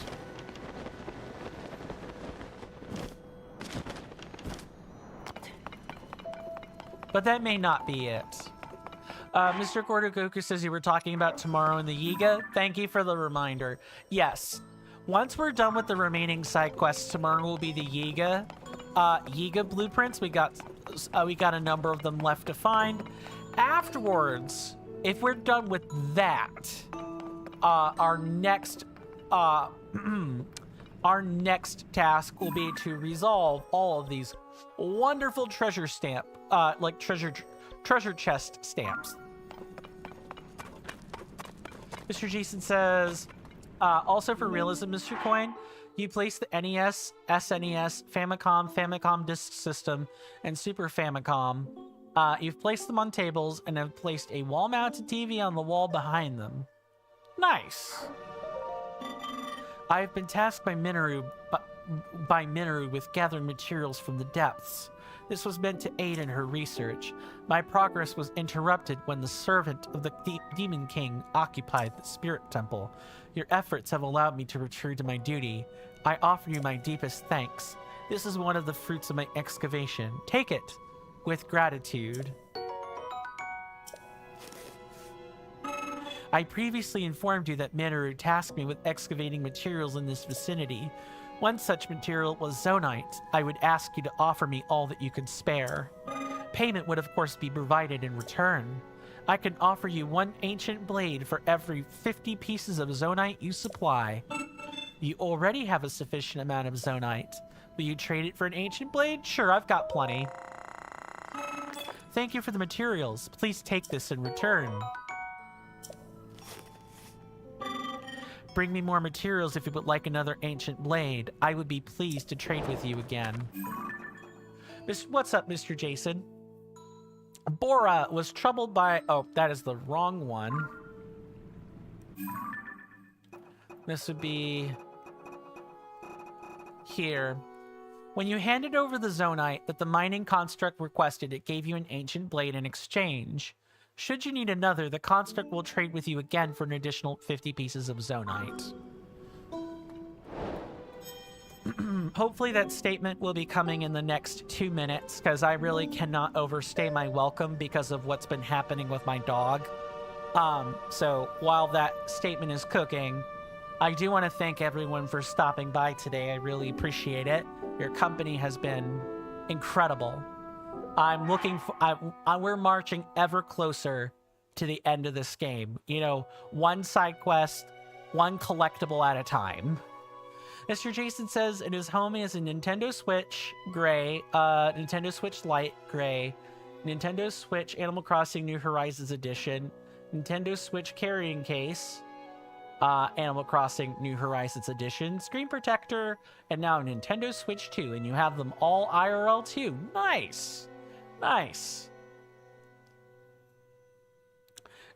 But that may not be it. Mr. Gordogoku says you were talking about tomorrow in the Yiga. Thank you for the reminder. Yes. Once we're done with the remaining side quests, tomorrow will be the Yiga. Yiga blueprints. We got a number of them left to find. Afterwards, if we're done with that, our next our next task will be to resolve all of these wonderful treasure treasure chest stamps. Mr. Jason says, also for realism, Mr. Coin, you place the NES, SNES, Famicom Disk System, and Super Famicom. You've placed them on tables and have placed a wall-mounted TV on the wall behind them. Nice. I've been tasked by Minoru with gathering materials from the depths. This was meant to aid in her research. My progress was interrupted when the servant of the Demon King occupied the Spirit Temple. Your efforts have allowed me to return to my duty. I offer you my deepest thanks. This is one of the fruits of my excavation. Take it with gratitude. I previously informed you that Minoru tasked me with excavating materials in this vicinity. One such material was zonite. I would ask you to offer me all that you could spare. Payment would of course be provided in return. I can offer you 1 ancient blade for every 50 pieces of zonite you supply. You already have a sufficient amount of zonite. Will you trade it for an ancient blade? Sure, I've got plenty. Thank you for the materials. Please take this in return. Bring me more materials if you would like another ancient blade. I would be pleased to trade with you again. What's up, Mr. Jason? Bora was troubled by... Oh, that is the wrong one. This would be... here. When you handed over the Zonite that the mining construct requested, it gave you an ancient blade in exchange. Should you need another, the construct will trade with you again for an additional 50 pieces of Zonite. Hopefully that statement will be coming in the next 2 minutes, because I really cannot overstay my welcome because of what's been happening with my dog. So while that statement is cooking, I do want to thank everyone for stopping by today. I really appreciate it. Your company has been incredible. I'm looking for, we're marching ever closer to the end of this game. You know, one side quest, one collectible at a time. Mr. Jason says in his home he has a Nintendo Switch gray, Nintendo Switch Lite gray, Nintendo Switch Animal Crossing New Horizons Edition, Nintendo Switch carrying case, Animal Crossing New Horizons Edition, screen protector, and now Nintendo Switch 2, and you have them all IRL too. Nice! Nice.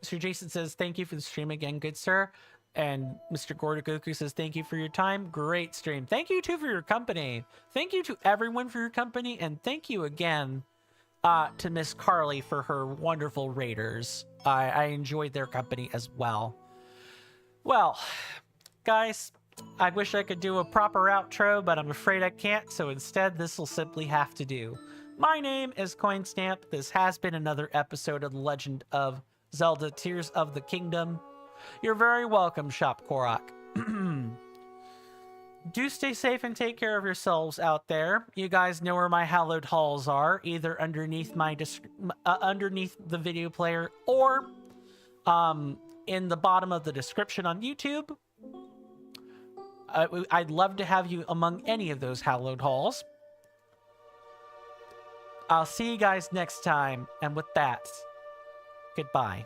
Mr. Jason says, thank you for the stream again, good sir. And Mr. Gordagoku says, thank you for your time. Great stream. Thank you, too, for your company. Thank you to everyone for your company. And thank you again to Miss Carly for her wonderful raiders. I enjoyed their company as well. Well, guys, I wish I could do a proper outro, but I'm afraid I can't. So instead, this will simply have to do. My name is Coinstamp. This has been another episode of The Legend of Zelda Tears of the Kingdom. You're very welcome, Shop Korok. Do stay safe and take care of yourselves out there. You guys know where my hallowed halls are, either underneath my underneath the video player or in the bottom of the description on YouTube. I'd love to have you among any of those hallowed halls. I'll see you guys next time, and with that, goodbye.